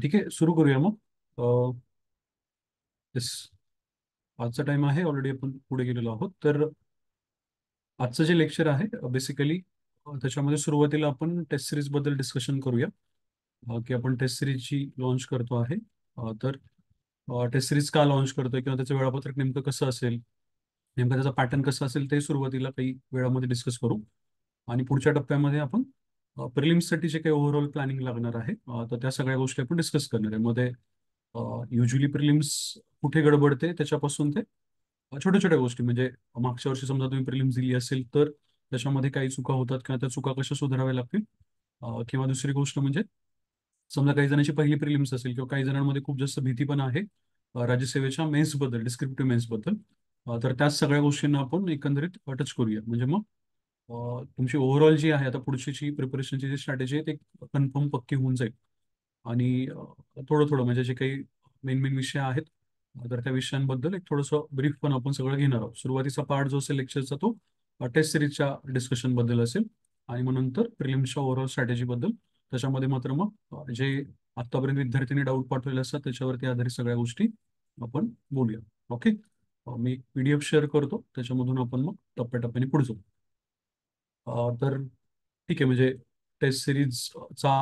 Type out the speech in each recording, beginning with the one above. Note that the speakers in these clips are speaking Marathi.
ठीक आहे, सुरू करूया मग. येस. आजचा टाइम आहे, ऑलरेडी आपण पुढे गेलेलो आहोत. तर आजचं जे लेक्चर आहे बेसिकली त्याच्यामध्ये सुरुवातीला आपण टेस्ट सिरीज बद्दल डिस्कशन करूया. की आपण टेस्ट सिरीजची लॉन्च करतो आहे. तर टेस्ट सिरीज का लॉन्च करतोय किंवा त्याचं वेळापत्रक नेमकं कसं असेल, नेमकं त्याचा पॅटर्न कसा असेल, ते सुरुवातीला काही वेळामध्ये डिस्कस करू. आणि पुढच्या टप्प्यामध्ये आपण प्रिलिम्ससाठी जे काही ओव्हरऑल प्लॅनिंग लागणार आहे, तर त्या सगळ्या गोष्टी आपण डिस्कस करणार आहे. मध्ये युजली प्रिलिम्स कुठे गडबडते त्याच्यापासून ते छोट्या छोट्या गोष्टी, म्हणजे मागच्या वर्षी समजा तुम्ही प्रिलिम्स दिली असेल तर त्याच्यामध्ये काही चुका होतात किंवा त्या चुका कशा सुधाराव्या लागतील. किंवा दुसरी गोष्ट म्हणजे समजा काही जणांची पहिली प्रिलिम्स असेल किंवा काही जणांमध्ये खूप जास्त भीती पण आहे राज्यसेवेच्या मेन्सबद्दल, डिस्क्रिप्टिव्ह मेन्सबद्दल. तर त्याच सगळ्या गोष्टींना आपण एकंदरीत टच करूया. म्हणजे मग तुमची ओव्हरऑल जी आहे आता पुढची प्रिपरेशनची जी स्ट्रॅटेजी आहे ते कन्फर्म पक्की होऊन जाईल. आणि थोडं थोडं म्हणजे जे काही मेन मेन विषय आहेत, तर त्या विषयांबद्दल एक थोडंसं ब्रीफ पण आपण सगळं घेणार आहोत. सुरुवातीचा पार्ट जो असेल लेक्चरचा तो टेस्ट सिरीजच्या डिस्कशन बद्दल असेल. आणि मग नंतर प्रिलिम्सच्या ओव्हरऑल स्ट्रॅटेजी बद्दल. त्याच्यामध्ये मात्र मग जे आतापर्यंत विद्यार्थ्यांनी डाऊट पाठवलेले असतात त्याच्यावरती आधारित सगळ्या गोष्टी आपण बोलूया. ओके. मी PDF शेअर करतो, त्याच्यामधून आपण मग टप्प्याटप्प्याने पुढे जाऊ. तर ठीक आहे, म्हणजे टेस्ट सिरीजचा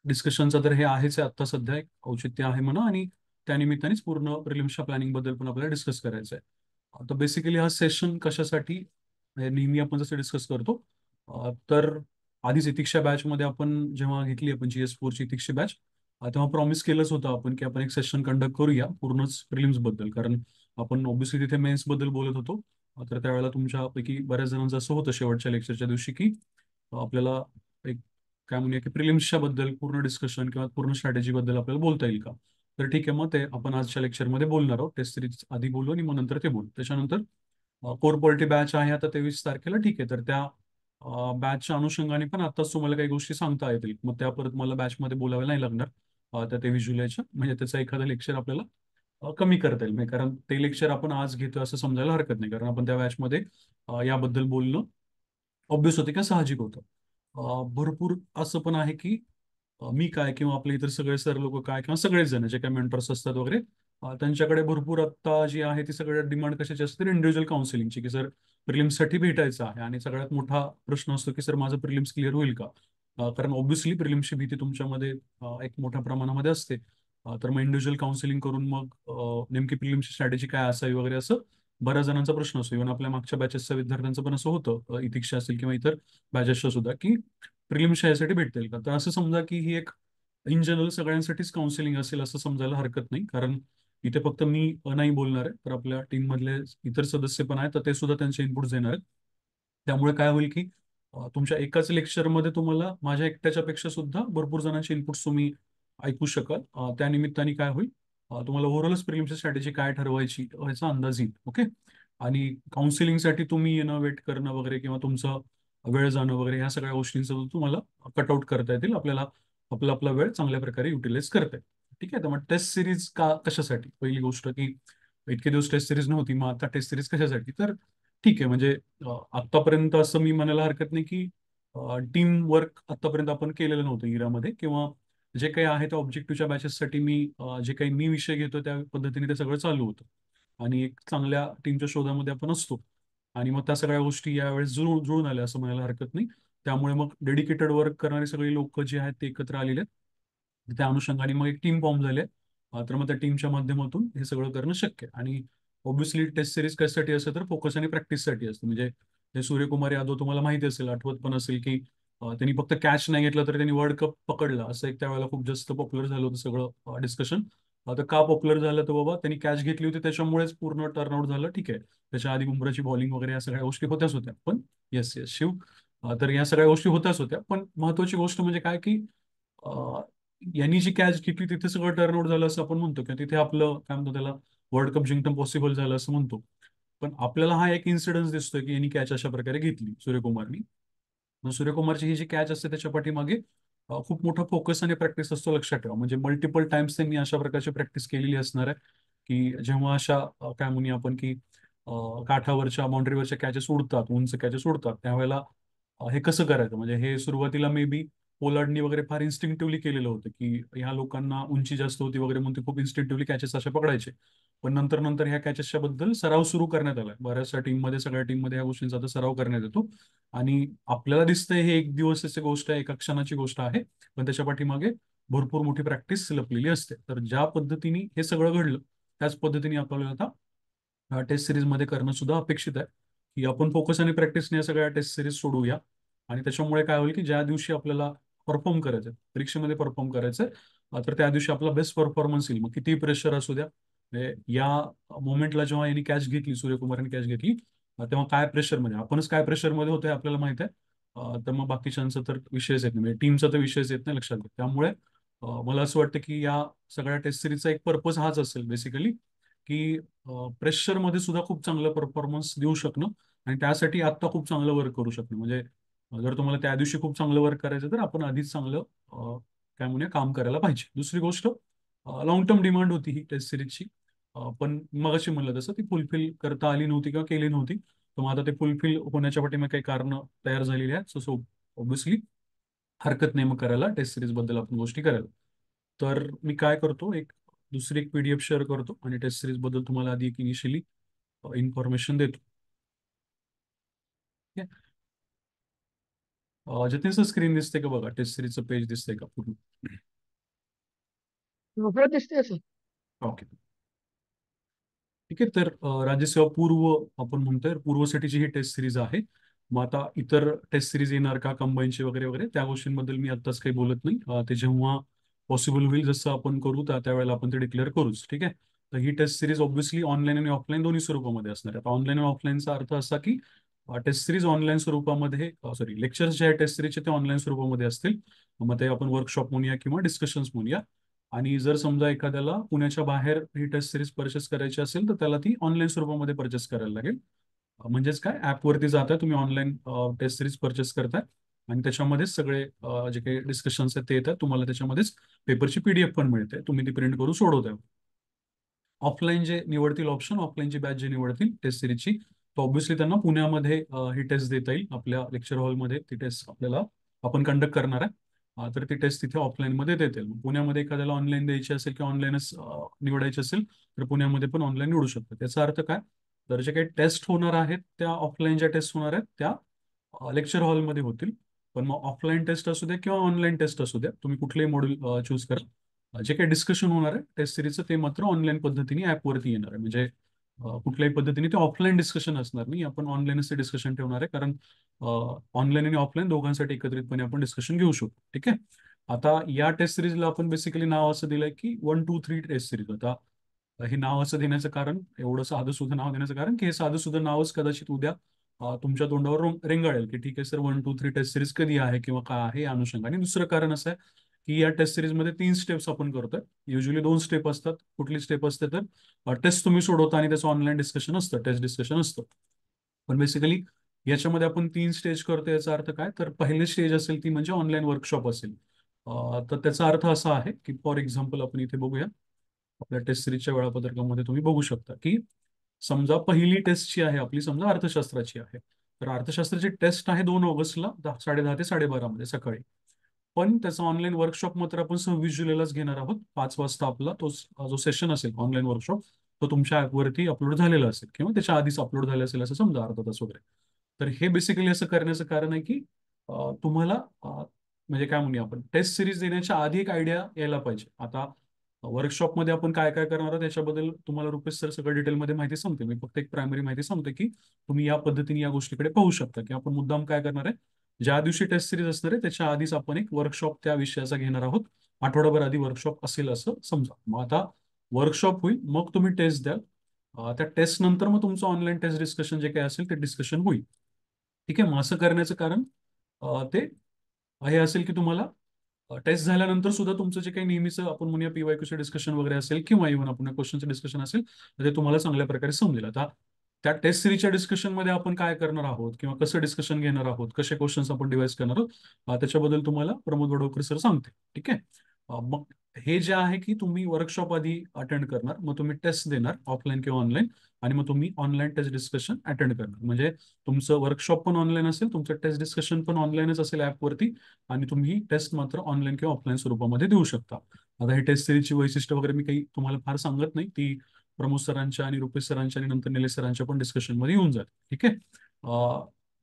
डिस्कशनचा तर हे आहेच आहे, आत्ता सध्या एक औचित्य आहे म्हणा. आणि त्यानिमित्तानेच पूर्ण प्रिलिम्सच्या प्लॅनिंग बद्दल पण आपल्याला डिस्कस करायचं आहे. तर बेसिकली हा सेशन कशासाठी, म्हणजे नेहमी आपण जसं डिस्कस करतो, तर आधीच इथिक्सच्या बॅचमध्ये आपण जेव्हा घेतली आपण GS4ची इथिक्सची बॅच, तेव्हा प्रॉमिस केलंच होतं आपण की आपण एक सेशन कंडक्ट करूया पूर्णच प्रिलिम्स बद्दल. कारण आपण ऑब्व्हियसली तिथे मेन्स बद्दल बोलत होतो. तर त्यावेळेला तुमच्यापैकी बऱ्याच जणांचं असं होतं शेवटच्या लेक्चरच्या दिवशी की आपल्याला एक काय म्हणूया की प्रिलिम्सच्या बद्दल पूर्ण डिस्कशन किंवा पूर्ण स्ट्रॅटेजी बद्दल आपल्याला बोलता येईल का. तर ठीक आहे, मग ते आपण आजच्या लेक्चरमध्ये बोलणार आहोत. टेस्ट सिरीज आधी बोलू आणि मग नंतर ते बोलू. त्याच्यानंतर कोर पॉलिटी बॅच आहे आता 23 तारखेला. ठीक आहे, तर त्या बॅचच्या अनुषंगाने पण आताच तुम्हाला काही गोष्टी सांगता येतील, मग त्या परत मला बॅचमध्ये बोलाव्या नाही लागणार. त्या 23 जुलैच्या, म्हणजे त्याचं एखादं लेक्चर आपल्याला कमी करता येईल. म्हणजे कारण ते लेक्चर आपण आज घेतो असं समजायला हरकत नाही, कारण आपण त्या बॅचमध्ये याबद्दल बोलणं ऑब्विस होते किंवा साहजिक होतं. भरपूर असं पण आहे की मी काय किंवा आपले इतर सगळे सर लोक काय किंवा सगळेच जण जे काही मेंटर्स असतात वगैरे, त्यांच्याकडे भरपूर आत्ता जी आहे ती सगळ्यात डिमांड कशाची असते तर इंडिव्हिज्युअल काउन्सिलिंगची, की सर प्रिलिम्ससाठी भेटायचं आहे. आणि सगळ्यात मोठा प्रश्न असतो की सर माझं प्रिलिम्स क्लिअर होईल का. कारण ऑब्व्हियसली प्रिलिम्सची भीती तुमच्यामध्ये एक मोठ्या प्रमाणामध्ये असते. तर मग इंडिव्हिज्युअल काउन्सिलिंग करून मग नेमकी प्रिलिम्सची स्ट्रॅटेजी काय असावी वगैरे असं बऱ्याच जणांचा प्रश्न असतो. इव्हन आपल्या मागच्या बॅचेसच्या विद्यार्थ्यांचं पण असं होतं, इथिक्सच्या असेल किंवा इतर बॅचेसच्या सुद्धा, की प्रिलिम्सच्या यासाठी भेटता येईल का. तर असं समजा की ही एक इन जनरल सगळ्यांसाठीच काउन्सिलिंग असेल असं समजायला हरकत नाही. कारण इथे फक्त मी नाही बोलणार आहे, तर आपल्या टीम मधले इतर सदस्य पण आहेत, तर ते सुद्धा त्यांचे इनपुट देणार आहेत. त्यामुळे काय होईल की तुमच्या एकाच लेक्चरमध्ये तुम्हाला माझ्या एकट्याच्या पेक्षा सुद्धा भरपूर जणांचे इनपुट्स तुम्ही ऐकू शकाल. त्या निमित्ताने काय होईल, तुम्हाला ओव्हरऑलच प्रिलिमची स्ट्रॅटेजी काय ठरवायची ह्याचा अंदाज येईल. ओके. आणि काउन्सिलिंगसाठी तुम्ही येणं, वेट करणं वगैरे किंवा तुमचं वेळ जाणं वगैरे ह्या सगळ्या गोष्टींचं तुम्हाला कटआउट करता येतील. आपल्याला आपला आपला वेळ चांगल्या प्रकारे युटिलाइज करता येईल. ठीक आहे. तर मग टेस्ट सिरीज का कशासाठी, पहिली गोष्ट की इतके दिवस टेस्ट सिरीज नव्हती, मग आता टेस्ट सिरीज कशासाठी. तर ठीक आहे, म्हणजे आतापर्यंत असं मी म्हणायला हरकत नाही की टीम वर्क आतापर्यंत आपण केलेलं नव्हतं इरामध्ये, किंवा जे काही आहे त्या ऑब्जेक्टिव्हच्या बॅचेससाठी मी जे काही मी विषय घेतो त्या पद्धतीने ते सगळं चालू होतं. आणि एक चांगल्या टीमच्या शोधामध्ये आपण असतो. आणि मग त्या सगळ्या गोष्टी यावेळेस जुळून जुळून आल्या असं म्हणायला हरकत नाही. त्यामुळे मग डेडिकेटेड वर्क करणारे सगळे लोक जे आहेत ते एकत्र आलेले आहेत. त्या अनुषंगाने मग एक टीम फॉर्म झाली आहे. तर मग त्या टीमच्या माध्यमातून हे सगळं करणं शक्य आहे. आणि ऑब्व्हियसली टेस्ट सिरीज कशासाठी असते तर फोकस आणि प्रॅक्टिससाठी असते. म्हणजे ते सूर्यकुमार यादव तुम्हाला माहिती असेल, आठवत पण असेल की त्यांनी फक्त कॅच नाही घेतला तर त्यांनी वर्ल्ड कप पकडला, असं एक त्यावेळेला खूप जास्त पॉप्युलर झालं होतं सगळं डिस्कशन. आता का पॉप्युलर झालं तर बाबा त्यांनी कॅच घेतली होती त्याच्यामुळेच पूर्ण टर्नआउट झालं. ठीक आहे, त्याच्या आधी बुमराची बॉलिंग वगैरे या सगळ्या गोष्टी होत्याच होत्या. पण येस येस शिव, तर या सगळ्या गोष्टी होत्याच होत्या. पण महत्वाची गोष्ट म्हणजे काय की अं, यांनी जी कॅच घेतली तिथे सगळं टर्नआउट झालं असं आपण म्हणतो, किंवा तिथे आपलं काय म्हणतो त्याला वर्ल्ड कप जिंकणं पॉसिबल झालं असं म्हणतो. पण आपल्याला हा एक इन्सिडन्स दिसतोय की यांनी कॅच अशा प्रकारे घेतली सूर्यकुमारनी. मग सूर्यकुमारची ही जी कॅच असते त्याच्या पाठीमागे खूप मोठा फोकस आणि प्रॅक्टिस असतो, लक्षात ठेवा. म्हणजे मल्टिपल टाइम्स त्यांनी अशा प्रकारची प्रॅक्टिस केलेली असणार आहे की जेव्हा अशा काय म्हणूया आपण की काठावरच्या बाउंड्रीवरच्या कॅचेस उडतात, उंच कॅचेस उडतात, त्यावेळेला हे कसं करायचं. म्हणजे हे सुरुवातीला मे बी पोलार्डनी वगैरे फार इन्स्टिंक्टिव्हली केलेलं होतं, की ह्या लोकांना उंची जास्त होती वगैरे म्हणून ते खूप इन्स्टिंक्टिव्हली कॅचेस अशा पकडायचे. पण नंतर नंतर ह्या कॅचेसच्या बद्दल सराव सुरू करण्यात आला. बऱ्याचशा टीममध्ये, सगळ्या टीममध्ये ह्या गोष्टींचा आता सराव करण्यात येतो. आणि आपल्याला दिसतंय हे एक दिवसाची गोष्ट आहे, एका क्षणाची गोष्ट आहे, पण त्याच्या पाठीमागे भरपूर मोठी प्रॅक्टिस लपलेली असते. तर ज्या पद्धतीने हे सगळं घडलं, त्याच पद्धतीने आपल्याला आता टेस्ट सिरीजमध्ये करणं सुद्धा अपेक्षित आहे, की आपण फोकस आणि प्रॅक्टिसने या सगळ्या टेस्ट सिरीज सोडवूया. आणि त्याच्यामुळे काय होईल, की ज्या दिवशी आपल्याला परफॉर्म करायचं परीक्षेमध्ये परफॉर्म करायचंय, तर त्या दिवशी आपला बेस्ट परफॉर्मन्स येईल. मग किती प्रेशर असू द्या, म्हणजे या मोमेंटला जेव्हा यांनी कॅच घेतली, सूर्यकुमारने कॅच घेतली, तेव्हा काय प्रेशरमध्ये, आपणच काय प्रेशरमध्ये होतोय आपल्याला माहित आहे. तर मग बाकीच्यांचा तर विषयच येत नाही, म्हणजे टीमचा तर विषयच येत नाही, लक्षात घ्या. त्यामुळे मला असं वाटतं की या सगळ्या टेस्ट सिरीजचा एक पर्पज हाच असेल बेसिकली, की प्रेशरमध्ये सुद्धा खूप चांगलं परफॉर्मन्स देऊ शकणं, आणि त्यासाठी आत्ता खूप चांगलं वर्क करू शकणं. म्हणजे जर तुम्हाला त्या दिवशी खूप चांगलं वर्क करायचं, तर आपण आधीच चांगलं काय म्हणूया काम करायला पाहिजे. दुसरी गोष्ट, लॉंग टर्म डिमांड होती ही टेस्ट सिरीजची, पण मगाशी म्हणलं तसं ती फुलफिल करता आली नव्हती किंवा केली नव्हती. तर मग आता ते फुलफिल होण्याच्या पाठीमागे काही कारणं तयार झालेली आहेत. सो ऑब्व्हियसली हरकत नाही मग करायला, टेस्ट सिरीज बद्दल आपण गोष्टी करायला. तर मी काय करतो, एक दुसरी एक पीडीएफ शेअर करतो आणि टेस्ट सिरीज बद्दल तुम्हाला आधी एक इनिशियली इन्फॉर्मेशन देतो. ठीक आहे. जतीन सर, स्क्रीन दिसते का बघा, टेस्ट सिरीजचं पेज दिसतंय का पूर्ण? हो दिसते सर. ओके. ठीक आहे. तर राज्यसेवा पूर्व आपण म्हणतोय, पूर्वसाठीची ही टेस्ट सिरीज आहे. मग आता इतर टेस्ट सिरीज येणार का, कंबाईनचे वगैरे वगैरे, त्या गोष्टींबद्दल मी आत्ताच काही बोलत नाही. ते जेव्हा पॉसिबल होईल, जसं आपण करू त्यावेळेला आपण ते डिक्लेअर करूच. ठीक आहे. तर ही टेस्ट सिरीज ऑब्व्हियसली ऑनलाईन आणि ऑफलाईन दोन्ही स्वरूपामध्ये असणार आहे. आता ऑनलाईन आणि ऑफलाईनचा अर्थ असा की टेस्ट सिरीज ऑनलाईन स्वरूपामध्ये, सॉरी, लेक्चर्स जे आहे टेस्ट सिरीजचे ते ऑनलाईन स्वरूपामध्ये असतील. मग ते आपण वर्कशॉप म्हणूया किंवा डिस्कशन्स म्हणूया. आणि जर समजा एखाद्याला पुण्याच्या बाहेर ही टेस्ट सिरीज परचेस करायची असेल, तर त्याला ती ऑनलाईन स्वरूपामध्ये परचेस करायला लागेल. म्हणजेच काय, ॲपवरती जाताय तुम्ही, ऑनलाईन टेस्ट सिरीज परचेस करताय, आणि त्याच्यामध्येच सगळे जे काही डिस्कशन्स आहेत ते येतात तुम्हाला, त्याच्यामध्येच पेपरची पीडीएफ पण मिळते, तुम्ही ती प्रिंट करून सोडवताय. ऑफलाईन जे निवडतील ऑप्शन, ऑफलाईनची बॅच जे निवडतील टेस्ट सिरीजची, तर ऑब्व्हियसली त्यांना पुण्यामध्ये ही टेस्ट देता येईल. आपल्या लेक्चर हॉलमध्ये ती टेस्ट आपल्याला आपण कंडक्ट करणार आहे. तर ती टेस्ट तिथे ऑफलाईनमध्ये देता येईल. पुण्यामध्ये एखाद्याला ऑनलाईन द्यायची असेल किंवा ऑनलाईनच निवडायची असेल, तर पुण्यामध्ये पण ऑनलाईन निवडू शकतो. त्याचा अर्थ काय, तर जे काही टेस्ट होणार आहेत त्या ऑफलाईन ज्या टेस्ट होणार आहेत त्या लेक्चर हॉलमध्ये होतील. पण मग ऑफलाईन टेस्ट असू द्या किंवा ऑनलाईन टेस्ट असू द्या, तुम्ही कुठलेही मॉड्यूल चूज करा, जे काही डिस्कशन होणार आहे टेस्ट सिरीजचं ते मात्र ऑनलाईन पद्धतीने ॲपवरती येणार आहे. म्हणजे कुठल्याही पद्धतीने ते ऑफलाईन डिस्कशन असणार नाही, आपण ऑनलाईनच ते डिस्कशन ठेवणार आहे. कारण ऑनलाईन आणि ऑफलाईन दोघांसाठी एकत्रितपणे आपण डिस्कशन घेऊ शकतो. ठीक आहे. आता या टेस्ट सिरीजला आपण बेसिकली नाव असं दिलंय की 1, 2, 3 टेस्ट सिरीज. आता हे नाव असं देण्याचं कारण, एवढं साधं सुद्धा नाव देण्याचं कारण, की हे साधं सुद्धा नावच कदाचित उद्या तुमच्या तोंडावर रेंगाळेल, की ठीक आहे सर, 1, 2, 3 टेस्ट सिरीज कधी आहे किंवा काय आहे या अनुषंगाने. दुसरं कारण असं आहे की या टेस्ट सिरीजमध्ये 3 स्टेप्स आपण करतोय. युजली 2 स्टेप असतात. कुठली स्टेप असते, तर टेस्ट तुम्ही सोडवता आणि त्याचं ऑनलाईन डिस्कशन असतं, टेस्ट डिस्कशन असतं. पण बेसिकली याच्यामध्ये आपण 3 स्टेज करतो. याचा अर्थ काय, तर पहिली स्टेज असेल ती म्हणजे ऑनलाईन वर्कशॉप असेल. तर त्याचा अर्थ असा आहे की फॉर एक्झाम्पल आपण इथे बघूया, आपल्या टेस्ट सिरीजच्या वेळापत्रकामध्ये तुम्ही बघू शकता की समजा पहिली टेस्ट जी आहे आपली, समजा अर्थशास्त्राची आहे. तर अर्थशास्त्राची टेस्ट आहे 2 ऑगस्टला 10:30 ते 12:30 मध्ये सकाळी. पण त्याचा ऑनलाईन वर्कशॉप मात्र आपण 26 जुलैलाच घेणार आहोत. 5 वाजता आपला तो जो सेशन असेल ऑनलाईन वर्कशॉप, तो तुमच्या ॲपवरती अपलोड झालेला असेल किंवा त्याच्या आधीच अपलोड झाले असेल असं समजा, अर्धा तास वगैरे. तर हे बेसिकली असं करण्याचं कारण आहे की तुम्हाला म्हणजे काय म्हणूया आपण, टेस्ट सिरीज देण्याच्या आधी एक आयडिया यायला पाहिजे. आता वर्कशॉपमध्ये आपण काय काय करणार आहोत त्याच्याबद्दल तुम्हाला रुपेश सर सगळं डिटेलमध्ये माहिती सांगते. मी फक्त एक प्रायमरी माहिती सांगते की तुम्ही या पद्धतीने या गोष्टीकडे पाहू शकता, की आपण मुद्दाम काय करणार आहे, ज्या दिवशी टेस्ट सिरीज असणार आहे त्याच्या आधीच आपण एक वर्कशॉप त्या विषयाचा घेणार आहोत. आठवडाभर आधी वर्कशॉप असेल असं समजा. मग आता वर्कशॉप होईल, मग तुम्ही टेस्ट द्याल. त्या टेस्ट नंतर मग तुमचं ऑनलाईन टेस्ट डिस्कशन जे काही असेल ते डिस्कशन होईल. ठीक आहे. मग असं करण्याचं कारण ते हे असेल की तुम्हाला टेस्ट झाल्यानंतर सुद्धा तुमचं जे काही नेहमीचं आपण म्हणूया पीवायक्यूचं डिस्कशन वगैरे असेल किंवा इव्हन आपण क्वेश्चनचं डिस्कशन असेल, तर ते तुम्हाला चांगल्या प्रकारे समजेल. आता त्या टेस्ट सिरीजच्या डिस्कशनमध्ये आपण काय करणार आहोत किंवा कसं डिस्कशन घेणार आहोत, कसे क्वेश्चन्स आपण डिवाइस करणार आहोत, त्याच्याबद्दल तुम्हाला प्रमोद वडोदकर सर सांगते. ठीक आहे. मग हे जे आहे की तुम्ही वर्कशॉप आधी अटेंड करणार, मग तुम्ही टेस्ट देणार ऑफलाईन किंवा ऑनलाईन, आणि मग तुम्ही ऑनलाईन टेस्ट डिस्कशन अटेंड करणार. म्हणजे तुमचं वर्कशॉप पण ऑनलाईन असेल, तुमचं टेस्ट डिस्कशन पण ऑनलाईनच असेल ॲपवरती, आणि तुम्ही टेस्ट मात्र ऑनलाईन किंवा ऑफलाईन स्वरूपामध्ये देऊ शकता. आता ही टेस्ट सिरीजची वैशिष्ट्य वगैरे मी काही तुम्हाला फार सांगत नाही, ती प्रमोद सरांच्या आणि रुपेश सरांच्या आणि नंतर निलेश सरांच्या पण डिस्कशनमध्ये येऊन जाते. ठीक आहे.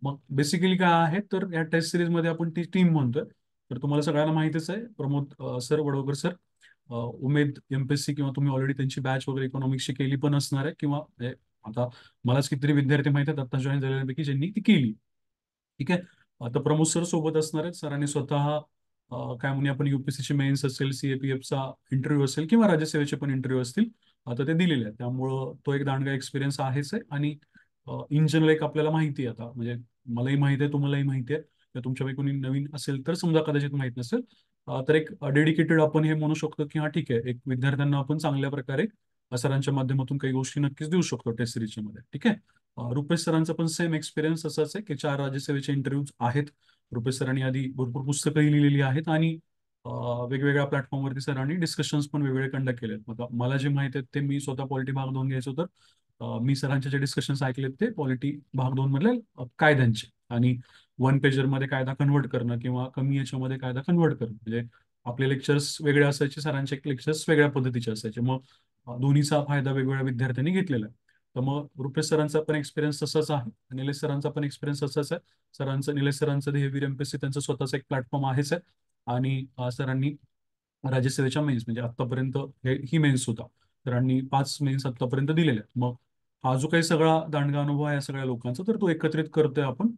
मग बेसिकली काय आहे, तर या टेस्ट सिरीजमध्ये आपण ती टीम म्हणतोय. तर तुम्हाला सगळ्यांना माहितीच आहे, प्रमोद सर, वडवकर सर, उमेद एमपीएससी, किंवा तुम्ही ऑलरेडी त्यांची बॅच वगैरे इकॉनॉमिक्सची केली पण असणार आहे, किंवा आता मलाच कितीतरी विद्यार्थी माहिती आहेत आता जॉईन झालेल्यापैकी ज्यांनी ती केली. ठीक आहे. आता प्रमोद सर सोबत असणार आहेत. सरांनी स्वतः काय म्हणूया आपण, युपीएससीची मेन्स असेल, सीएपीएफचा इंटरव्ह्यू असेल, किंवा राज्यसेवेचे पण इंटरव्ह्यू असतील, आता ते दिलेले आहेत. त्यामुळं तो एक दांडगा एक्सपिरियन्स आहेच आहे. आणि इन जनरल एक आपल्याला माहिती आहे आता, म्हणजे मलाही माहिती आहे, तुम्हालाही माहिती आहे, तर तुमच्यापैकी कोणी नवीन असेल तर समजा कदाचित माहित नसेल, तर एक डेडिकेटेड आपण हे म्हणू शकतो की हा ठीक आहे, एक विद्यार्थ्यांना आपण चांगल्या प्रकारे सरांच्या माध्यमातून काही गोष्टी नक्कीच देऊ शकतो टेस्ट सिरीजच्या मध्ये. ठीक आहे. रुपेश सरांचा पण सेम एक्सपिरियन्स असाच आहे की 4 राज्यसेवेचे इंटरव्ह्यूज आहेत. रुपेश सरांनी आधी भरपूर पुस्तकंही लिहिलेली आहेत, आणि वेगवेगळ्या प्लॅटफॉर्मवरती सरांनी डिस्कशन्स पण वेगवेगळे कंडक्ट केले आहेत. आता मला जे माहिती आहेत ते मी स्वतः पॉलिटी भाग 2 घ्यायचो, तर मी सरांचे जे डिस्कशन्स ऐकलेत ते पॉलिटी भाग 2 मधले कायद्यांचे, आणि 1 पेजर मध्ये कायदा कन्व्हर्ट करणं किंवा कमी याच्यामध्ये कायदा कन्व्हर्ट करणं, म्हणजे आपले लेक्चर्स वेगळे असायचे, सरांचे लेक्चर्स वेगळ्या पद्धतीचे असायचे. मग दोन्हीचा फायदा वेगवेगळ्या विद्यार्थ्यांनी घेतलेला आहे. तर मग रुपेश सरांचा पण एक्सपिरियन्स तसाच आहे, निलेश सरांचा पण एक्सपिरियन्स तसाच आहे. निलेश सरांचं हेवी एमपीएससी त्यांचं स्वतःचा एक प्लॅटफॉर्म आहेच आहे. आणि सरांनी राज्यसेवेच्या मेन्स, म्हणजे आतापर्यंत ही मेन्स होता, सरांनी 5 मेन्स आतापर्यंत दिलेल्या आहेत. मग हा जो काही सगळा दांडगा अनुभव आहे या सगळ्या लोकांचा, तर तो एकत्रित करतोय आपण.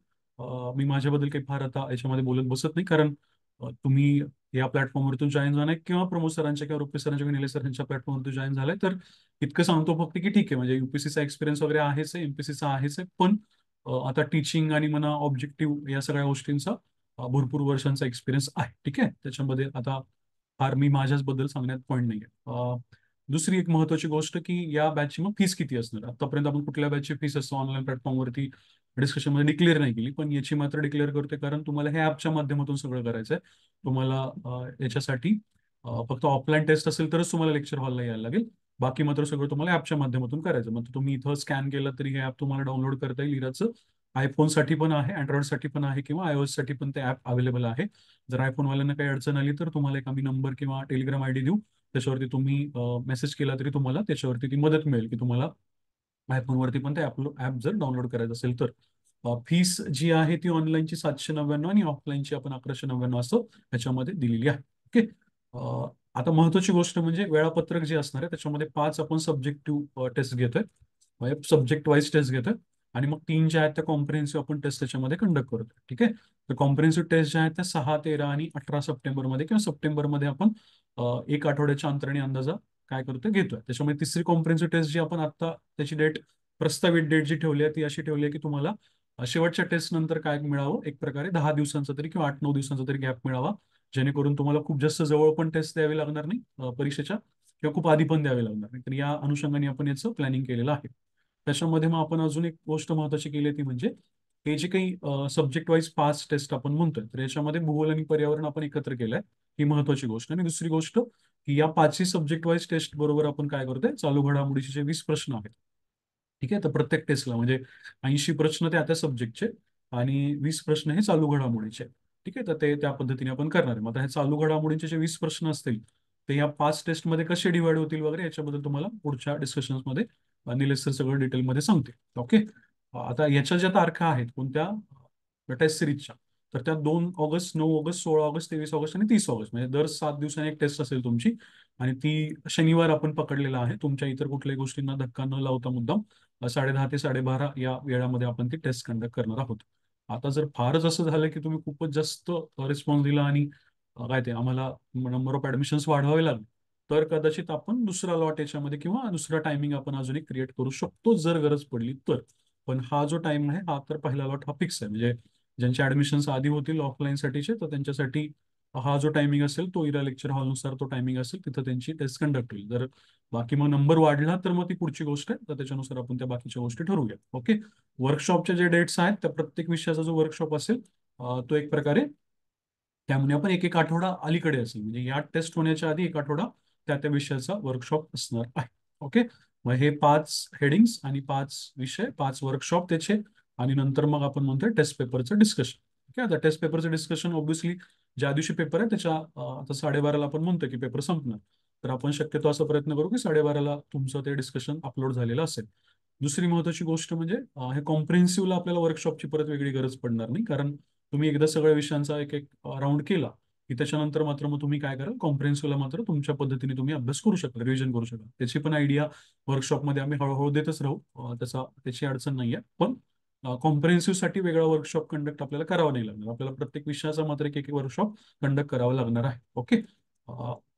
मी माझ्याबद्दल काही फार आता याच्यामध्ये बोलत बसत नाही, कारण तुम्ही या प्लॅटफॉर्मवरतून जॉईन झालाय, किंवा प्रमोद सरांच्या किंवा रुपेश सरांच्या किंवा निलेश सरांच्या प्लॅटफॉर्मवरतून जॉईन झालाय, तर इतकं सांगतो फक्त की ठीक आहे, म्हणजे युपीएससीचा एक्सपिरियन्स वगैरे आहेच आहे, एमपीएससीचा आहेच आहे, पण आता टीचिंग आणि म्हणा ऑब्जेक्टिव्ह या सगळ्या गोष्टींचा भरपूर वर्षांचा एक्सपिरियन्स आहे. ठीक आहे. त्याच्यामध्ये आता फार मी माझ्याच बद्दल सांगण्यात पॉईंट नाही आहे. दुसरी एक महत्वाची गोष्ट की या बॅचची मग फीस किती असणार. आतापर्यंत आपण कुठल्या बॅचची फीस असतो ऑनलाईन प्लॅटफॉर्मवरती डिस्कशनमध्ये डिक्लेअर नाही केली, पण याची मात्र डिक्लेअर करते, कारण तुम्हाला हे ॲपच्या माध्यमातून सगळं करायचं आहे. तुम्हाला याच्यासाठी फक्त ऑफलाईन टेस्ट असेल तरच तुम्हाला लेक्चर हॉलला यायला लागेल. बाकी मात्र सगळं तुम्हाला ॲपच्या माध्यमातून करायचं. मग तुम्ही इथं स्कॅन केलं तरी हे ॲप तुम्हाला डाउनलोड करता येईल. इराचं आयफोनसाठी पण आहे, अँड्रॉइडसाठी पण आहे, किंवा iOS साठी पण ते ॲप अवेलेबल आहे. जर आयफोनवाल्यांना काही अडचण आली तर तुम्हाला एक आम्ही नंबर किंवा टेलिग्राम आयडी देऊ, त्याच्यावरती तुम्ही मेसेज केला तरी तुम्हाला त्याच्यावरती ती मदत मिळेल की तुम्हाला आयफोनवरती पण ते ॲप जर डाउनलोड करायचं असेल तर. फीस जी आहे ती ऑनलाईनची 799 आणि ऑफलाईनची आपण 1199 असं त्याच्यामध्ये दिलेली आहे. ओके. आता महत्वाची गोष्ट म्हणजे वेळापत्रक जे असणार आहे त्याच्यामध्ये 5 आपण सब्जेक्टिव्ह टेस्ट घेतोय, सब्जेक्ट वाईज टेस्ट घेतोय, आणि मग 3 ज्या आहेत त्या कॉम्प्रिहेन्सिव्ह आपण टेस्ट त्याच्यामध्ये कंडक्ट करतोय. ठीक आहे. तर कॉम्प्रिहेन्सिव्ह टेस्ट ज्या आहेत त्या 6, 13 आणि 18 सप्टेंबरमध्ये किंवा सप्टेंबरमध्ये आपण एक आठवड्याच्या अंतराने अंदाजा काय करतोय घेतोय. त्याच्यामध्ये तिसरी कॉम्प्रिहेन्सिव्ह टेस्ट जी आपण आता त्याची डेट, प्रस्तावित डेट जी ठेवली आहे ती अशी ठेवली आहे की तुम्हाला शेवटच्या टेस्ट नंतर काय मिळावं, एक प्रकारे 10 दिवसांचा तरी किंवा 8-9 दिवसांचा तरी गॅप मिळावा, जेणेकरून तुम्हाला खूप जास्त जवळ पण टेस्ट द्यावी लागणार नाही परीक्षेच्या, किंवा खूप आधी पण द्यावी लागणार नाही. तर या अनुषंगाने आपण याचं प्लॅनिंग केलेलं आहे. त्याच्यामध्ये मग आपण अजून एक गोष्ट महत्वाची केली ती म्हणजे हे जे काही सब्जेक्ट वाईज 5 टेस्ट आपण म्हणतोय, तर याच्यामध्ये भूगोल आणि पर्यावरण आपण एकत्र केलंय, ही महत्वाची गोष्ट. आणि दुसरी गोष्ट की या 5ही सब्जेक्ट वाईज टेस्ट बरोबर आपण काय करतोय, चालू घडामोडीचे जे 20 प्रश्न आहेत, ठीक आहे, तर प्रत्येक टेस्टला म्हणजे 80 प्रश्न त्या त्या सब्जेक्टचे आणि 20 प्रश्न हे चालू घडामोडीचे. ठीक आहे. तर ते त्या पद्धतीने आपण करणार आहे. मग आता हे चालू घडामोडींचे जे 20 प्रश्न असतील ते या 5 टेस्टमध्ये कसे डिवाइड होतील वगैरे याच्याबद्दल तुम्हाला पुढच्या डिस्कशन्समध्ये निलेश सर सगळं डिटेलमध्ये सांगते. ओके. आता याच्या ज्या तारखा आहेत कोणत्या टेस्ट सिरीजच्या, तर त्या 2 ऑगस्ट, 9 ऑगस्ट, 16 ऑगस्ट, 23 ऑगस्ट आणि 30 ऑगस्ट, म्हणजे दर 7 दिवसांनी एक टेस्ट असेल तुमची. आणि ती शनिवार आपण पकडलेला आहे, तुमच्या इतर कुठल्याही गोष्टींना धक्का न लावता मुद्दाम 10:30 ते 12:30 या वेळामध्ये आपण ती टेस्ट कंडक्ट करणार आहोत. आता जर फारच असं झालं की तुम्ही खूपच जास्त रिस्पॉन्स दिला आणि काय ते आम्हाला नंबर ऑफ ऍडमिशन्स वाढवावे लागले, तर कदाचित आपण दुसरा लॉट याच्यामध्ये किंवा दुसरा टायमिंग आपण अजून एक क्रिएट करू शकतो जर गरज पडली तर. पण हा जो टाइम आहे हा तर पहिला लॉट हा फिक्स आहे, म्हणजे ज्यांचे ऍडमिशन्स आधी होतील ऑफलाईनसाठीचे तर त्यांच्यासाठी हा जो टायमिंग असेल तो इरा लेक्चर हॉलनुसार तो टायमिंग असेल, तिथं त्यांची टेस्ट कंडक्ट होईल. जर बाकी मग नंबर वाढला तर मग ती पुढची गोष्ट आहे, तर त्याच्यानुसार आपण त्या बाकीच्या गोष्टी ठरवूया. ओके. वर्कशॉपचे जे डेट्स आहेत त्या प्रत्येक विषयाचा जो वर्कशॉप असेल तो एक प्रकारे त्यामुळे आपण एक एक आठवडा अलीकडे असेल, म्हणजे या टेस्ट होण्याच्या आधी एक आठवडा त्या त्या विषयाचा वर्कशॉप असणार आहे. ओके. मग हे 5 हेडिंग्स आणि 5 विषय, 5 वर्कशॉप त्याचे, आणि नंतर मग आपण म्हणतोय टेस्ट पेपरचं डिस्कशन. ओके, आता टेस्ट पेपरचं डिस्कशन ऑब्व्हियसली ज्या दिवशी पेपर आहे त्याच्या आता 12:30ला आपण म्हणतोय की पेपर संपणार, तर आपण शक्यतो असा प्रयत्न करू की 12:30ला तुमचं ते डिस्कशन अपलोड झालेलं असेल. दुसरी महत्वाची गोष्ट म्हणजे हे कॉम्प्रिहेन्सिव्हला आपल्याला वर्कशॉपची परत वेगळी गरज पडणार नाही, कारण तुम्ही एकदा सगळ्या विषयांचा एक एक राऊंड केला की त्याच्यानंतर मात्र मग तुम्ही काय कराल, कॉम्प्रिहेन्सिव्हला मात्र तुमच्या पद्धतीने तुम्ही अभ्यास करू शकाल, रिव्हिजन करू शकाल. त्याची पण आयडिया वर्कशॉपमध्ये आम्ही हळूहळू देतच राहू. त्याची अडचण नाही आहे. पण कॉम्प्रिहेन्सिव्ह साठी वेगळा वर्कशॉप कंडक्ट आपल्याला करावा नाही लागणार. आपल्याला प्रत्येक विषयाचा मात्र एक एक वर्कशॉप कंडक्ट करावा लागणार आहे. ओके.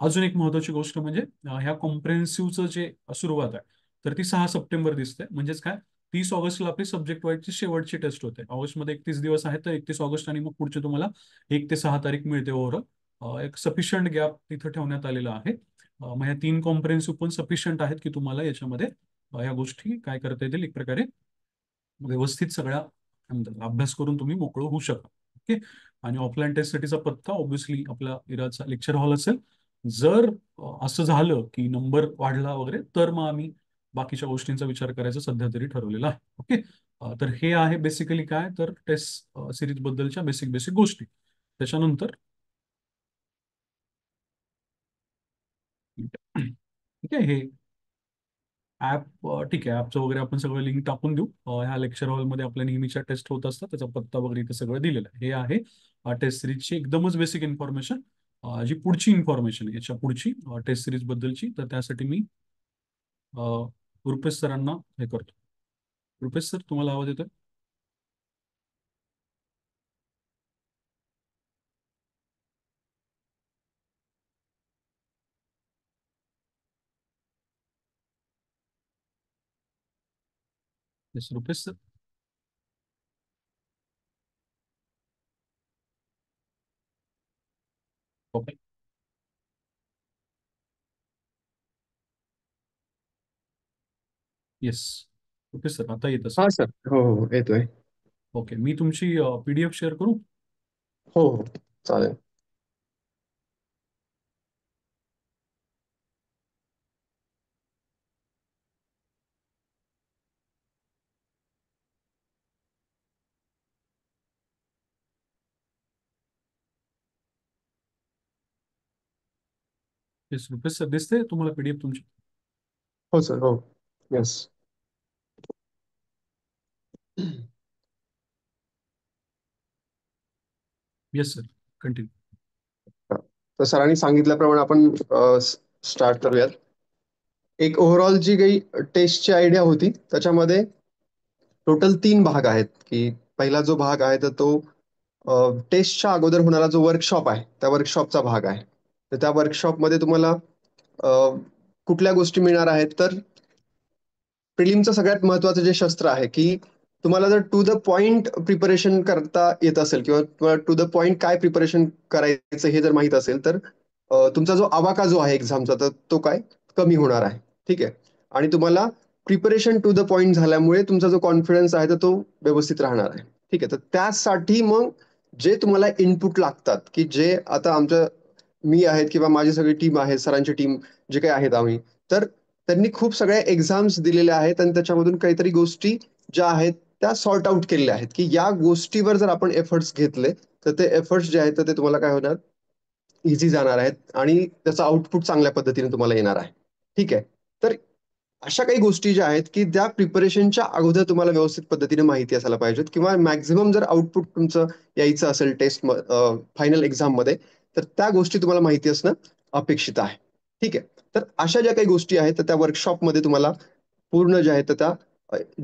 अजून एक महत्वाची गोष्ट म्हणजे ह्या कॉम्प्रिहेन्सिव्हचं जे सुरुवात आहे तर ती 6 सप्टेंबर दिसते. म्हणजेच काय, 30 ऑगस्टला आपली सब्जेक्ट वाईजची शेवटची टेस्ट होते. ऑगस्टमध्ये 31 दिवस आहेत, तर 31 ऑगस्ट आणि मग पुढचे तुम्हाला 1 ते 6 तारीख मिळते ओव्हरऑल. एक सफिशियंट गॅप तिथं ठेवण्यात आलेला आहे. मग ह्या 3 कॉम्प्रिहेन्सिव्ह पण सफिशियंट आहेत की तुम्हाला याच्यामध्ये या गोष्टी काय करता येतील, एक प्रकारे व्यवस्थित सगळ्या काय म्हणतात, अभ्यास करून तुम्ही मोकळं होऊ शका. ओके. आणि ऑफलाईन टेस्टसाठीचा पत्ता ऑब्व्हियसली आपला इराचा लेक्चर हॉल असेल. जर असं झालं की नंबर वाढला वगैरे, तर मग आम्ही बाकीच्या गोष्टींचा विचार करायचा सध्या तरी ठरवलेला आहे. ओके. तर हे आहे बेसिकली काय, तर टेस्ट सिरीज बद्दलच्या बेसिक बेसिक गोष्टी. त्याच्यानंतर ठीक आहे, हे ऍप ठीक आहे, ऍपचं वगैरे आपण सगळं लिंक टाकून देऊ. ह्या लेक्चर हॉलमध्ये आपल्या नेहमीच्या टेस्ट होत असतात, त्याचा पत्ता वगैरे इथं सगळं दिलेलं आहे. हे आहे टेस्ट सिरीजची एकदमच बेसिक इन्फॉर्मेशन. जी पुढची इन्फॉर्मेशन आहे याच्या पुढची टेस्ट सिरीज बद्दलची, तर त्यासाठी मी रुपेश सरांना हे करतो. रुपेश सर, तुम्हाला आवाज येतोय? Yes Rupesh sir. Okay. Yes Rupesh sir, आता येत असेल. हा सर. हो हो येतोय. ओके, मी तुमची पीडीएफ शेअर करू? हो हो चालेल. येस रुपेश सर, दिसते तुम्हाला पीडीएफ तुमची? हो सर. हो. येस. Yes sir, continue. तर सरांनी सांगितल्याप्रमाणे आपण स्टार्ट करूयात. एक ओव्हरऑल जी काही टेस्टची आयडिया होती त्याच्यामध्ये टोटल 3 भाग आहेत. की पहिला जो भाग आहे तर तो टेस्टच्या अगोदर होणारा जो वर्कशॉप आहे त्या वर्कशॉपचा भाग आहे. तर त्या वर्कशॉपमध्ये तुम्हाला अ, कुठल्या गोष्टी मिळणार आहेत तर प्रिलिमचं सगळ्यात महत्वाचं जे शस्त्र आहे की तुम्हाला जर टू द पॉइंट प्रिपरेशन करता येत असेल किंवा तुम्हाला टू द पॉइंट काय प्रिपरेशन करायचं हे जर माहित असेल तर तुमचा जो आवाका जो आहे एक्झामचा तर तो काय कमी होणार आहे. ठीक आहे. आणि तुम्हाला प्रिपरेशन टू द पॉइंट झाल्यामुळे तुमचा जो कॉन्फिडन्स आहे तर तो व्यवस्थित राहणार आहे. ठीक आहे. तर त्यासाठी मग जे तुम्हाला इनपुट लागतात की जे आता आमच्या मी आहेत किंवा माझी सगळी टीम आहे, सरांची टीम जे काही आहेत आम्ही, तर त्यांनी खूप सगळ्या एक्झाम्स दिलेल्या आहेत आणि त्याच्यामधून काहीतरी गोष्टी ज्या आहेत त्या सॉर्ट आउट केलेल्या आहेत की या गोष्टीवर जर आपण एफर्ट्स घेतले तर ते एफर्ट्स जे आहेत तर ते तुम्हाला काय होणार, इझी जाणार आहेत आणि त्याचा आउटपुट चांगल्या पद्धतीने तुम्हाला येणार आहे. ठीक आहे. तर अशा काही गोष्टी ज्या आहेत की त्या प्रिपरेशनच्या अगोदर तुम्हाला व्यवस्थित पद्धतीने माहिती असायला पाहिजेत किंवा मॅक्झिमम जर आउटपुट तुमचं यायचं असेल टेस्ट फायनल एक्झाममध्ये तर त्या गोष्टी तुम्हाला माहिती असणं अपेक्षित आहे. ठीक आहे. तर अशा ज्या काही गोष्टी आहेत तर त्या वर्कशॉपमध्ये तुम्हाला पूर्ण जे आहे तर त्या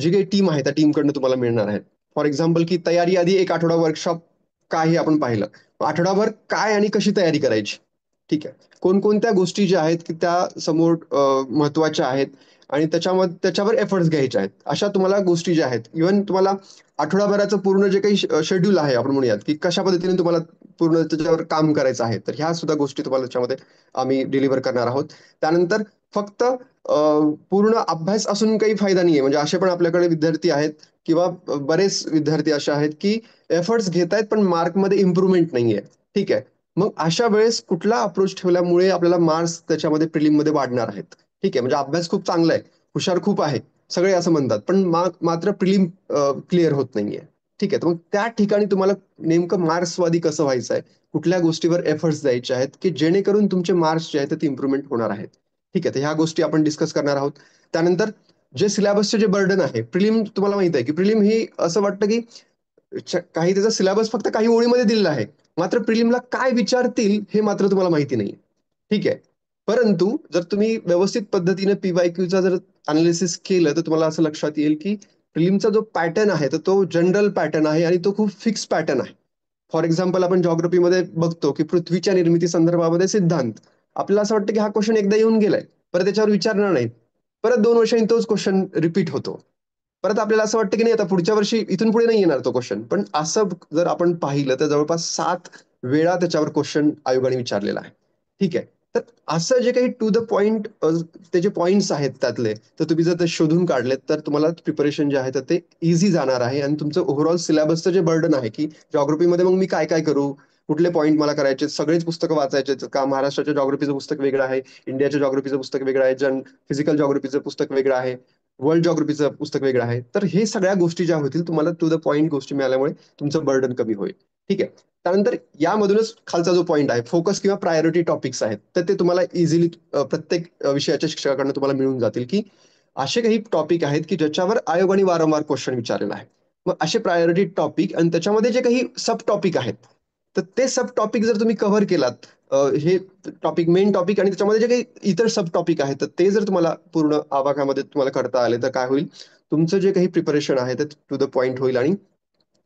जी काही टीम आहे त्या टीमकडनं तुम्हाला मिळणार आहेत. फॉर एक्झाम्पल की तयारी आधी एक आठवडा वर्कशॉप काही आपण पाहिलं. आठवडाभर काय आणि कशी तयारी करायची. ठीक आहे. कोणकोणत्या गोष्टी ज्या आहेत की त्या समोर महत्वाच्या आहेत आणि त्याच्यामध्ये त्याच्यावर एफर्ट्स घ्यायचे आहेत. अशा तुम्हाला गोष्टी ज्या आहेत इव्हन तुम्हाला आठवडाभराचं पूर्ण जे काही शेड्यूल आहे आपण म्हणूयात की कशा पद्धतीने तुम्हाला पूर्ण त्याच्यावर काम करायचं आहे. तर ह्या सुद्धा गोष्टी तुम्हाला त्याच्यामध्ये आम्ही डिलिव्हर करणार आहोत. त्यानंतर फक्त पूर्ण अभ्यास असून काही फायदा नाहीये. म्हणजे असे पण आपल्याकडे विद्यार्थी आहेत किंवा बरेच विद्यार्थी असे आहेत की एफर्ट्स घेतायत पण मार्कमध्ये इम्प्रुव्हमेंट नाहीये. ठीक आहे. मग अशा वेळेस कुठला अप्रोच ठेवल्यामुळे आपल्याला मार्क्स त्याच्यामध्ये प्रिलिममध्ये वाढणार आहेत. ठीक आहे. म्हणजे अभ्यास खूप चांगला आहे. हुशार खूप आहे, सगळे असं म्हणतात, पण मात्र प्रिलिम क्लिअर होत नाहीये. ठीक आहे, तर मग त्या ठिकाणी तुम्हाला नेमकं मार्क्सवादी कसं व्हायचं आहे, कुठल्या गोष्टीवर एफर्ट्स द्यायचे आहेत, की जेणेकरून तुमचे मार्क्स जे आहेत ते इम्प्रुव्हमेंट होणार आहेत. ठीक आहे, तर ह्या गोष्टी आपण डिस्कस करणार आहोत. त्यानंतर जे सिलेबसचे जे बर्डन आहे, प्रिलिम तुम्हाला माहित आहे, की प्रिलिम ही असं वाटतं, की काही त्याचा सिलेबस फक्त काही ओळीमध्ये दिलेला आहे. मात्र प्रिलिमला काय विचारतील हे मात्र तुम्हाला माहिती नाही. ठीक आहे. परंतु जर तुम्ही व्यवस्थित पद्धतीने पीवायक्यूचा जर अनालिसिस केलं, तर तुम्हाला असं लक्षात येईल, की प्रिलिमचा जो पॅटर्न आहे, तर तो जनरल पॅटर्न आहे आणि तो खूप फिक्स पॅटर्न आहे. फॉर एक्झाम्पल आपण जिओग्राफीमध्ये बघतो, की पृथ्वीच्या निर्मिती संदर्भामध्ये सिद्धांत. आपल्याला असं वाटतं, की हा क्वेश्चन एकदा येऊन गेलाय. परत त्याच्यावर विचारणार नाहीत. परत 2 वर्षांनी तोच क्वेश्चन रिपीट होतो. परत आपल्याला असं वाटतं, की नाही आता पुढच्या वर्षी इथून पुढे नाही येणार तो क्वेश्चन. पण असं जर आपण पाहिलं, तर जवळपास 7 वेळा त्याच्यावर क्वेश्चन आयोगाने विचारलेला आहे. ठीक आहे. तर असं जे काही टू द पॉइंट ते जे पॉइंट्स आहेत त्यातले, तर तुम्ही जर ते शोधून काढलेत, तर तुम्हाला प्रिपरेशन जे आहे तर ते ईझी जाणार आहे आणि तुमचं ओव्हरऑल सिलेबसचं जे बर्डन आहे, की जिओग्राफीमध्ये मग मी काय-काय करू? कुठले पॉइंट मला करायचे? सगळेच पुस्तकं वाचायचे आहेत का? महाराष्ट्राच्या जिओग्राफीचं पुस्तक वेगळं आहे, इंडियाच्या जिओग्राफीचं पुस्तक वेगळं आहे, फिजिकल जिओग्राफीचं पुस्तक वेगळं आहे, वर्ल्ड जिओग्राफीचं पुस्तक वेगळं आहे. तर हे सगळ्या गोष्टी ज्या होतील तुम्हाला टू द पॉइंट गोष्टी मिळाल्यामुळे तुमचं बर्डन कमी होईल. ठीक आहे. त्यानंतर यामधूनच खालचा जो पॉइंट आहे, फोकस किंवा प्रायोरिटी टॉपिक्स आहेत. तर ते तुम्हाला इझिली प्रत्येक विषयाच्या शिक्षकाकडून तुम्हाला मिळून जातील, की असे काही टॉपिक आहेत, की ज्याच्यावर आयोगाने वारंवार क्वेश्चन विचारलेला आहे. मग असे प्रायोरिटी टॉपिक आणि त्याच्यामध्ये जे काही सब टॉपिक आहेत, तर ते सब टॉपिक जर तुम्ही कव्हर केलात, हे टॉपिक मेन टॉपिक आणि त्याच्यामध्ये जे काही इतर सब टॉपिक आहेत, तर ते जर तुम्हाला पूर्ण आवाक्यामध्ये तुम्हाला करता आले, तर काय होईल, तुमचं जे काही प्रिपरेशन आहे ते टू द पॉइंट होईल आणि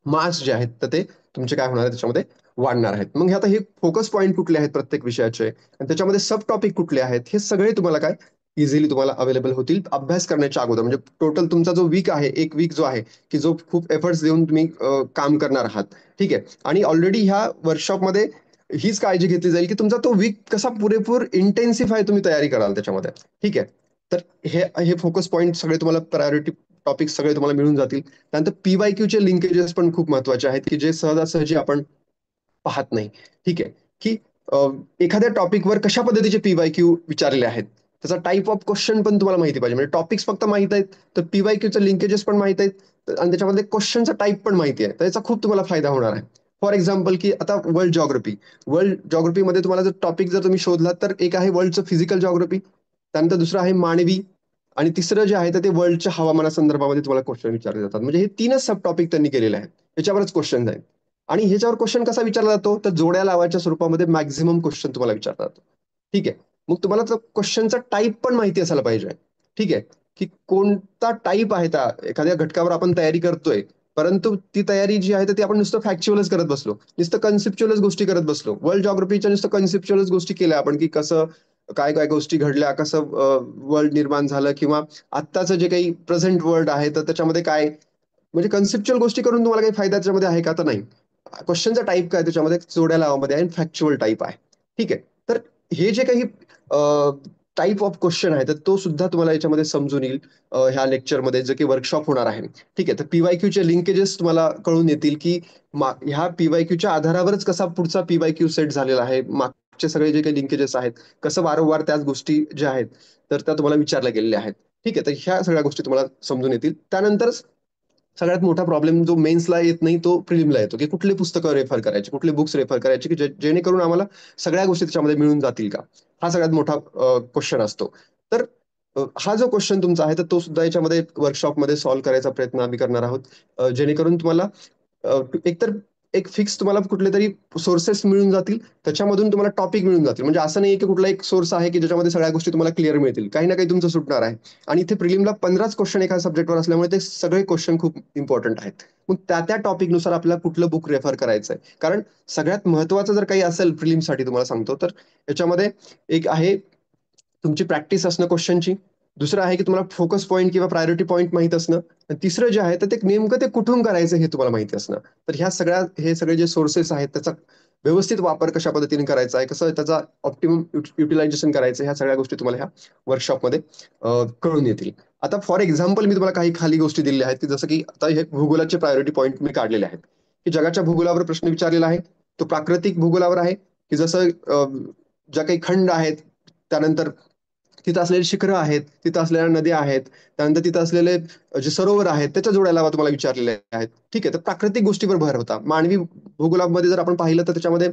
मार्क्स जे आहेत तर ते तुमचे काय होणार आहे त्याच्यामध्ये वाढणार आहेत. मग हे आता हे फोकस पॉईंट कुठले आहेत प्रत्येक विषयाचे आणि त्याच्यामध्ये सब टॉपिक कुठले आहेत, हे सगळे तुम्हाला काय इझिली तुम्हाला अवेलेबल होतील अभ्यास करण्याच्या अगोदर. म्हणजे टोटल तुमचा जो वीक आहे, एक वीक जो आहे, की जो खूप एफर्ट्स देऊन तुम्ही काम करणार आहात. ठीक आहे. आणि ऑलरेडी ह्या वर्कशॉपमध्ये हीच काळजी घेतली जाईल, की तुमचा तो वीक कसा पुरेपूर इंटेन्सिफाय तुम्ही तयारी कराल त्याच्यामध्ये. ठीक आहे. तर हे हे फोकस पॉईंट सगळे तुम्हाला प्रायोरिटी टॉपिक सगळे तुम्हाला मिळून जातील. त्यानंतर पीवायक्यूचे लिंकेजेस पण खूप महत्वाचे आहेत, की जे सहजासहजी आपण पाहत नाही. ठीक आहे. की एखाद्या टॉपिकवर कशा पद्धतीचे पीवायक्यू विचारलेले आहेत. त्याचा टाइप ऑफ क्वेश्चन पण तुम्हाला माहिती पाहिजे. म्हणजे टॉपिक्स फक्त माहित आहेत, तर पीवायक्यूचे लिंकेजेस पण माहित आहेत आणि त्याच्यामध्ये क्वेश्चनचा टाइप पण माहिती आहे. तर याचा खूप तुम्हाला फायदा होणार आहे. फॉर एक्झाम्पल, की आता वर्ल्ड जिओग्राफी. वर्ल्ड जिओग्राफीमध्ये तुम्हाला जर टॉपिक जर तुम्ही शोधलात, तर एक आहे वर्ल्डचं फिजिकल जिओग्राफी, त्यानंतर दुसरं आहे मानवी आणि तिसरं जे आहे तर ते वर्ल्डच्या हवामानासंदर्भामध्ये तुम्हाला क्वेश्चन विचारले जातात. म्हणजे हे 3च सब टॉपिक त्यांनी केलेले आहेत. याच्यावरच क्वेश्चन आहेत. आणि ह्याच्यावर क्वेश्चन कसा विचारला जातो, तर जोड्या लावायच्या स्वरूपामध्ये मॅक्झिमम क्वेश्चन तुम्हाला विचारला जातो. ठीक आहे. मग तुम्हाला तो क्वेश्चनचा टाइप पण माहिती असायला पाहिजे. ठीक आहे. की कोणता टाइप आहे त्या एखाद्या घटकावर आपण तयारी करतोय. परंतु ती तयारी जी आहे तर ती आपण नुसतं फॅक्च्युअलच करत बसलो. नुसतं कन्सेप्च्युअलच गोष्टी करत बसलो. वर्ल्ड जिओग्राफीच्या नुसतं कन्सेप्च्युअलच गोष्टी केल्या आपण, की कसं काय काय गोष्टी घडल्या, कसं वर्ल्ड निर्माण झालं किंवा आत्ताचं जे काही प्रेझेंट वर्ल्ड आहे तर त्याच्यामध्ये काय म्हणजे कन्सेप्च्युअल गोष्टी करून तुम्हाला काही फायदा त्याच्यामध्ये आहे का? तर नाही. क्वेश्चनचा टाइप काय त्याच्यामध्ये जोड्या लावामध्ये आहे आणि फॅक्च्युअल टाइप आहे. ठीक आहे. तर हे जे काही टाइप ऑफ क्वेश्चन आहे, तर तो सुद्धा तुम्हाला याच्यामध्ये समजून येईल ह्या लेक्चरमध्ये जे काही वर्कशॉप होणार आहे. ठीक आहे. तर पीवायक्यूचे लिंकेजेस तुम्हाला कळून येतील, की ह्या पीवायक्यूच्या आधारावरच कसा पुढचा पीवायक्यू सेट झालेला आहे. मागचे सगळे जे काही लिंकेजेस आहेत, कसं वारंवार त्याच गोष्टी ज्या आहेत, तर त्या तुम्हाला विचारल्या गेलेल्या आहेत. ठीक आहे. तर ह्या सगळ्या गोष्टी तुम्हाला समजून येतील. त्यानंतर सगळ्यात मोठा प्रॉब्लेम जो मेन्सला येत नाही तो प्रिलिमला येतो, की कुठली पुस्तकं रेफर करायची, कुठले बुक्स रेफर करायचे, की जेणेकरून आम्हाला सगळ्या गोष्टी त्याच्यामध्ये मिळून जातील का? हा सगळ्यात मोठा क्वेश्चन असतो. तर हा जो क्वेश्चन तुमचा आहे, तर तो सुद्धा याच्यामध्ये वर्कशॉपमध्ये सॉल्व्ह करायचा प्रयत्न आम्ही करणार आहोत. जेणेकरून तुम्हाला एकतर एक फिक्स तुम्हाला कुठलेतरी सोर्सेस मिळून जातील. त्याच्यामधून तुम्हाला टॉपिक मिळून जातील. म्हणजे असं नाहीये, की कुठला एक सोर्स आहे, की ज्याच्यामध्ये सगळ्या गोष्टी तुम्हाला क्लिअर मिळतील. काही ना काही तुमचं सुटणार आहे. आणि इथे प्रिलिमला 15च क्वेश्चन एका सब्जेक्टवर असल्यामुळे ते सगळे क्वेश्चन खूप इम्पॉर्टंट आहेत. मग त्या टॉपिकनुसार आपल्याला कुठलं बुक रेफर करायचंय. कारण सगळ्यात महत्त्वाचं जर काही असेल प्रिलिमसाठी तुम्हाला सांगतो, तर याच्यामध्ये एक आहे तुमची प्रॅक्टिस असणं क्वेश्चनची. दुसरं आहे की तुम्हाला फोकस पॉईंट किंवा प्रायोरिटी पॉईंट माहीत असणं. आणि तिसरं जे आहे तर ते नेमकं ते कुठून करायचं हे तुम्हाला माहिती असणं. तर हे सगळे जे सोर्सेस आहेत त्याचा व्यवस्थित वापर कशा पद्धतीने करायचा आहे, कसं त्याचा ऑप्टिमम युटिलायझेशन करायचं, ह्या सगळ्या गोष्टी तुम्हाला ह्या वर्कशॉपमध्ये कळून येतील. आता फॉर एक्झाम्पल मी तुम्हाला काही खाली गोष्टी दिलेल्या आहेत, की जसं की आता हे भूगोलाचे प्रायोरिटी पॉईंट मी काढलेले आहेत, की जगाच्या भूगोलावर प्रश्न विचारलेला आहे. तो प्राकृतिक भूगोलावर आहे, की जसं ज्या काही खंड आहेत, त्यानंतर तिथं असलेले शिखरं आहेत, तिथं असलेल्या नद्या आहेत, त्यानंतर तिथं असलेले जे सरोवर आहेत त्याच्या जोड्याला तुम्हाला विचारलेले आहेत. ठीक आहे, तर प्राकृतिक गोष्टीवर भर होता. मानवी भूगोलामध्ये जर आपण पाहिलं तर त्याच्यामध्ये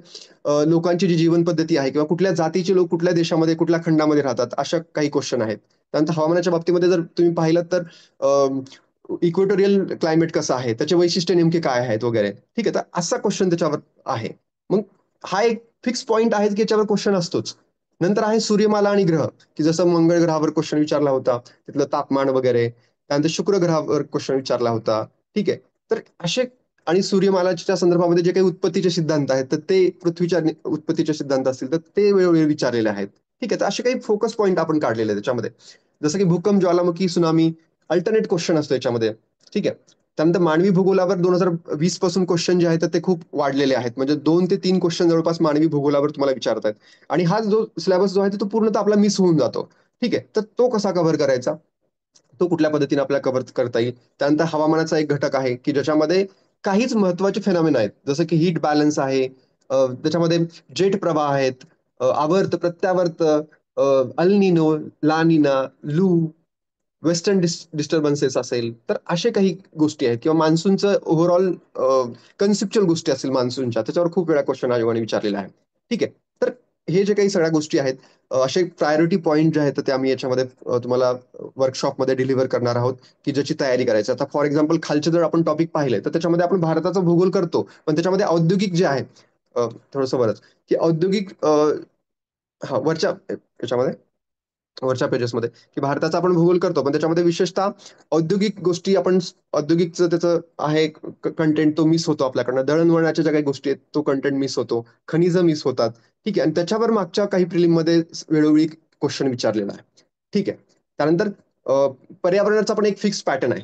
लोकांची जी जीवन पद्धती आहे किंवा कुठल्या जातीचे लोक कुठल्या देशामध्ये कुठल्या खंडामध्ये राहतात अशा काही क्वेश्चन आहेत. त्यानंतर हवामानाच्या बाबतीमध्ये जर तुम्ही पाहिलं तर इक्वेटोरियल क्लायमेट कसं आहे, त्याचे वैशिष्ट्य नेमके काय आहेत वगैरे. ठीक आहे, तर असा क्वेश्चन त्याच्यावर आहे. मग हा एक फिक्स पॉईंट आहे की याच्यावर क्वेश्चन असतोच. नंतर आहे सूर्यमाला आणि ग्रह, की जसं मंगळ ग्रहावर क्वेश्चन विचारला होता, तिथलं तापमान वगैरे. त्यानंतर शुक्र ग्रहावर क्वेश्चन विचारला होता. ठीक आहे, तर असे आणि सूर्यमालाच्या संदर्भामध्ये जे काही उत्पत्तीचे सिद्धांत आहेत तर ते पृथ्वीच्या उत्पत्तीचे सिद्धांत असतील तर ते वेळोवेळी विचारलेले आहेत. ठीक आहे, तर असे काही फोकस पॉईंट आपण काढलेले आहेत त्याच्यामध्ये. जसं की भूकंप, ज्वालामुखी, सुनामी, अल्टरनेट क्वेश्चन असतो याच्यामध्ये. ठीक आहे, त्यानंतर मानवी भूगोलावर 2020 पासून क्वेश्चन जे आहेत तर ते खूप वाढलेले आहेत. म्हणजे 2 ते 3 क्वेश्चन जवळपास मानवी भूगोलावर तुम्हाला विचारतात. आणि हा जो सिलेबस जो आहे तो पूर्णतः आपला मिस होऊन जातो. ठीक आहे, तर तो कसा कव्हर करायचा, तो कुठल्या पद्धतीने आपल्याला कव्हर करता येईल. त्यानंतर हवामानाचा एक घटक आहे की ज्याच्यामध्ये काहीच महत्वाचे फेनॉमिना आहेत, जसं की हीट बॅलन्स आहे, त्याच्यामध्ये जेट प्रवाह आहेत, आवर्त प्रत्यावर्त, अल्निनो, लानिना, लू, वेस्टर्न डिस्टर्बन्सेस असेल, तर असे काही गोष्टी आहेत किंवा मान्सूनचं ओव्हरऑल कन्सेप्च्युअल गोष्टी असतील मान्सूनच्या, त्याच्यावर खूप वेळा क्वेश्चन आयोगाने विचारलेला आहे. ठीक आहे, तर हे जे काही सगळ्या गोष्टी आहेत, असे प्रायोरिटी पॉईंट जे आहेत तर ते आम्ही याच्यामध्ये तुम्हाला वर्कशॉपमध्ये डिलिव्हर करणार आहोत, की ज्याची तयारी करायची. आता फॉर एक्झाम्पल खालचे जर आपण टॉपिक पाहिले तर त्याच्यामध्ये आपण भारताचा भूगोल करतो, पण त्याच्यामध्ये औद्योगिक जे आहे थोडंसं बरंच, की औद्योगिक हा वरच्या याच्यामध्ये वरच्या पेजेसमध्ये, की भारताचा आपण भूगोल करतो पण त्याच्यामध्ये विशेषतः औद्योगिक गोष्टी आपण औद्योगिकचं त्याचं आहे कंटेंट तो मिस होतो आपल्याकडनं. दळणवळणाच्या ज्या काही गोष्टी आहेत तो कंटेंट मिस होतो, खनिजं मिस होतात. ठीक आहे, आणि त्याच्यावर मागच्या काही प्रिलिममध्ये वेळोवेळी क्वेश्चन विचारलेला आहे. ठीक आहे, त्यानंतर पर्यावरणाचा पण एक फिक्स पॅटर्न आहे.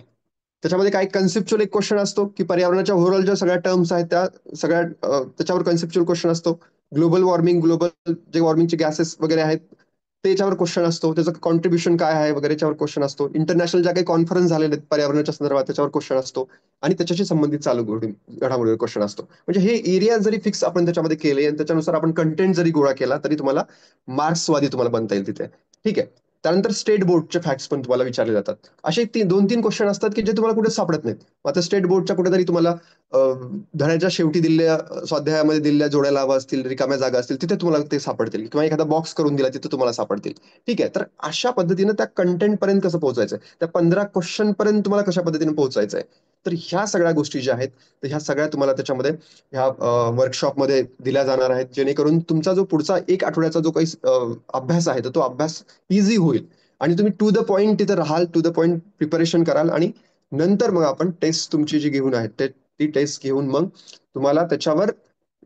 त्याच्यामध्ये काय कन्सेप्च्युअल एक क्वेश्चन असतो की पर्यावरणाच्या ओव्हरऑल ज्या सगळ्या टर्म्स आहेत त्या सगळ्या त्याच्यावर कन्सेप्च्युअल क्वेश्चन असतो. ग्लोबल वॉर्मिंग, ग्लोबल जे वॉर्मिंगचे गॅसेस वगैरे आहेत त्याच्यावर क्वेश्चन असतो, त्याचं कॉन्ट्रीब्युशन काय आहे वगैरे याच्यावर क्वेश्चन असतो. इंटरनॅशनल ज्या काही कॉन्फरन्स झालेले आहेत पर्यावरणाच्या संदर्भात त्याच्यावर क्वेश्चन असतो. आणि त्याच्याशी संबंधित चालू घडामोडीवर क्वेश्चन असतो. म्हणजे हे एरिया जरी फिक्स आपण त्याच्यामध्ये केले आणि त्याच्यानुसार आपण कंटेंट जरी गोळा केला तरी तुम्हाला मार्क्सवादी तुम्हाला बनता येईल तिथे. ठीक आहे, त्यानंतर स्टेट बोर्डचे फॅक्ट्स पण तुम्हाला विचारले जातात. असे 2-3 क्वेश्चन असतात की जे तुम्हाला कुठे सापडत नाहीत. आता स्टेट बोर्डच्या कुठेतरी तुम्हाला धड्याच्या शेवटी दिलेल्या स्वाध्यायामध्ये दिलेल्या जोड्या लावा असतील, रिकाम्या जागा असतील, तिथे तुम्हाला ते सापडतील किंवा एखादा बॉक्स करून दिला तिथे तुम्हाला सापडतील. ठीक आहे, तर अशा पद्धतीनं त्या कंटेंट पर्यंत कसं पोहोचायचं, त्या 15 क्वेश्चन पर्यंत तुम्हाला कशा पद्धतीने पोहोचायचं आहे. तर ह्या सगळ्या गोष्टी ज्या आहेत तर ह्या सगळ्या तुम्हाला त्याच्यामध्ये ह्या वर्कशॉपमध्ये दिल्या जाणार आहेत, जेणेकरून तुमचा जो पुढचा 1 आठवड्याचा जो काही अभ्यास आहे तर तो अभ्यास इझी होईल. आणि तुम्ही टू द पॉइंट तिथे राहाल, टू द पॉइंट प्रिपरेशन कराल आणि नंतर मग आपण टेस्ट तुमची जी घेऊन आहे ती टेस्ट घेऊन मग तुम्हाला त्याच्यावर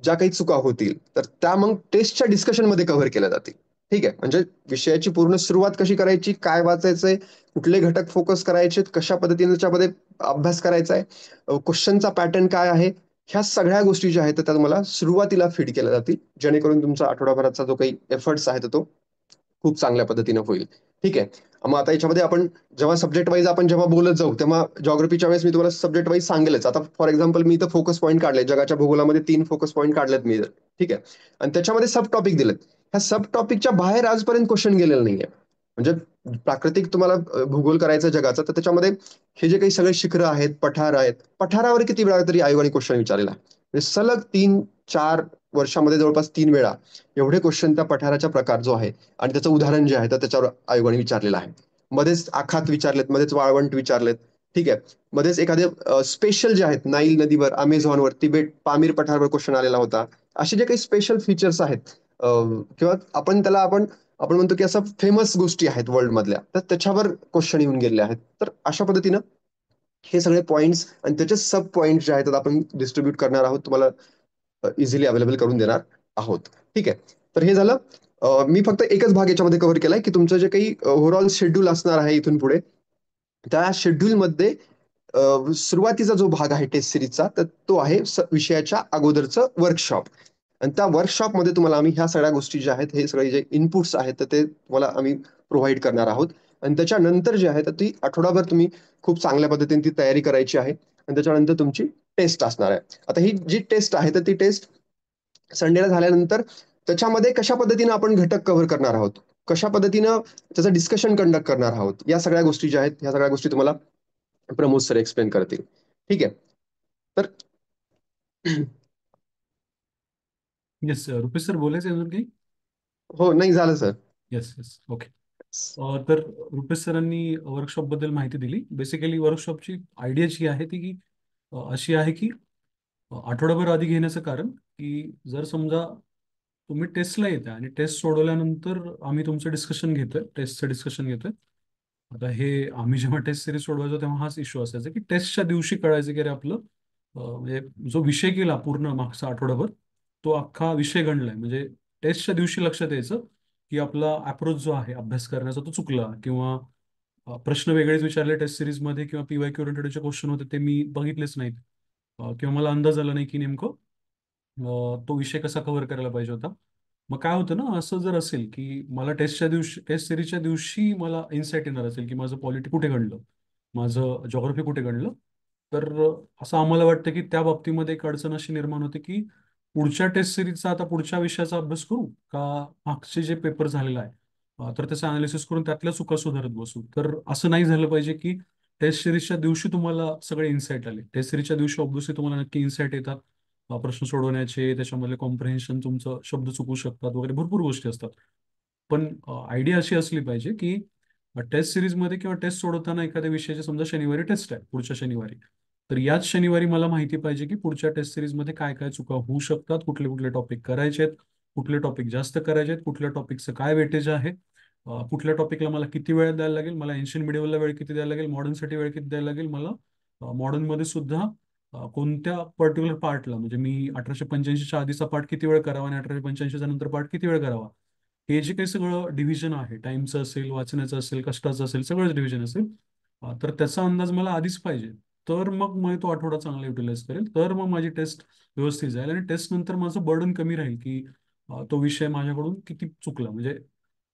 ज्या काही चुका होतील तर त्या मग टेस्टच्या डिस्कशनमध्ये कव्हर केल्या जातील. ठीक आहे, म्हणजे विषयाची पूर्ण सुरुवात कशी करायची, काय वाचायचंय, कुठले घटक फोकस करायचे, कशा पद्धतीने त्याच्यामध्ये अभ्यास करायचा आहे, क्वेश्चनचा पॅटर्न काय आहे, ह्या सगळ्या गोष्टी ज्या आहेत त्या तुम्हाला सुरुवातीला फीड केल्या जातील, जेणेकरून तुमचा आठवडाभराचा जो काही एफर्ट्स आहे तो खूप चांगल्या पद्धतीने होईल. ठीक आहे, मग आता याच्यामध्ये आपण जेव्हा सब्जेक्ट वाईज आपण जेव्हा बोलत जाऊ तेव्हा जॉग्राफीच्या वेळेस मी तुम्हाला सब्जेक्ट वाईज सांगेलच. आता फॉर एक्झाम्पल मी इथं फोकस पॉईंट काढले, जगाच्या भूगोलामध्ये 3 फोकस पॉईंट काढलेत मी. ठीक आहे, आणि त्याच्यामध्ये सब टॉपिक दिलेत. ह्या सब टॉपिकच्या बाहेर आजपर्यंत क्वेश्चन गेलेलं नाहीये. म्हणजे प्राकृतिक तुम्हाला भूगोल करायचा जगाचा तर त्याच्यामध्ये हे जे काही सगळे शिखरं आहेत, पठार आहेत, पठारावर किती वेळा तरी आयोगाने क्वेश्चन विचारलेला आहे. म्हणजे सलग 3-4 वर्षामध्ये जवळपास 3 वेळा एवढे क्वेश्चन त्या पठाराचा प्रकार जो आहे आणि त्याचं उदाहरण जे आहे तर त्याच्यावर आयोगाने विचारलेलं आहे. मध्येच आखात विचारलेत, मध्येच वाळवंट विचारलेत. ठीक आहे, मध्येच एखादे स्पेशल जे आहेत नाईल नदीवर, अमेझॉनवर, तिबेट, पामीर पठारावर क्वेश्चन आलेला होता. असे जे काही स्पेशल फीचर्स आहेत किंवा आपण आपण म्हणतो की असं फेमस गोष्टी आहेत वर्ल्ड मधल्या तर त्याच्यावर क्वेश्चन येऊन गेलेले आहेत. तर अशा पद्धतीनं हे सगळे पॉईंट्स आणि त्याचे सब पॉईंट जे आहेत आपण डिस्ट्रीब्यूट करणार आहोत, तुम्हाला इझिली अवेलेबल करून देणार आहोत. ठीक आहे, तर हे झालं. मी फक्त एकच भाग याच्यामध्ये कव्हर केलाय की तुमचं जे काही ओव्हरऑल शेड्यूल असणार आहे इथून पुढे त्या शेड्यूलमध्ये सुरुवातीचा जो भाग आहे टेस्ट सिरीजचा तर तो आहे विषयाच्या अगोदरचं वर्कशॉप. आणि त्या वर्कशॉपमध्ये तुम्हाला आम्ही ह्या सगळ्या गोष्टी ज्या आहेत हे सगळे जे इनपुट्स आहेत तर ते तुम्हाला आम्ही प्रोव्हाइड करणार आहोत. आणि त्याच्यानंतर जे आहे तर ती आठवडाभर तुम्ही खूप चांगल्या पद्धतीने ती तयारी करायची आहे आणि त्याच्यानंतर तुमची टेस्ट असणार आहे. आता ही जी टेस्ट आहे तर ती टेस्ट संडेला झाल्यानंतर त्याच्यामध्ये कशा पद्धतीने आपण घटक कव्हर करणार आहोत कशा पद्धतीनं त्याचं डिस्कशन कंडक्ट करणार आहोत, या सगळ्या गोष्टी ज्या आहेत, ह्या सगळ्या गोष्टी तुम्हाला प्रमोद सर एक्सप्लेन करतील. ठीक आहे. तर येस रुपेश सर, बोलायचं आहे अजून काही? हो, नाही झालं सर. Yes yes, okay. तर रुपेश सरांनी वर्कशॉपबद्दल माहिती दिली. बेसिकली वर्कशॉपची आयडिया जी आहे ती की अशी आहे की आठवडाभर आधी घेण्याचं कारण की जर समजा तुम्ही टेस्टला येता आणि टेस्ट सोडवल्यानंतर आम्ही तुमचं डिस्कशन घेतोय, टेस्टचं डिस्कशन घेतोय. आता हे आम्ही जेव्हा टेस्ट सिरीज सोडवायचो तेव्हा हाच इश्यू असायचा की टेस्टच्या दिवशी कळायचं की अरे आपलं म्हणजे जो विषय केला पूर्ण मागचा आठवडाभर तो अख्खा विषय गणलाय. म्हणजे टेस्टच्या दिवशी लक्षात यायचं की आपला अप्रोच जो आहे अभ्यास करण्याचा तो चुकला, किंवा प्रश्न वेगळेच विचारले टेस्ट सिरीजमध्ये, किंवा PYQ ओरिएंटेड जे क्वेश्चन होते ते मी बघितलेच नाहीत, किंवा मला अंदाज आला नाही की नेमकं तो विषय कसा कव्हर करायला पाहिजे होता. मग काय होतं ना, असं जर असेल की मला टेस्टच्या दिवशी, टेस्ट सिरीजच्या दिवशी मला इन्साइट येणार असेल की माझं पॉलिटी कुठे घडलं, माझं जॉग्रफी कुठे घडलं, तर असं आम्हाला वाटतं की त्या बाबतीमध्ये एक अडचण अशी निर्माण होते की पुढच्या टेस्ट सिरीजचा आता पुढच्या विषयाचा अभ्यास करू का मागचे जे पेपर झालेला आहे तर त्याचं अनालिसिस करून त्यातल्या चुका सुधारत बसू. तर असं नाही झालं पाहिजे की टेस्ट सिरीजच्या दिवशी तुम्हाला सगळे इन्साइट आले. टेस्ट सिरीजच्या दिवशी ऑब्व्हियसली तुम्हाला नक्की इन्साइट येतात, प्रश्न सोडवण्याचे, त्याच्यामधले कॉम्प्रिहेन्शन, तुमचं शब्द चुकू शकतात वगैरे भरपूर गोष्टी असतात. पण आयडिया अशी असली पाहिजे की टेस्ट सिरीजमध्ये किंवा टेस्ट सोडवताना एखाद्या विषयाची समजा शनिवारी टेस्ट आहे, पुढच्या शनिवारी, तर याच शनिवारी मला माहिती पाहिजे की पुढच्या टेस्ट सिरीजमध्ये काय काय चुका होऊ शकतात, कुठले कुठले टॉपिक करायचे आहेत, कुठले टॉपिक जास्त करायचे आहेत, कुठल्या टॉपिकचं काय वेटेज आहे, कुठल्या टॉपिकला मला किती वेळ द्यायला लागेल, मला एन्शियंट मिडिवलला वेळ किती द्यायला लागेल, मॉडर्नसाठी वेळ किती द्यायला लागेल, मला मॉडर्नमध्ये सुद्धा कोणत्या पर्टिक्युलर पार्टला, म्हणजे मी 1885च्या आधीचा पार्ट किती वेळ करावा आणि 1885च्या नंतर पार्ट किती वेळ करावा, हे जे काही सगळं डिव्हिजन आहे, टाइमचं असेल, वाचण्याचं असेल, कष्टाचं असेल, सगळंच डिव्हिजन असेल, तर त्याचा अंदाज मला आधीच पाहिजे. तर मग मी तो आठवडा चांगला युटिलाइज करेल, तर मग माझी टेस्ट व्यवस्थित जाईल आणि टेस्ट नंतर माझं बर्डन कमी राहील की तो विषय माझ्याकडून किती चुकला. म्हणजे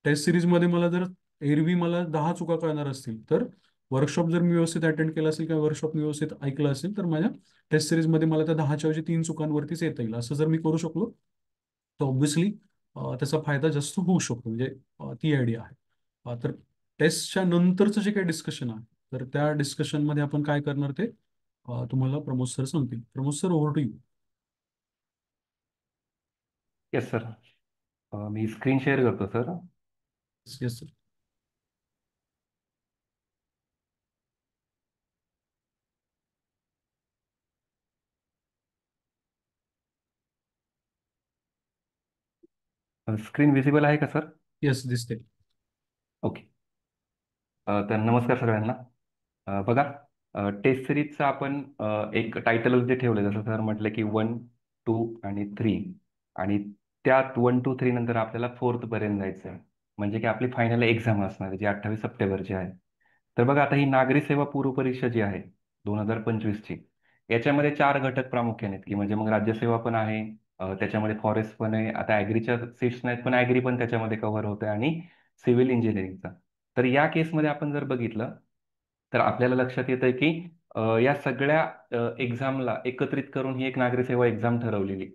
टेस्ट सिरीजमध्ये मला जर एरवी मला 10 चुका कळणार असतील, तर वर्कशॉप जर मी व्यवस्थित अटेंड केला असेल किंवा वर्कशॉप मी व्यवस्थित ऐकलं असेल, तर माझ्या टेस्ट सिरीजमध्ये मला त्या 10च्या ऐवजी 3 चुकांवरतीच येता येईल. असं जर मी करू शकलो तर ऑब्व्हियसली त्याचा फायदा जास्त होऊ शकतो. म्हणजे ती आयडिया आहे. तर टेस्टच्या नंतरचं जे काही डिस्कशन आहे, तर त्या डिस्कशनमध्ये आपण काय करणार ते तुम्हाला प्रमोद सर सांगतील. Pramod sir, over to you. Yes sir. मी स्क्रीन शेअर करतो sir. Yes sir. Screen visible आहे का सर? येस, दिसते. ओके. तर नमस्कार सगळ्यांना. बघा, टेस्ट सिरीजचा आपण एक टायटल जे ठेवलं, जसं सर म्हटलं की 1, 2 आणि 3, आणि त्यात 1, 2, 3 नंतर आपल्याला फोर्थ पर्यंत जायचं आहे, म्हणजे की आपली फायनल एक्झाम असणार आहे जी 28 सप्टेंबरची आहे. तर बघा, आता ही नागरी सेवा पूर्व परीक्षा जी आहे 2025ची, याच्यामध्ये 4 घटक प्रामुख्याने आहेत, की म्हणजे मग राज्यसेवा पण आहे, त्याच्यामध्ये फॉरेस्ट पण आहे, आता ॲग्रीच्या सेक्शन आहेत पण ॲग्री पण त्याच्यामध्ये कव्हर होतं, आणि सिव्हिल इंजिनिअरिंगचा. तर या केसमध्ये आपण जर बघितलं तर आपल्याला लक्षात येतं की या सगळ्या एक्झामला एकत्रित करून ही एक नागरी सेवा एक्झाम ठरवलेली.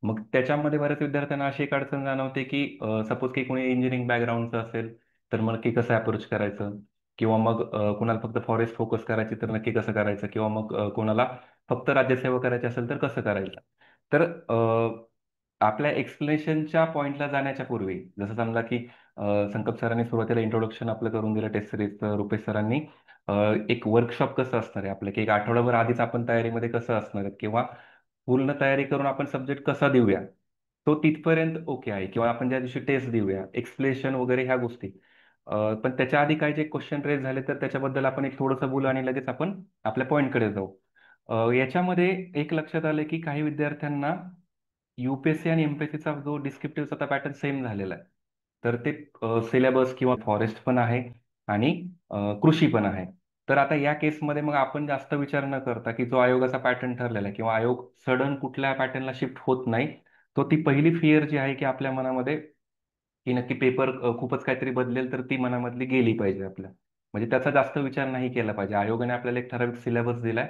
मग त्याच्यामध्ये बऱ्याच विद्यार्थ्यांना अशी एक अडचण जाणवते की सपोज की कोणी इंजिनिअरिंग बॅकग्राऊंडचं असेल तर मग नक्की कसं अप्रोच करायचं, किंवा मग कोणाला फक्त फॉरेस्ट फोकस करायची तर नक्की कसं करायचं, किंवा मग कोणाला फक्त राज्यसेवा करायची असेल तर कसं करायचं. तर आपल्या एक्सप्लेनेशनच्या पॉईंटला जाण्याच्या पूर्वी, जसं समजा की संकप सरांनी सुरुवातीला इंट्रोडक्शन आपलं करून दिलं टेस्ट सिरीज, रुपेश सरांनी अ, एक वर्कशॉप कसं असणार आहे आपलं, की एक आठवडाभर आधीच आपण तयारीमध्ये कसं असणार आहे, किंवा पूर्ण तयारी करून आपण सब्जेक्ट कसा देऊया, तो तिथपर्यंत ओके आहे, किंवा आपण ज्या दिवशी टेस्ट देऊया, एक्सप्लेनेशन वगैरे ह्या गोष्टी. पण त्याच्या आधी काही जे क्वेश्चन रेज झाले तर त्याच्याबद्दल आपण एक थोडंसं बोलू आणि लगेच आपण आपल्या पॉईंटकडे जाऊ. याच्यामध्ये एक लक्षात आलं की काही विद्यार्थ्यांना UPSC आणि MPSCचा जो डिस्क्रिप्टिव्हचा पॅटर्न सेम झालेला आहे. तर ते सिलेबस किंवा फॉरेस्ट पण आहे आणि कृषी पण आहे. तर आता या केसमध्ये मग आपण जास्त विचार न करता, की जो आयोगाचा पॅटर्न ठरलेला आहे किंवा आयोग सडन कुठल्या पॅटर्नला शिफ्ट होत नाही, तो ती पहिली फिअर जी आहे की आपल्या मनामध्ये, की नक्की पेपर खूपच काहीतरी बदलेल, तर ती मनामधली गेली पाहिजे आपल्या. म्हणजे त्याचा जास्त विचार नाही केला पाहिजे. आयोगाने आपल्याला एक ठराविक सिलेबस दिलाय,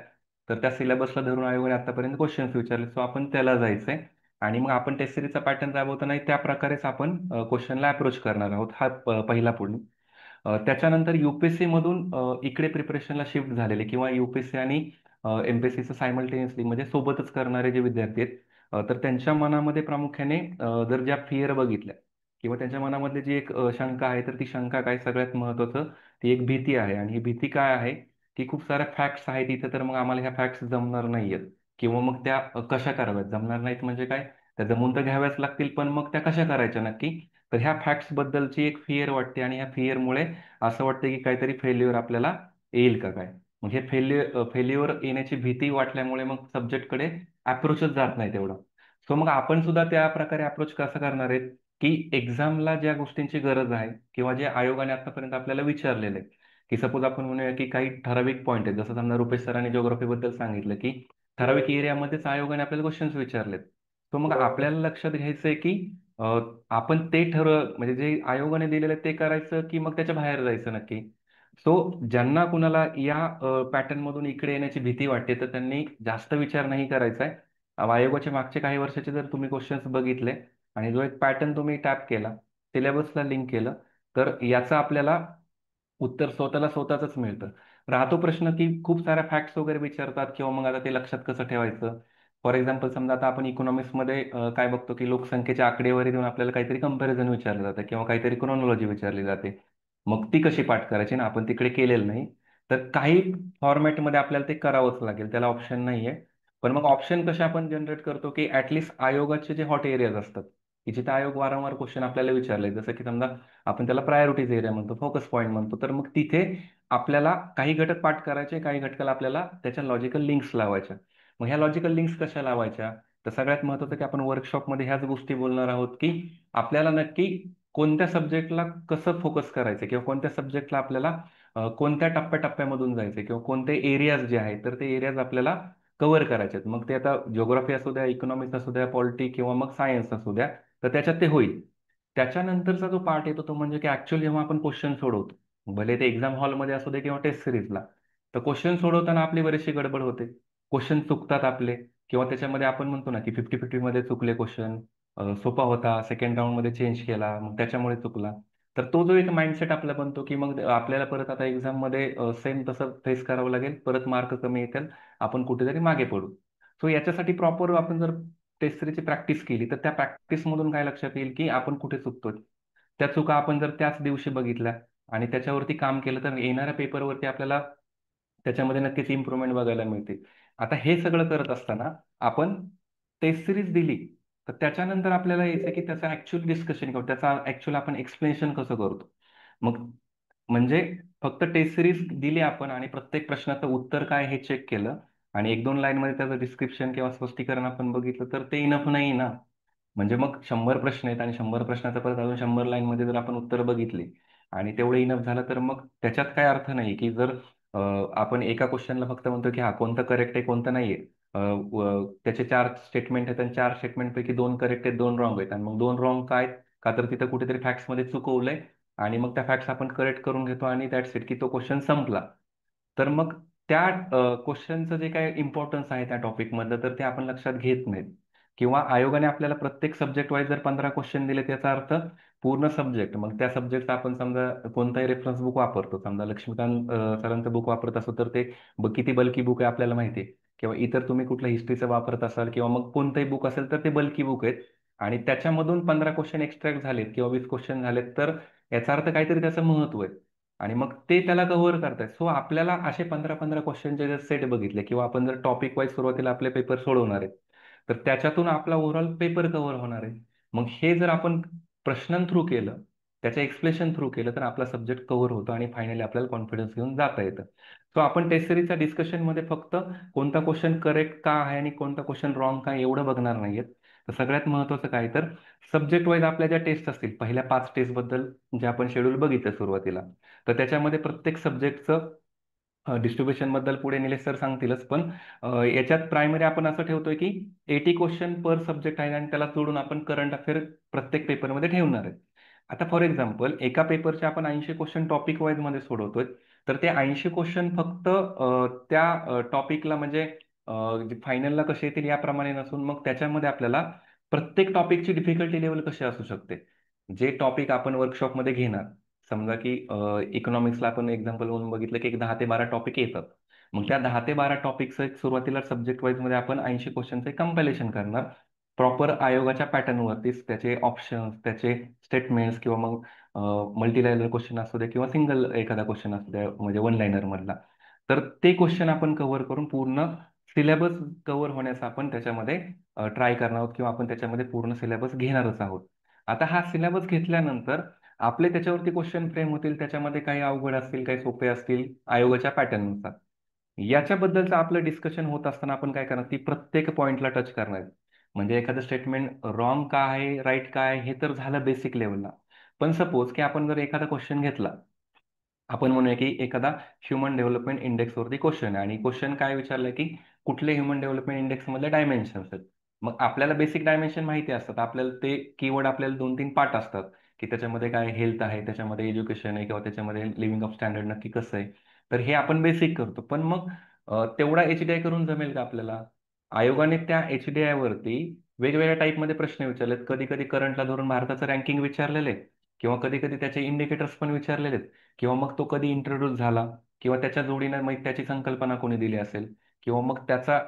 तर त्या सिलेबसला धरून आयोगाने आतापर्यंत क्वेश्चन्स विचारले, सो आपण त्याला जायचंय. आणि मग आपण टेस्ट सिरीजचा पॅटर्न राबवताना त्या प्रकारेच आपण क्वेश्चनला अप्रोच करणार आहोत. हा पहिला पॉईंट. त्याच्यानंतर युपीएससी मधून इकडे प्रिपरेशनला शिफ्ट झालेले किंवा युपीएससी आणि एमपीएससीचं सायमल्टेनियसली म्हणजे सोबतच करणारे जे विद्यार्थी आहेत, तर त्यांच्या मनामध्ये प्रामुख्याने जर ज्या फिअर बघितल्या किंवा त्यांच्या मनामधली जी एक शंका आहे, तर ती शंका काय, सगळ्यात महत्त्वाचं ती एक भीती आहे. आणि ही भीती काय आहे की खूप साऱ्या फॅक्ट्स आहेत इथे, तर मग आम्हाला ह्या फॅक्ट्स जमणार नाहीयेत किंवा मग त्या कशा कराव्यात, जमणार नाहीत म्हणजे काय, त्या जमून तर घ्याव्याच लागतील, पण मग त्या कशा करायच्या नक्की. तर ह्या फॅक्ट्स बद्दलची एक फिअर वाटते आणि ह्या फिअरमुळे असं वाटतं की काहीतरी फेल्युअर आपल्याला येईल का काय. मग हे फेल्युअर येण्याची भीती वाटल्यामुळे मग सब्जेक्टकडे अप्रोचच जात नाही तेवढं. सो मग आपण सुद्धा त्या प्रकारे अप्रोच कसं करणार आहेत की एक्झामला ज्या गोष्टींची गरज आहे किंवा जे आयोगाने आतापर्यंत आपल्याला विचारलेलं आहे, की सपोज आपण म्हणूया की काही ठराविक पॉईंट आहेत, जसं समजा रुपेश सरांनी जिओग्राफी बद्दल सांगितलं की ठराविक एरियामध्येच आयोगाने आपल्याला क्वेश्चन्स विचारलेत. तो मग आपल्याला लक्षात घ्यायचंय की अ, आपण ते म्हणजे जे आयोगाने दिलेलं आहे ते करायचं की मग त्याच्या बाहेर जायचं नक्की. सो ज्यांना कुणाला या पॅटर्न मधून इकडे येण्याची भीती वाटते, तर त्यांनी जास्त विचार नाही करायचा आहे. आयोगाचे मागचे काही वर्षाचे जर तुम्ही क्वेश्चन्स बघितले आणि जो एक पॅटर्न तुम्ही टॅप केला, सिलेबसला लिंक केलं, तर याचा आपल्याला उत्तर स्वतःला स्वतःच मिळतं. राहतो प्रश्न की खूप साऱ्या फॅक्ट्स वगैरे विचारतात किंवा मग आता ते लक्षात कसं ठेवायचं. फॉर एक्झाम्पल समजा आता आपण इकॉनॉमिक्समध्ये काय बघतो की लोकसंख्येच्या आकडेवारी देऊन आपल्याला काहीतरी कंपॅरिझन विचारलं जातं किंवा काहीतरी क्रोनॉलॉजी विचारली जाते. मग ती कशी पाठ करायची ना, आपण तिकडे केलेलं नाही. तर काही फॉर्मॅटमध्ये आपल्याला ते करावंच लागेल, त्याला ऑप्शन नाहीये. पण मग ऑप्शन कसे आपण जनरेट करतो की ऍटलिस्ट आयोगाचे जे हॉट एरियाज असतात, की जिथे आयोग वारंवार क्वेश्चन आपल्याला विचारले, जसं की समजा आपण त्याला प्रायोरिटीज एरिया म्हणतो, फोकस पॉईंट म्हणतो, तर मग तिथे आपल्याला काही घटक पाठ करायचे, काही घटकाला आपल्याला त्याच्या लॉजिकल लिंक्स लावायच्या. मग ह्या लॉजिकल लिंक्स कशा लावायच्या, तर सगळ्यात महत्त्वाचं की आपण वर्कशॉपमध्ये ह्याच गोष्टी बोलणार आहोत की आपल्याला नक्की कोणत्या सब्जेक्टला कसं फोकस करायचं किंवा कोणत्या सब्जेक्टला आपल्याला कोणत्या टप्प्याटप्प्यामधून जायचं किंवा कोणते एरियाज जे आहेत, तर ते एरियाज आपल्याला कव्हर करायचे आहेत. मग ते आता जिओग्राफी असू द्या, इकॉनॉमिक्स असू द्या, पॉलिटी किंवा मग सायन्स असू द्या, तर त्याच्यात ते होईल. त्याच्यानंतरचा जो पार्ट येतो तो म्हणजे की ऍक्च्युअली जेव्हा आपण क्वेश्चन सोडवतो, भले ते एक्झाम हॉलमध्ये असू दे किंवा टेस्ट सिरीजला, तर क्वेश्चन सोडवताना आपली बरीचशी गडबड होते. क्वेश्चन चुकतात आपले किंवा त्याच्यामध्ये आपण म्हणतो ना की 50-50 मध्ये चुकले क्वेश्चन, सोपा होता, सेकंड राऊंड मध्ये चेंज केला, मग त्याच्यामुळे चुकला. तर तो जो एक माइंडसेट आपला बनतो की मग आपल्याला परत आता एक्झाम मध्ये सेम तसं फेस करावं लागेल, परत मार्क कमी येतील, आपण कुठेतरी मागे पडू. सो याच्यासाठी प्रॉपर आपण जर टेस्ट सिरीजची प्रॅक्टिस केली, तर त्या प्रॅक्टिसमधून काय लक्षात येईल की आपण कुठे चुकतोय. त्या चुका आपण जर त्याच दिवशी बघितल्या आणि त्याच्यावरती काम केलं, तर येणाऱ्या पेपरवरती आपल्याला त्याच्यामध्ये नक्कीच इम्प्रुव्हमेंट बघायला मिळते. आता हे सगळं करत असताना आपण टेस्ट सिरीज दिली, तर त्याच्यानंतर आपल्याला यायचं की त्याचं ऍक्च्युअल डिस्कशन किंवा त्याचा ऍक्च्युअल आपण एक्सप्लेनेशन कसं करतो. मग म्हणजे फक्त टेस्ट सिरीज दिली आपण आणि प्रत्येक प्रश्नाचं उत्तर काय हे चेक केलं आणि 1-2 लाईनमध्ये त्याचं डिस्क्रिप्शन किंवा स्पष्टीकरण आपण बघितलं, तर ते इनफ नाही ना. म्हणजे मग 100 प्रश्न आहेत आणि 100 प्रश्नाचं परत अजून 100 लाईनमध्ये जर आपण उत्तर बघितली आणि तेवढं इनफ झालं, तर मग त्याच्यात काय अर्थ नाही की जर आपण एका क्वेश्चनला फक्त म्हणतो की हा कोणतं करेक्ट आहे कोणतं नाहीये. त्याचे 4 स्टेटमेंट आहेत आणि 4 स्टेटमेंटपैकी 2 करेक्ट आहेत, 2 रॉंग आहेत आणि मग 2 रॉंग काय, का तर तिथं कुठेतरी फॅक्ट्समध्ये चुकवलंय आणि मग त्या फॅक्ट्स आपण करेक्ट करून घेतो आणि दॅट्स इट, की तो क्वेश्चन संपला. तर मग त्या क्वेश्चनचं जे काय इम्पॉर्टन्स आहे त्या टॉपिकमधलं, तर ते आपण लक्षात घेत नाहीत. किंवा आयोगाने आपल्याला प्रत्येक सब्जेक्ट वाईज जर 15 क्वेश्चन दिले, त्याचा अर्थ पूर्ण सब्जेक्ट, मग त्या सब्जेक्टचा आपण समजा कोणताही रेफरन्स बुक वापरतो, समजा लक्ष्मीकांत सरांचं बुक वापरत असो, तर ते किती बल्की बुक आहे आपल्याला माहिती आहे. किंवा इतर तुम्ही कुठलं हिस्ट्रीचं वापरत असाल किंवा मग कोणतंही बुक असेल, तर ते बल्की बुक आहेत आणि त्याच्यामधून 15 क्वेश्चन एक्स्ट्रॅक्ट झालेत किंवा 20 क्वेश्चन झालेत, तर याचा अर्थ काहीतरी त्याचं महत्व आहे आणि मग ते त्याला कव्हर करतायत. सो आपल्याला असे 15-15 क्वेश्चनचे जर सेट बघितले किंवा आपण जर टॉपिक वाईज सुरुवातीला आपले पेपर सोडवणार आहेत, तर त्याच्यातून आपला ओव्हरऑल पेपर कव्हर होणार आहे. मग हे जर आपण प्रश्नां थ्रू केलं, त्याच्या एक्सप्लेनेशन थ्रू केलं, तर आपला सब्जेक्ट कव्हर होतो आणि फायनली आपल्याला कॉन्फिडन्स घेऊन जाता येतं. सो आपण टेस्ट सिरीजच्या डिस्कशनमध्ये फक्त कोणता क्वेश्चन करेक्ट का आहे आणि कोणता क्वेश्चन रॉंग का आहे एवढं बघणार नाहीयेत. तर सगळ्यात महत्त्वाचं काय, तर सब्जेक्ट वाईज आपल्या ज्या टेस्ट असतील, पहिल्या 5 टेस्ट बद्दल जे आपण शेड्यूल बघितलं सुरुवातीला, तर त्याच्यामध्ये प्रत्येक सब्जेक्टचं डिस्ट्रीब्युशन बद्दल पुढे निलेश सर सांगतीलच, पण याच्यात प्रायमरी आपण असं ठेवतोय की 80 क्वेश्चन पर सब्जेक्ट आहे आणि त्याला जोडून आपण करंट अफेअर प्रत्येक पेपरमध्ये ठेवणार आहे. आता फॉर एक्झाम्पल एका पेपरचे आपण 80 क्वेश्चन टॉपिक वाईज मध्ये सोडवतोय, तर ते 80 क्वेश्चन फक्त त्या टॉपिकला म्हणजे फायनलला कसे येतील याप्रमाणे नसून मग त्याच्यामध्ये आपल्याला प्रत्येक टॉपिकची डिफिकल्टी लेवल कशी असू शकते. जे टॉपिक आपण वर्कशॉपमध्ये घेणार, समजा की इकॉनॉमिक्सला आपण एक्झाम्पल म्हणून बघितलं की एक 10 ते 12 टॉपिक येतात. मग त्या 10 ते 12 टॉपिकचं एक सुरुवातीला सब्जेक्ट वाईज मध्ये आपण 80 क्वेश्चनचं कंपायलेशन करणार. प्रॉपर आयोगाच्या पॅटर्नवरतीच त्याचे ऑप्शन्स, त्याचे स्टेटमेंट्स किंवा मग मल्टी लाईनर क्वेश्चन असू दे किंवा सिंगल एखादा क्वेश्चन असू द्या म्हणजे वन लाईनर मधला. तर ते क्वेश्चन आपण कव्हर करून पूर्ण सिलेबस कव्हर होण्याचा आपण त्याच्यामध्ये ट्राय करणार आहोत किंवा आपण त्याच्यामध्ये पूर्ण सिलेबस घेणारच आहोत. आता हा सिलेबस घेतल्यानंतर आपले त्याच्यावरती क्वेश्चन फ्रेम होतील, त्याच्यामध्ये काही अवघड असतील, काही सोपे असतील आयोगाच्या पॅटर्ननुसार. याच्याबद्दलचं आपलं डिस्कशन होत असताना आपण काय करणार, ती प्रत्येक पॉइंटला टच करणार आहे. म्हणजे एखादं स्टेटमेंट रॉंग का आहे, राईट काय आहे, हे तर झालं बेसिक लेवलला. पण सपोज की आपण जर एखादा क्वेश्चन घेतला, आपण म्हणूया की एखादा ह्युमन डेव्हलपमेंट इंडेक्स वरती क्वेश्चन आहे आणि क्वेश्चन काय विचारलंय की कुठले ह्युमन डेव्हलपमेंट इंडेक्स मधले डायमेन्शन्स आहेत. मग आपल्याला बेसिक डायमेन्शन माहिती असतात, आपल्याला ते कीवर्ड आपल्याला 2-3 पार्ट असतात की त्याच्यामध्ये काय हेल्थ आहे, त्याच्यामध्ये एज्युकेशन आहे किंवा त्याच्यामध्ये लिव्हिंग ऑफ स्टँडर्ड नक्की कसं आहे. तर हे आपण बेसिक करतो. पण मग तेवढा एचडीआय करून जमेल का आपल्याला? आयोगाने त्या एचडीआय वरती वेगवेगळ्या टाईपमध्ये प्रश्न विचारलेत. कधी कधी करंटला धरून भारताचं रँकिंग विचारलेलं आहे किंवा कधी कधी त्याचे इंडिकेटर्स पण विचारलेले आहेत किंवा मग तो कधी इंट्रोड्यूस झाला किंवा त्याच्या जोडीने मग त्याची संकल्पना कोणी दिली असेल किंवा मग त्याचा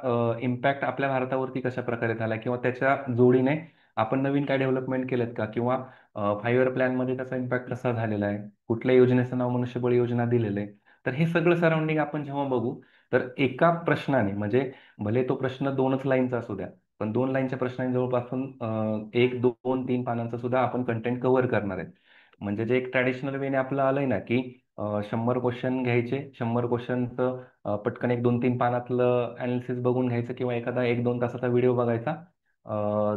इम्पॅक्ट आपल्या भारतावरती कशा प्रकारे झाला किंवा त्याच्या जोडीने आपण नवीन काय डेव्हलपमेंट केलेत का किंवा 5 इयर प्लॅनमध्ये त्याचा इम्पॅक्ट कसा झालेला आहे, कुठल्या योजनेचं नाव मनुष्यबळ योजना दिलेलं आहे. तर हे सगळं सराउंडिंग आपण जेव्हा बघू तर एका प्रश्नाने म्हणजे भले तो प्रश्न 2च लाईनचा असू द्या, पण 2 लाईनच्या प्रश्नाने जवळपासून 1, 2, 3 पानांचा सुद्धा आपण कंटेंट कव्हर करणार आहे. म्हणजे जे एक ट्रॅडिशनल वेने आपलं आलंय ना की 100 क्वेश्चन घ्यायचे, 100 क्वेश्चनचं पटकन 1, 2, 3 पानातलं अनालिसिस बघून घ्यायचं किंवा एखादा 1-2 तासाचा व्हिडिओ बघायचा,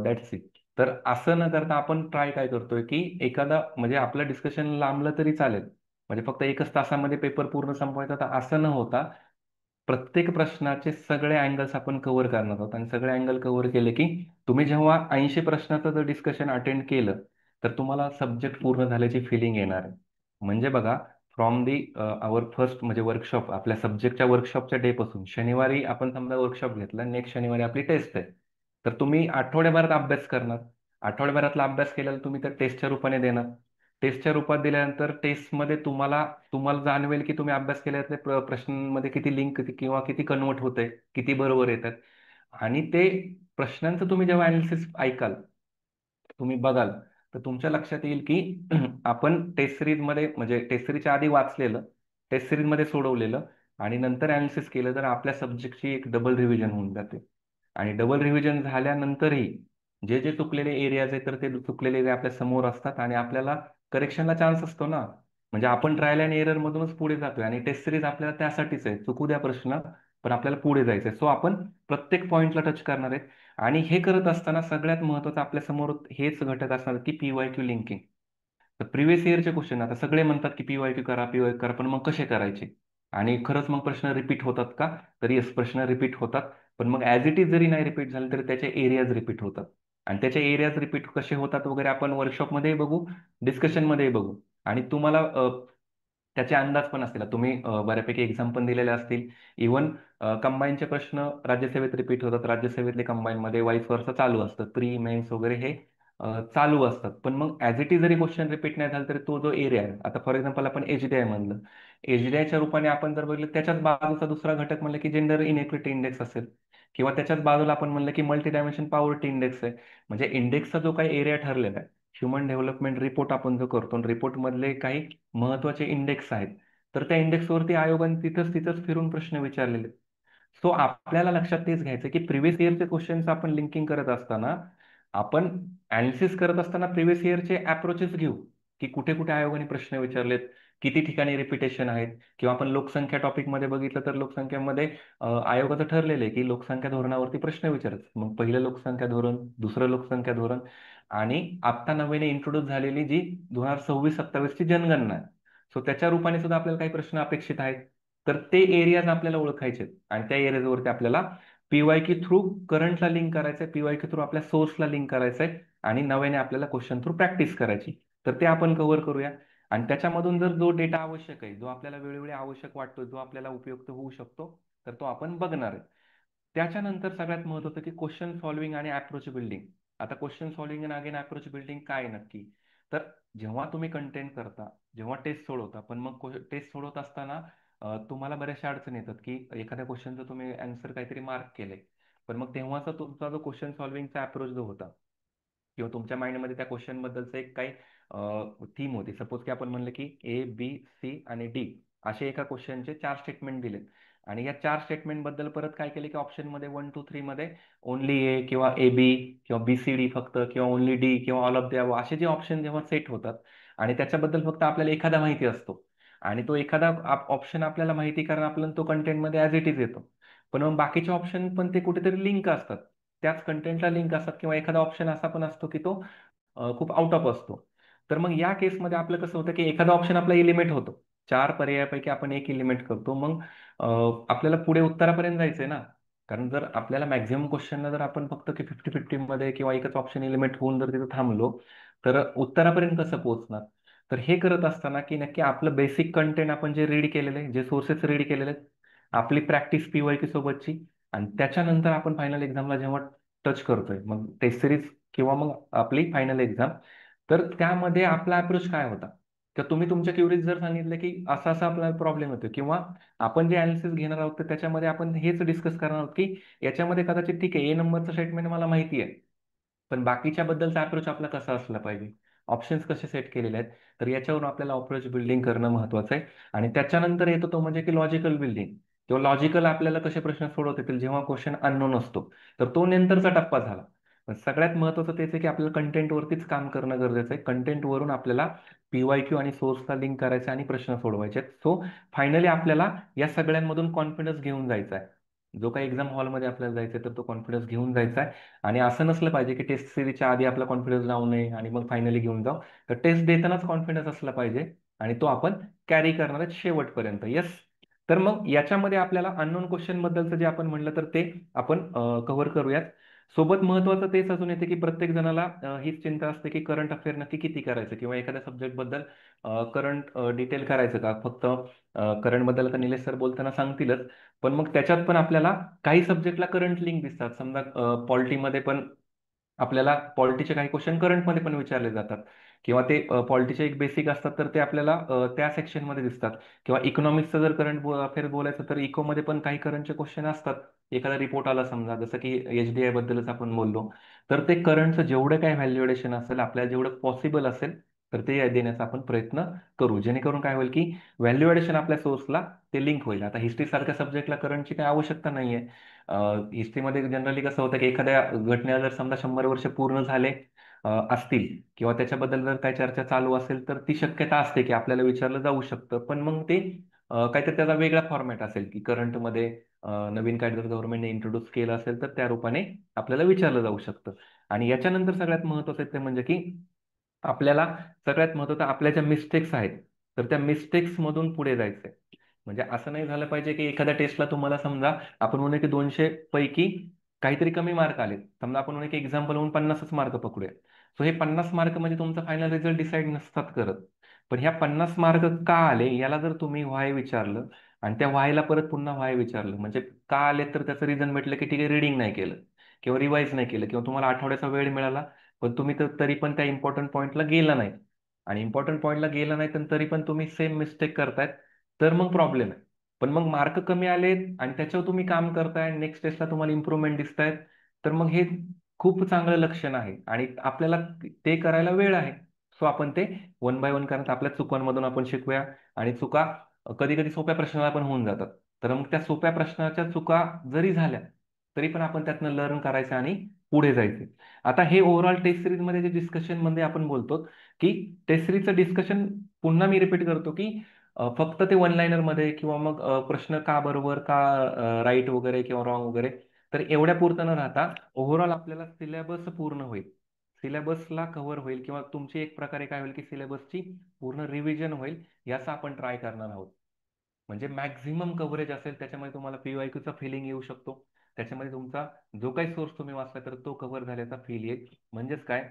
दॅट्स इट. तर असं न करता आपण ट्राय काय करतोय की एखादा म्हणजे आपलं डिस्कशन लांबलं तरी चालेल, म्हणजे फक्त 1च तासामध्ये पेपर पूर्ण संपवायचा, तर असं न होता प्रत्येक प्रश्नाचे सगळे अँगल्स आपण कव्हर करणार आहोत आणि सगळे अँगल कव्हर केले की तुम्ही जेव्हा 80 प्रश्नाचं जर डिस्कशन अटेंड केलं तर तुम्हाला सब्जेक्ट पूर्ण झाल्याची फिलिंग येणार आहे. म्हणजे बघा, फ्रॉम दी आवर फर्स्ट म्हणजे वर्कशॉप, आपल्या सब्जेक्टच्या वर्कशॉपच्या डे पासून शनिवारी आपण समजा वर्कशॉप घेतला, नेक्स्ट शनिवारी आपली टेस्ट आहे, तर तुम्ही आठवड्याभरात अभ्यास करणार. आठवड्याभरातला अभ्यास केलेला तुम्ही तर टेस्टच्या रूपाने देणार. टेस्टच्या रूपात दिल्यानंतर टेस्टमध्ये तुम्हाला तुम्हाला जाणवेल की तुम्ही अभ्यास केल्यातले प्रश्नांमध्ये किती लिंक किंवा किती कन्वर्ट होते, किती बरोबर येतात. आणि ते प्रश्नांचं तुम्ही जेव्हा अनालिसिस ऐकाल, तुम्ही बघाल, तर तुमच्या लक्षात येईल की आपण टेस्ट सिरीज मध्ये म्हणजे टेस्ट सिरीजच्या आधी वाचलेलं, टेस्ट सिरीज मध्ये सोडवलेलं आणि नंतर अनालिसिस केलं तर आपल्या सब्जेक्टची एक डबल रिव्हिजन होऊन जाते. आणि डबल रिव्हिजन झाल्यानंतरही जे जे चुकलेले एरियाज आहेत तर ते चुकलेले एरिया आपल्या समोर असतात आणि आपल्याला करेक्शनला चान्स असतो ना. म्हणजे आपण ट्रायल अँड एरर मधूनच पुढे जातोय आणि टेस्ट सिरीज आपल्याला त्यासाठीच आहे, चुकू द्या प्रश्न पण आपल्याला पुढे जायचंय. सो आपण प्रत्येक पॉइंटला टच करणार आहे. आणि हे करत असताना सगळ्यात महत्त्वाचं आपल्या समोर हेच घटक असणार की पीवायक्यू लिंकिंग. तर प्रिव्हियस इयरचे क्वेश्चन आता सगळे म्हणतात की पीवायक्यू करा, पीवायक्यू करा, पण मग कसे करायचे? आणि खरंच मग प्रश्न रिपीट होतात का? तर येस, प्रश्न रिपीट होतात. पण मग ऍज इट इज जरी नाही रिपीट झाले तरी त्याचे एरियाज रिपीट होतात. आणि त्याचे एरियाज रिपीट कसे होतात वगैरे आपण वर्कशॉपमध्ये बघू, डिस्कशनमध्ये बघू. आणि तुम्हाला त्याचे अंदाज पण असतील. तुम्ही बऱ्यापैकी एक्झाम पण दिलेले असतील. इव्हन कंबाईनचे प्रश्न राज्यसेवेत रिपीट होतात, राज्यसेवेतले कंबाईनमध्ये वाईस वर्षा चालू असतं, प्री मेन्स वगैरे हे चालू असतात. पण मग ऍज इट इज जरी क्वेश्चन रिपीट नाही झाला तरी तो जो एरिया आहे, आता फॉर एक्झाम्पल आपण एचडीआय म्हणलं, एचडीआयच्या रूपाने आपण जर बघितलं त्याच्याच बाजूचा दुसरा घटक म्हणलं की जेंडर इनइक्विटी इंडेक्स असेल किंवा त्याच्याच बाजूला आपण म्हणलं की मल्टी डायमेन्शन पॉवर्टी इंडेक्स आहे. म्हणजे इंडेक्सचा जो काही एरिया ठरलेला आहे, ह्युमन डेव्हलपमेंट रिपोर्ट आपण जो करतो, रिपोर्ट मधले काही महत्वाचे इंडेक्स आहेत, तर त्या इंडेक्सवरती आयोगाने तिथंच तिथंच फिरून प्रश्न विचारलेले. सो आपल्याला लक्षात तेच घ्यायचं की प्रिव्हियस इयरचे क्वेश्चन्स आपण लिंकिंग करत असताना, आपण अनालिसिस करत असताना प्रिव्हियस इयरचे अप्रोचेस घेऊ की कुठे कुठे आयोगाने प्रश्न विचारलेत, किती ठिकाणी रिपिटेशन आहेत. किंवा आपण लोकसंख्या टॉपिकमध्ये बघितलं तर लोकसंख्येमध्ये आयोगाचं ठरलेलं आहे की लोकसंख्या धोरणावरती प्रश्न विचारायचे. मग पहिलं लोकसंख्या धोरण, दुसरं लोकसंख्या धोरण आणि आत्ता नव्याने इंट्रोड्यूस झालेली जी 2026-27 ची जनगणना आहे. सो त्याच्या रूपाने सुद्धा आपल्याला काही प्रश्न अपेक्षित आहेत. तर ते एरियाज आपल्याला ओळखायचे आहेत आणि त्या एरियाजवरती आपल्याला पीवायक्यू थ्रू करंटला लिंक करायचंय, पीवायक्यू थ्रू आपल्या सोर्सला लिंक करायचंय आणि नव्याने आपल्याला क्वेश्चन थ्रू प्रॅक्टिस करायची. तर ते आपण कव्हर करूया. आणि त्याच्यामधून जर जो डेटा आवश्यक आहे, जो आपल्याला वेळोवेळी आवश्यक वाटतो, जो आपल्याला उपयुक्त होऊ शकतो, तर तो आपण बघणार आहे. त्याच्यानंतर सगळ्यात महत्त्वाचं की क्वेश्चन सॉल्व्हिंग आणि अप्रोच बिल्डिंग. आता question solving and again approach building काय नक्की? तर जेव्हा तुम्ही कंटेंट करता, जेव्हा टेस्ट सोडवता, पण मग टेस्ट सोडवत असताना तुम्हाला बऱ्याचशा अडचणी येतात की एखाद्या क्वेश्चनचं तुम्ही आन्सर काहीतरी मार्क केलंय, पण मग तेव्हाचा तुमचा जो क्वेश्चन सॉल्व्हिंगचा अप्रोच जो होता किंवा तुमच्या माइंडमध्ये त्या क्वेश्चन बद्दलचं एक काही थीम होती. सपोज की आपण म्हणलं की ए बी सी आणि डी असे एका क्वेश्चनचे 4 स्टेटमेंट दिलेत आणि या 4 स्टेटमेंट बद्दल परत काय केले की ऑप्शन मध्ये 1 2 3 मध्ये ओनली ए किंवा ए बी किंवा बी सी डी फक्त किंवा ओनली डी किंवा ऑल ऑफ द अबव असे जे ऑप्शन जेव्हा सेट होतात आणि त्याच्याबद्दल फक्त आपल्याला एखादा माहिती असतो आणि तो एखादा ऑप्शन आपल्याला माहिती कारण आपल्याला तो कंटेंटमध्ये ॲज इट इज येतो. पण मग बाकीचे ऑप्शन पण ते कुठेतरी लिंक असतात, त्याच कंटेंटला लिंक असतात किंवा एखादा ऑप्शन असा पण असतो की तो खूप आउट ऑफ असतो. तर मग या केसमध्ये आपलं कसं होतं की एखादा ऑप्शन आपला इलिमेट होतो, 4 पर्यायापैकी आपण एक इलिमेट करतो. मग आपल्याला पुढे उत्तरापर्यंत जायचंय ना, कारण जर आपल्याला मॅक्झिमम क्वेश्चनला जर आपण फक्त की 50-50 मध्ये किंवा एकच ऑप्शन इलिमेट होऊन जर तिथं थांबलो तर उत्तरापर्यंत कसं पोहोचणार? तर हे करत असताना की नक्की आपलं बेसिक कंटेंट आपण जे रीड केलेलं आहे, जे सोर्सेस रीड केलेले आहेत, आपली प्रॅक्टिस पीवायक्यू सोबतची आणि त्याच्यानंतर आपण फायनल एक्झामला जेव्हा टच करतोय मग टेस्ट सिरीज किंवा मग आपली फायनल एक्झाम, तर त्यामध्ये आपला अप्रोच काय होता? तर तुम्ही तुमच्या क्युरीज जर सांगितलं की असा असा आपला प्रॉब्लेम होतो किंवा आपण जे अनालिसिस घेणार आहोत तर त्याच्यामध्ये आपण हेच डिस्कस करणार आहोत की याच्यामध्ये कदाचित ठीक आहे ए नंबरचं स्टेटमेंट मला माहिती आहे, पण बाकीच्या बद्दलचा अप्रोच आपला कसा असला पाहिजे, ऑप्शन्स कसे सेट केलेले आहेत, तर याच्यावरून आपल्याला अप्रोच बिल्डिंग करणं महत्वाचं आहे. आणि त्याच्यानंतर येतो तो म्हणजे की लॉजिकल बिल्डिंग किंवा लॉजिकल आपल्याला कसे प्रश्न सोडवता येतील जेव्हा क्वेश्चन अननोन असतो, तर तो नंतरचा टप्पा झाला. पण सगळ्यात महत्त्वाचं तेच आहे की आपल्याला कंटेंटवरतीच काम करणं गरजेचं आहे. कंटेंटवरून आपल्याला पीवायक्यू आणि सोर्सला लिंक करायचं आणि प्रश्न सोडवायचे आहेत. सो फायनली आपल्याला या सगळ्यांमधून कॉन्फिडन्स घेऊन जायचा आहे. जो काही एक्झाम हॉलमध्ये आपल्याला जायचं आहे तर तो कॉन्फिडन्स घेऊन जायचा आहे. आणि असं नसलं पाहिजे की टेस्ट सिरीजच्या आधी आपला कॉन्फिडन्स जाऊ नये आणि मग फायनली घेऊन जाऊ. तर टेस्ट देतानाच कॉन्फिडन्स असला पाहिजे आणि तो आपण कॅरी करणार आहे शेवटपर्यंत. येस. तर मग याच्यामध्ये आपल्याला अननोन क्वेश्चन बद्दलचं जे आपण म्हणलं तर ते आपण कव्हर करूयात. सोबत महत्वाचं तेच अजून येते की प्रत्येक जणाला हीच चिंता असते की करंट अफेअर नक्की किती करायचं किंवा एखाद्या सब्जेक्ट बद्दल करंट डिटेल करायचं का, फक्त करंट बद्दल का निलेश सर बोलताना सांगतीलच, पण मग त्याच्यात पण आपल्याला काही सब्जेक्टला करंट लिंक दिसतात. समजा पॉलिटीमध्ये पण आपल्याला पॉलिटीचे काही क्वेश्चन करंटमध्ये पण विचारले जातात किंवा ते पॉलिटीचे एक बेसिक असतात तर ते आपल्याला त्या सेक्शनमध्ये दिसतात. किंवा इकॉनॉमिक्सचं जर करंट अफेअर बोलायचं तर इकोमध्ये पण काही करंटचे क्वेश्चन असतात. एखादा रिपोर्ट आला समजा जसं की एचडीआय बद्दलच आपण बोललो, तर ते करंटचं जेवढं काही व्हॅल्युएशन असेल आपल्याला जेवढं पॉसिबल असेल तर ते देण्याचा आपण प्रयत्न करू, जेणेकरून काय होईल की व्हॅल्युएशन आपल्या सोर्सला ते लिंक होईल. आता हिस्ट्री सारख्या सब्जेक्टला करंटची काही आवश्यकता नाहीये. हिस्ट्रीमध्ये जनरली कसं होतं की एखाद्या घटनेला जर समजा 100 वर्ष पूर्ण झाले असतील किंवा त्याच्याबद्दल जर काही चर्चा चालू असेल तर ती शक्यता असते की आपल्याला विचारलं जाऊ शकतं. पण मग ते काहीतरी त्याचा वेगळा फॉर्मॅट असेल की करंटमध्ये नवीन काय जर गव्हर्नमेंटने इंट्रोड्यूस केलं असेल तर त्या रूपाने आपल्याला विचारलं जाऊ शकतं. आणि याच्यानंतर सगळ्यात महत्त्वाचं ते म्हणजे की आपल्याला सगळ्यात महत्त्वाचं आपल्या ज्या मिस्टेक्स आहेत तर त्या मिस्टेक्स मधून पुढे जायचंय. म्हणजे असं नाही झालं पाहिजे की एखाद्या टेस्टला तुम्हाला समजा आपण म्हणू की 200 पैकी काहीतरी कमी मार्क आले, समजा आपण म्हणू की एक्झाम्पल म्हणून 50च मार्क पकडूया. सो हे 50 मार्क म्हणजे तुमचा फायनल रिझल्ट डिसाईड नसतात करत. पण ह्या 50 मार्क का आले याला जर तुम्ही व्हाय विचारलं आणि त्या व्हायला परत पुन्हा व्हाय विचारलं, म्हणजे का आले तर त्याचं रिझन भेटलं की ठीक आहे रिडिंग नाही केलं किंवा रिवाईज नाही केलं किंवा तुम्हाला आठवड्याचा वेळ मिळाला पण तुम्ही तर तरी पण त्या इम्पॉर्टंट पॉईंटला गेला नाही आणि इम्पॉर्टंट पॉईंटला गेला नाही तर तरी पण तुम्ही सेम मिस्टेक करतायत, तर मग प्रॉब्लेम आहे. पण मग मार्क कमी आलेत आणि त्याच्यावर तुम्ही काम करताय, नेक्स्ट टेस्टला तुम्हाला इम्प्रूव्हमेंट दिसत आहेत, तर मग हे खूप चांगलं लक्षण आहे आणि आपल्याला ते करायला वेळ आहे. सो आपण ते वन बाय वन करत आपल्या चुकांमधून आपण शिकूया. आणि चुका कधी कधी सोप्या प्रश्नाला पण होऊन जातात, तर मग त्या सोप्या प्रश्नाच्या चुका जरी झाल्या तरी पण आपण त्यातनं लर्न करायचं आणि पुढे जायचे. आता हे ओव्हरऑल टेस्ट सिरीज मध्ये जे डिस्कशन मध्ये आपण बोलतो की टेस्ट सिरीजचं डिस्कशन पुन्हा मी रिपीट करतो की फक्त ते वन लाईनर मध्ये किंवा मग प्रश्न का बरोबर का राईट वगैरे किंवा रॉंग वगैरे, तर एवढ्या पुरतं न राहता ओव्हरऑल आपल्याला सिलेबस पूर्ण होईल, सिलेबसला कव्हर होईल किंवा तुमची एक प्रकारे काय होईल की सिलेबसची पूर्ण रिव्हिजन होईल, याचा आपण ट्राय करणार आहोत. म्हणजे मॅक्झिमम कव्हरेज असेल त्याच्यामध्ये तुम्हाला पीवायक्यूचा फिलिंग येऊ शकतो, त्याच्यामध्ये तुमचा जो काही सोर्स तुम्ही वाचला तर तो कव्हर झाल्याचा फील येईल. म्हणजेच काय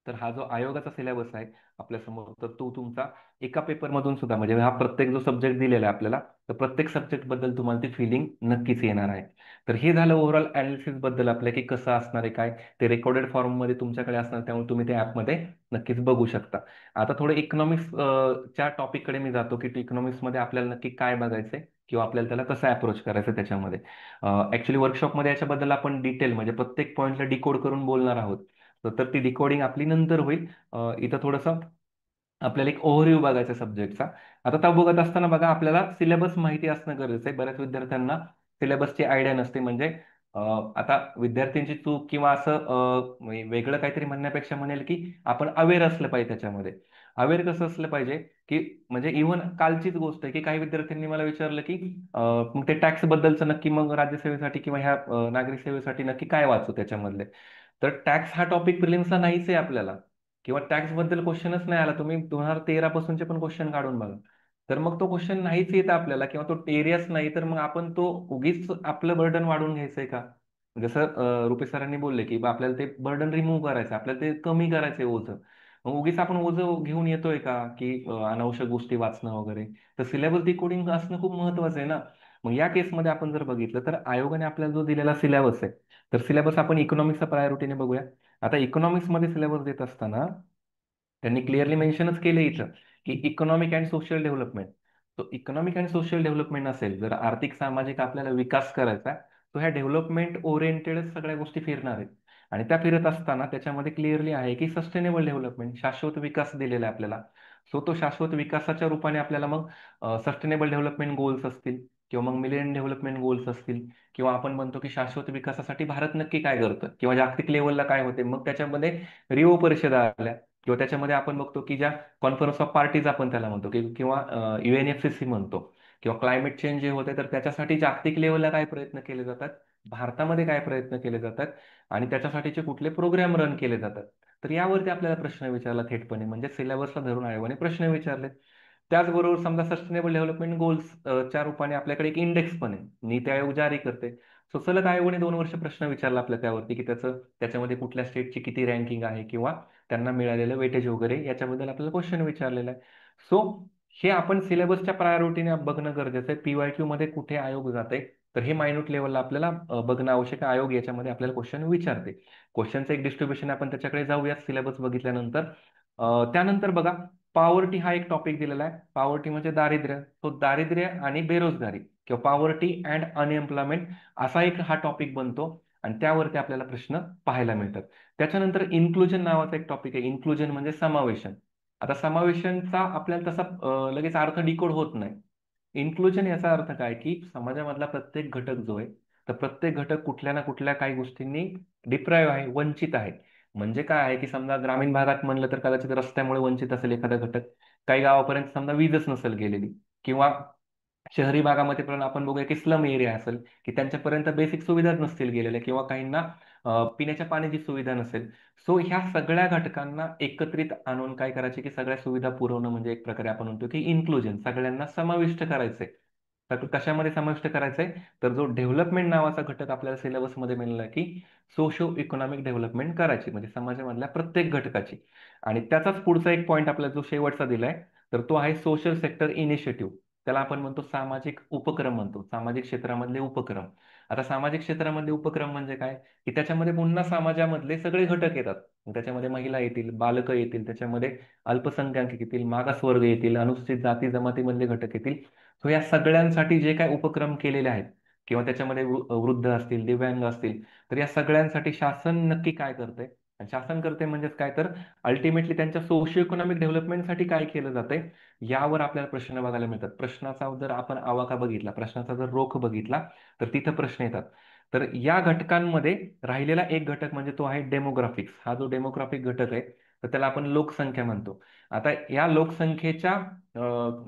तर हा जो आयोगाचा सिलेबस आहे आपल्यासमोर, तर तो तुमचा एका पेपरमधून सुद्धा, म्हणजे हा प्रत्येक जो सब्जेक्ट दिलेला आहे आपल्याला, तर प्रत्येक सब्जेक्ट बद्दल तुम्हाला ती फिलिंग नक्कीच येणार आहे. तर हे झालं ओव्हरऑल अनालिसिस बद्दल आपल्या, की कसं असणार आहे काय. ते रेकॉर्डेड फॉर्म मध्ये तुमच्याकडे असणार, त्यामुळे तुम्ही त्या ऍपमध्ये नक्कीच बघू शकता. आता थोडं इकॉनॉमिक्स च्या टॉपिक कडे मी जातो, की इकॉनॉमिक्स मध्ये आपल्याला नक्की काय बघायचंय किंवा आपल्याला त्याला कसं अप्रोच करायचं त्याच्यामध्ये. ऍक्च्युली वर्कशॉपमध्ये याच्याबद्दल आपण डिटेल म्हणजे प्रत्येक पॉईंटला डिकोड करून बोलणार आहोत. तर ती डिकोडिंग आपली नंतर होईल. इथं थोडंसं आपल्याला एक ओव्हरव्ह्यू बघायचा सब्जेक्टचा. आता त्या बघत असताना बघा, आपल्याला सिलेबस माहिती असणं गरजेचं आहे. बऱ्याच विद्यार्थ्यांना सिलेबसची आयडिया नसते. म्हणजे आता विद्यार्थ्यांची चूक किंवा असं म्हणजे वेगळं काहीतरी म्हणण्यापेक्षा म्हणेल की आपण अवेअर असलं पाहिजे त्याच्यामध्ये. अवेअर कसं असलं पाहिजे, की म्हणजे इव्हन कालचीच गोष्ट आहे, की काही विद्यार्थ्यांनी मला विचारलं की मग ते टॅक्स बद्दलचं नक्की मग राज्यसेवेसाठी किंवा ह्या नागरिक सेवेसाठी नक्की काय वाचू त्याच्यामधले. तर टॅक्स हा टॉपिक प्रिलिम्सला नाहीच आहे आपल्याला, किंवा टॅक्स बद्दल क्वेश्चनच नाही आला. तुम्ही 2013 पासूनचे पण क्वेश्चन काढून बघा, तर मग तो क्वेश्चन नाहीच येत आपल्याला, किंवा तो एरियाच नाही, तर मग आपण तो उगीच आपलं बर्डन वाढवून घ्यायचंय का. जसं रुपेश सरांनी बोलले की बा आपल्याला ते बर्डन रिमूव्ह करायचं, आपल्याला ते कमी करायचंय ओझं. मग उगीच आपण ओझं घेऊन येतोय का, की अनावश्यक गोष्टी वाचणं वगैरे. तर सिलेबस डिकोडिंग असणं खूप महत्वाचं आहे ना. मग या केसमध्ये आपण जर बघितलं, तर आयोगाने आपल्याला जो दिलेला सिलेबस आहे, तर सिलेबस आपण इकॉनॉमिक्सचा प्रायोरिटीने बघूया. आता इकॉनॉमिक्स मध्ये सिलेबस देत असताना त्यांनी क्लिअरली मेन्शनच केले इथं, की इकॉनॉमिक अँड सोशल डेव्हलपमेंट. तो इकॉनॉमिक अँड सोशल डेव्हलपमेंट असेल, जर आर्थिक सामाजिक आपल्याला विकास करायचा, तो ह्या डेव्हलपमेंट ओरिएंटेडच सगळ्या गोष्टी फिरणार आहेत. आणि त्या फिरत असताना त्याच्यामध्ये क्लिअरली आहे की सस्टेनेबल डेव्हलपमेंट, शाश्वत विकास दिलेला आहे आपल्याला. सो तो शाश्वत विकासाच्या रूपाने आपल्याला मग सस्टेनेबल डेव्हलपमेंट गोल्स असतील, किंवा मग मिलेनियम डेव्हलपमेंट गोल्स असतील, किंवा आपण म्हणतो की शाश्वत विकासासाठी भारत नक्की काय करतं, किंवा जागतिक लेवलला काय होते. मग त्याच्यामध्ये रिओ परिषदा आल्या, किंवा त्याच्यामध्ये आपण बघतो की ज्या कॉन्फरन्स ऑफ पार्टीज आपण त्याला म्हणतो, की किंवा UNFCC म्हणतो, किंवा क्लायमेट चेंज जे होते, तर त्याच्यासाठी जागतिक लेवलला काय प्रयत्न केले जातात, भारतामध्ये काय प्रयत्न केले जातात, आणि त्याच्यासाठीचे कुठले प्रोग्राम रन केले जातात. तर यावरती आपल्याला प्रश्न विचारला थेटपणे, म्हणजे सिलेबसला धरून आयोगाने प्रश्न विचारले. त्याचबरोबर समजा सस्टेनेबल डेव्हलपमेंट गोल्स च्या रूपाने आपल्याकडे एक इंडेक्स पण आहे, नीती आयोग जारी करते. सो सलग आयोगाने 2 वर्ष प्रश्न विचारला आपल्या त्यावरती, की त्याच्यामध्ये कुठल्या स्टेटची किती रँकिंग आहे, किंवा त्यांना मिळालेलं वेटेज वगैरे याच्याबद्दल आपल्याला क्वेश्चन विचारलेला आहे. सो हे आपण सिलेबसच्या प्रायोरिटीने बघणं गरजेचं आहे. PYQ मध्ये कुठे आयोग जाते, तर हे मायन्यूट लेवलला आपल्याला बघणं आवश्यक आहे. आयोग याच्यामध्ये आपल्याला क्वेश्चन विचारते. क्वेश्चनचं एक डिस्ट्रीब्युशन आपण त्याच्याकडे जाऊया सिलेबस बघितल्यानंतर. त्यानंतर बघा, पॉवर्टी हा एक टॉपिक दिलेला आहे. पॉवर्टी म्हणजे दारिद्र्य. तो दारिद्र्य आणि बेरोजगारी, किंवा पॉवर्टी अँड अनएम्प्लॉयमेंट, असा एक हा टॉपिक बनतो. आणि त्यावरती आपल्याला प्रश्न पाहायला मिळतात. त्याच्यानंतर इन्क्लुजन नावाचा एक टॉपिक आहे. इन्क्लुजन म्हणजे समावेशन. आता समावेशनचा आपल्याला तसा लगेच अर्थ डिकोड होत नाही. इन्क्लुजन याचा अर्थ काय, की समाजामधला प्रत्येक घटक जो आहे, तर प्रत्येक घटक कुठल्या ना कुठल्या काही गोष्टींनी डिप्राईव्ह आहे, वंचित आहे. म्हणजे काय आहे, की समजा ग्रामीण भागात म्हणलं तर कदाचित रस्त्यामुळे वंचित असेल एखादा घटक, काही गावापर्यंत समजा वीजच नसेल गेलेली, किंवा शहरी भागामध्ये पण आपण बघूया की स्लम एरिया असेल, की त्यांच्यापर्यंत बेसिक सुविधाच नसतील गेलेल्या, किंवा काहींना पिण्याच्या पाण्याची सुविधा नसेल. सो ह्या सगळ्या घटकांना एकत्रित आणून काय करायचे, की सगळ्या सुविधा पुरवणं, म्हणजे एक प्रकारे आपण म्हणतो की इन्क्लुजन, सगळ्यांना समाविष्ट करायचंय. तर कशामध्ये समाविष्ट करायचंय, तर जो डेव्हलपमेंट नावाचा घटक आपल्याला सिलेबसमध्ये मिळाला, की सोशो इकॉनॉमिक डेव्हलपमेंट करायची, म्हणजे समाजामधल्या प्रत्येक घटकाची. आणि त्याचाच पुढचा एक पॉईंट आपल्याला जो शेवटचा दिलाय, तर तो आहे सोशल सेक्टर इनिशिएटिव्ह. त्याला आपण म्हणतो सामाजिक उपक्रम म्हणतो, सामाजिक क्षेत्रामधले उपक्रम. आता सामाजिक क्षेत्रामधले उपक्रम म्हणजे काय, की त्याच्यामध्ये पुन्हा समाजामधले सगळे घटक येतात. मग त्याच्यामध्ये महिला येतील, बालकं येतील, त्याच्यामध्ये अल्पसंख्याक येतील, मागासवर्ग येतील, अनुसूचित जाती जमातीमधले घटक येतील. सो या सगळ्यांसाठी जे काही उपक्रम केलेले आहेत, किंवा त्याच्यामध्ये वृद्ध असतील, दिव्यांग असतील, तर या सगळ्यांसाठी शासन नक्की काय करतंय. आणि शासन करते म्हणजेच काय, तर अल्टिमेटली त्यांच्या सोशिओ इकॉनॉमिक डेव्हलपमेंटसाठी काय केलं जातंय, यावर आपल्याला प्रश्न बघायला मिळतात. प्रश्नाचा जर आपण आवाका बघितला, प्रश्नाचा जर रोख बघितला, तर तिथं प्रश्न येतात. तर या घटकांमध्ये राहिलेला एक घटक म्हणजे तो आहे डेमोग्राफिक्स. हा जो डेमोग्राफिक घटक आहे, तर त्याला आपण लोकसंख्या म्हणतो. आता या लोकसंख्येच्या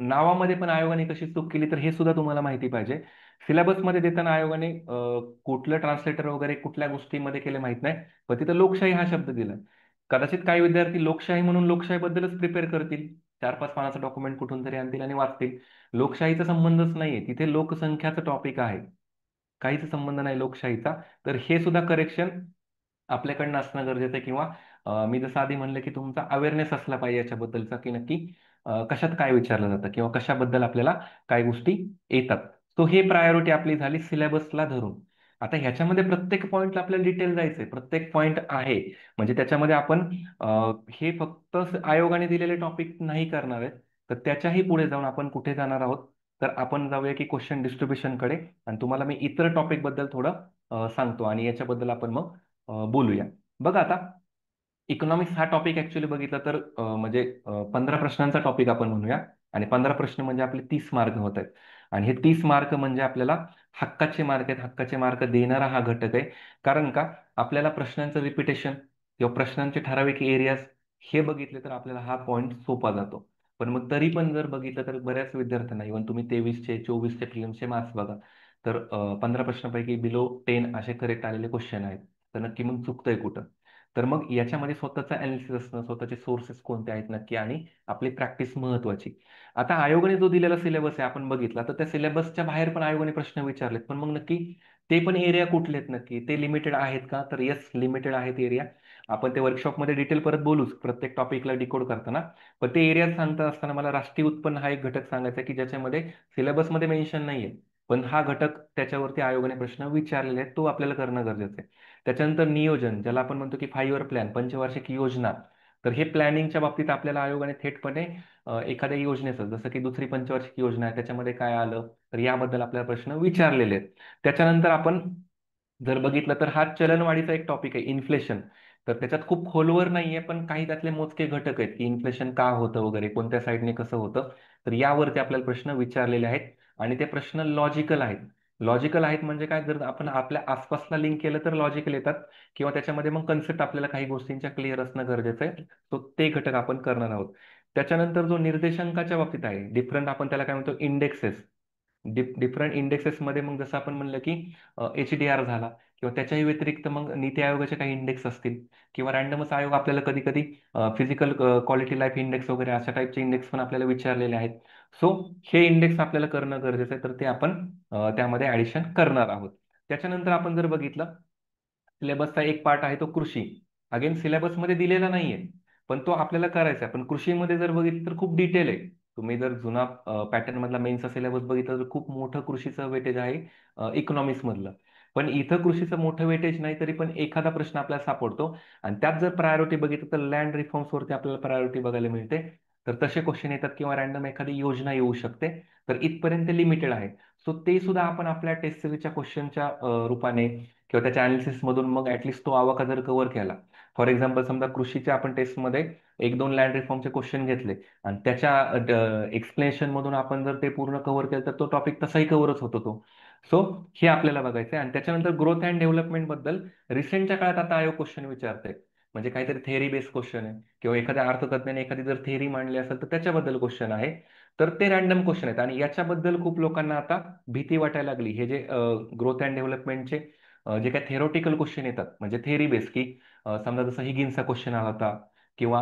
नावामध्ये पण आयोगाने कशी चूक केली, तर हे सुद्धा तुम्हाला माहिती पाहिजे. सिलेबसमध्ये देताना आयोगाने कुठलं ट्रान्सलेटर वगैरे कुठल्या गोष्टीमध्ये केले माहित नाही, पण तिथं लोकशाही हा शब्द दिला. कदाचित काही विद्यार्थी लोकशाही म्हणून लोकशाहीबद्दलच प्रिपेअर करतील, 4-5 पानाचं डॉक्युमेंट कुठून तरी आणतील आणि वाचतील. लोकशाहीचा संबंधच नाहीये तिथे, लोकसंख्याचं टॉपिक आहे, काहीच संबंध नाही लोकशाहीचा. तर हे सुद्धा करेक्शन आपल्याकडनं असणं गरजेचं आहे, किंवा मी जसं आधी म्हणलं की तुमचा अवेअरनेस असला पाहिजे याच्याबद्दलचा, की नक्की कशात काय विचारलं जातं किंवा कशाबद्दल आपल्याला काय गोष्टी येतात. सो हे प्रायोरिटी आपली झाली सिलेबसला धरून. आता ह्याच्यामध्ये प्रत्येक पॉईंटला आपल्याला डिटेल जायचंय, प्रत्येक पॉईंट आहे म्हणजे त्याच्यामध्ये आपण हे फक्त आयोगाने दिलेले टॉपिक नाही करणार आहे, तर त्याच्याही पुढे जाऊन आपण कुठे जाणार आहोत, तर आपण जाऊया की क्वेश्चन डिस्ट्रीब्युशनकडे. आणि तुम्हाला मी इतर टॉपिक बद्दल थोडं सांगतो आणि याच्याबद्दल आपण मग बोलूया. बघा आता इकॉनॉमिक्स हा टॉपिक ऍक्च्युली बघितला तर म्हणजे 15 प्रश्नांचा टॉपिक आपण म्हणूया. आणि 15 प्रश्न म्हणजे आपले 30 मार्क होत आहेत. आणि हे 30 मार्क म्हणजे आपल्याला हक्काचे मार्क आहेत. हक्काचे मार्क देणारा हा घटक आहे. कारण का आपल्याला प्रश्नांचं रिपिटेशन किंवा प्रश्नांचे ठराविक एरियाज हे बघितले तर आपल्याला हा पॉईंट सोपा जातो. पण मग तरी पण जर बघितलं तर बऱ्याच विद्यार्थ्यांना इव्हन तुम्ही 23चे 24चे प्रिलिम्सचे मार्क्स बघा, तर 15 प्रश्नापैकी बिलो 10 असे करेक्ट आलेले क्वेश्चन आहेत. तर नक्की मग चुकतंय कुठं? तर मग याच्यामध्ये स्वतःचा अनालिसिस असणं, स्वतःचे सोर्सेस कोणते आहेत नक्की, आणि आपली प्रॅक्टिस महत्वाची. आता आयोगाने जो दिलेला सिलेबस आहे आपण बघितला, तर त्या सिलेबसच्या बाहेर पण आयोगाने प्रश्न विचारलेत. पण मग नक्की ते पण एरिया कुठले आहेत, नक्की ते लिमिटेड आहेत का? तर येस, लिमिटेड आहेत एरिया. आपण ते वर्कशॉपमध्ये डिटेल परत बोलूच प्रत्येक टॉपिकला डिकोड करताना. पण ते एरिया सांगता असताना मला राष्ट्रीय उत्पन्न हा एक घटक सांगायचा आहे की ज्याच्यामध्ये सिलेबसमध्ये मेन्शन नाहीये, पण हा घटक त्याच्यावरती आयोगाने प्रश्न विचारलेले आहेत, तो आपल्याला करणं गरजेचं आहे. त्याच्यानंतर नियोजन, ज्याला आपण म्हणतो की 5 इयर प्लॅन, पंचवार्षिक योजना. तर हे प्लॅनिंगच्या बाबतीत आपल्याला आयोगाने थेटपणे एखाद्या योजनेचं, जसं की दुसरी पंचवार्षिक योजना आहे त्याच्यामध्ये काय आलं, तर याबद्दल आपल्याला प्रश्न विचारलेले आहेत. त्याच्यानंतर आपण जर बघितलं तर हा चलनवाढीचा एक टॉपिक आहे, इन्फ्लेशन. तर त्याच्यात खूप खोलवर नाहीये, पण काही त्यातले मोजके घटक आहेत की इन्फ्लेशन का होतं वगैरे, कोणत्या साईडने कसं होतं. तर यावरती आपल्याला प्रश्न विचारलेले आहेत. आणि ते प्रश्न लॉजिकल आहेत. लॉजिकल आहेत म्हणजे काय, जर आपण आपल्या आसपासला लिंक केलं तर लॉजिकल येतात, किंवा त्याच्यामध्ये मग कन्सेप्ट आपल्याला काही गोष्टींच्या क्लिअर असणं गरजेचं आहे. तो ते घटक आपण करणार आहोत. त्याच्यानंतर जो निर्देशांकाच्या बाबतीत आहे, डिफरंट आपण त्याला काय म्हणतो, इंडेक्सेस. डिफरंट इंडेक्सेसमध्ये मग जसं आपण म्हणलं की HDR झाला, किंवा त्याच्याही व्यतिरिक्त मग नीती आयोगाचे काही इंडेक्स असतील, किंवा रँडमच आयोग आपल्याला कधी कधी फिजिकल क्वालिटी लाईफ इंडेक्स वगैरे अशा टाईपचे इंडेक्स पण आपल्याला विचारलेले आहेत. सो हे इंडेक्स आपल्याला करणं गरजेचं आहे, तर ते आपण त्यामध्ये ऍडिशन करणार आहोत. त्याच्यानंतर आपण जर बघितलं, सिलेबसचा एक पार्ट आहे तो कृषी. अगेन सिलेबसमध्ये दिलेला नाहीये, पण तो आपल्याला करायचा आहे. पण कृषीमध्ये जर बघितलं तर खूप डिटेल आहे. तुम्ही जर जुना पॅटर्न मधला मेन्सचा सिलेबस बघितला तर खूप मोठं कृषीचं वेटेज आहे इकॉनॉमिक्स मधलं. पण इथं कृषीचं मोठं वेटेज नाही, तरी पण एखादा प्रश्न आपल्याला सापडतो. आणि त्यात जर प्रायोरिटी बघितलं तर लँड रिफॉर्म्स वरती आपल्याला प्रायोरिटी बघायला मिळते. तर तसे क्वेश्चन येतात, किंवा रॅन्डम एखादी योजना येऊ शकते. तर इथपर्यंत लिमिटेड आहे. सो ते सुद्धा आपण आपल्या टेस्ट सिरीजच्या क्वेश्चनच्या रूपाने किंवा त्याच्या अनालिसिस मधून मग ऍटलिस्ट तो आवाका जर कव्हर केला. फॉर एक्झाम्पल समजा कृषीच्या आपण टेस्टमध्ये 1-2 लँड रिफॉर्मचे क्वेश्चन घेतले, आणि त्याच्या एक्सप्लेनेशन मधून आपण जर ते पूर्ण कव्हर केलं तर तो टॉपिक तसाही कव्हरच होतो तो. सो हे आपल्याला बघायचं आहे. आणि त्याच्यानंतर ग्रोथ अँड डेव्हलपमेंट बद्दल रिसेंटच्या काळात आता आयोग क्वेश्चन विचारते. म्हणजे काहीतरी थेअरी बेस्ड क्वेश्चन आहे, किंवा एखाद्या अर्थतज्ञाने एखादी जर थेअरी मांडली असेल तर त्याच्याबद्दल क्वेश्चन आहे. तर ते रॅन्डम क्वेश्चन आहेत, आणि याच्याबद्दल खूप लोकांना आता भीती वाटायला लागली. हे जे ग्रोथ अँड डेव्हलपमेंटचे जे काही थेरोटिकल क्वेश्चन येतात, म्हणजे थेअरी बेस, की समजा जसं हिगिन्सचा क्वेश्चन आला होता, किंवा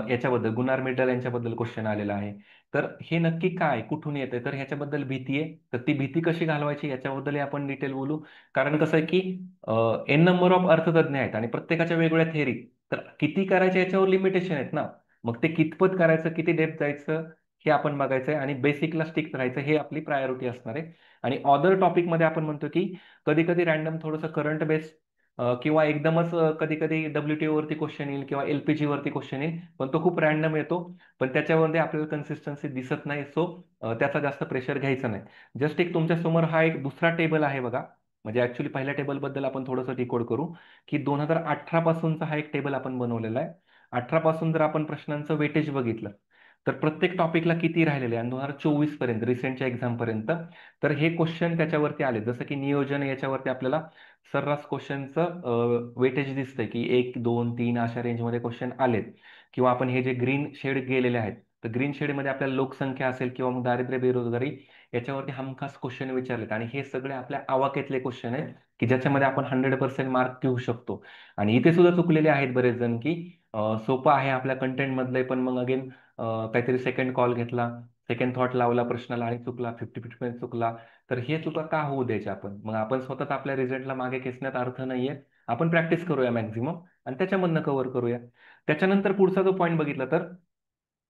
याच्याबद्दल गुनार मिडल यांच्याबद्दल क्वेश्चन आलेला आहे. तर हे नक्की काय, कुठून येते, तर ह्याच्याबद्दल भीती आहे. तर ती भीती कशी घालवायची याच्याबद्दलही आपण डिटेल बोलू. कारण कसं आहे की एन नंबर ऑफ अर्थतज्ञ आहेत, आणि प्रत्येकाच्या वेगवेगळ्या थेअरी. तर किती करायचे याच्यावर लिमिटेशन आहेत ना. मग ते कितपत करायचं, किती डेप्थ जायचं, हे आपण बघायचं आहे. आणि बेसिकला स्टिक राहायचं, हे आपली प्रायोरिटी असणार आहे. आणि ऑदर टॉपिकमध्ये आपण म्हणतो की कधी कधी रॅन्डम थोडंसं करंट बेस्ड, किंवा एकदमच कधी कधी WTO वरती क्वेश्चन येईल, किंवा LPG वरती क्वेश्चन येईल, पण तो खूप रॅन्डम येतो. पण त्याच्यामध्ये आपल्याला कन्सिस्टन्सी दिसत नाही. सो त्याचा जास्त प्रेशर घ्यायचं नाही. जस्ट एक तुमच्या समोर हा एक दुसरा टेबल आहे बघा. म्हणजे ऍक्च्युली पहिल्या टेबल बद्दल आपण थोडंसं डिकोड करू, की 2018 पासूनचा हा एक टेबल आपण बनवलेला आहे. 18 पासून जर आपण प्रश्नांचं वेटेज बघितलं, तर प्रत्येक टॉपिकला किती राहिलेले आहे, आणि 2024 पर्यंत रिसेंटच्या एक्झाम पर्यंत. तर हे क्वेश्चन त्याच्यावरती आले, जसं की नियोजन, याच्यावरती आपल्याला सर्रास क्वेश्चनचं वेटेज दिसतंय की 1, 2, 3 अशा रेंजमध्ये क्वेश्चन आलेत. किंवा आपण हे जे ग्रीन शेड गेलेले आहेत, तर ग्रीन शेडमध्ये आपल्याला लोकसंख्या असेल, किंवा मग दारिद्र्य, बेरोजगारी, याच्यावरती हमखास क्वेश्चन विचारलेत. आणि हे सगळे आपल्या आवाक्यातले क्वेश्चन आहेत, की ज्याच्यामध्ये आपण 100% मार्क घेऊ शकतो. आणि इथे सुद्धा चुकलेले आहेत बरेच जण, की सोपं आहे आपल्या कंटेंट मधलंय, पण मग अगेन काहीतरी सेकंड कॉल घेतला, सेकंड थॉट लावला प्रश्नाला, आणि चुकला, 50-50 चुकला. तर हे चुका का होऊ द्यायच्या आपण? मग आपण स्वतःच आपल्या रिझल्टला मागे खेचण्यात अर्थ नाहीये. आपण प्रॅक्टिस करूया मॅक्झिमम, आणि त्याच्यामधनं कव्हर करूया. त्याच्यानंतर पुढचा जो पॉईंट बघितला तर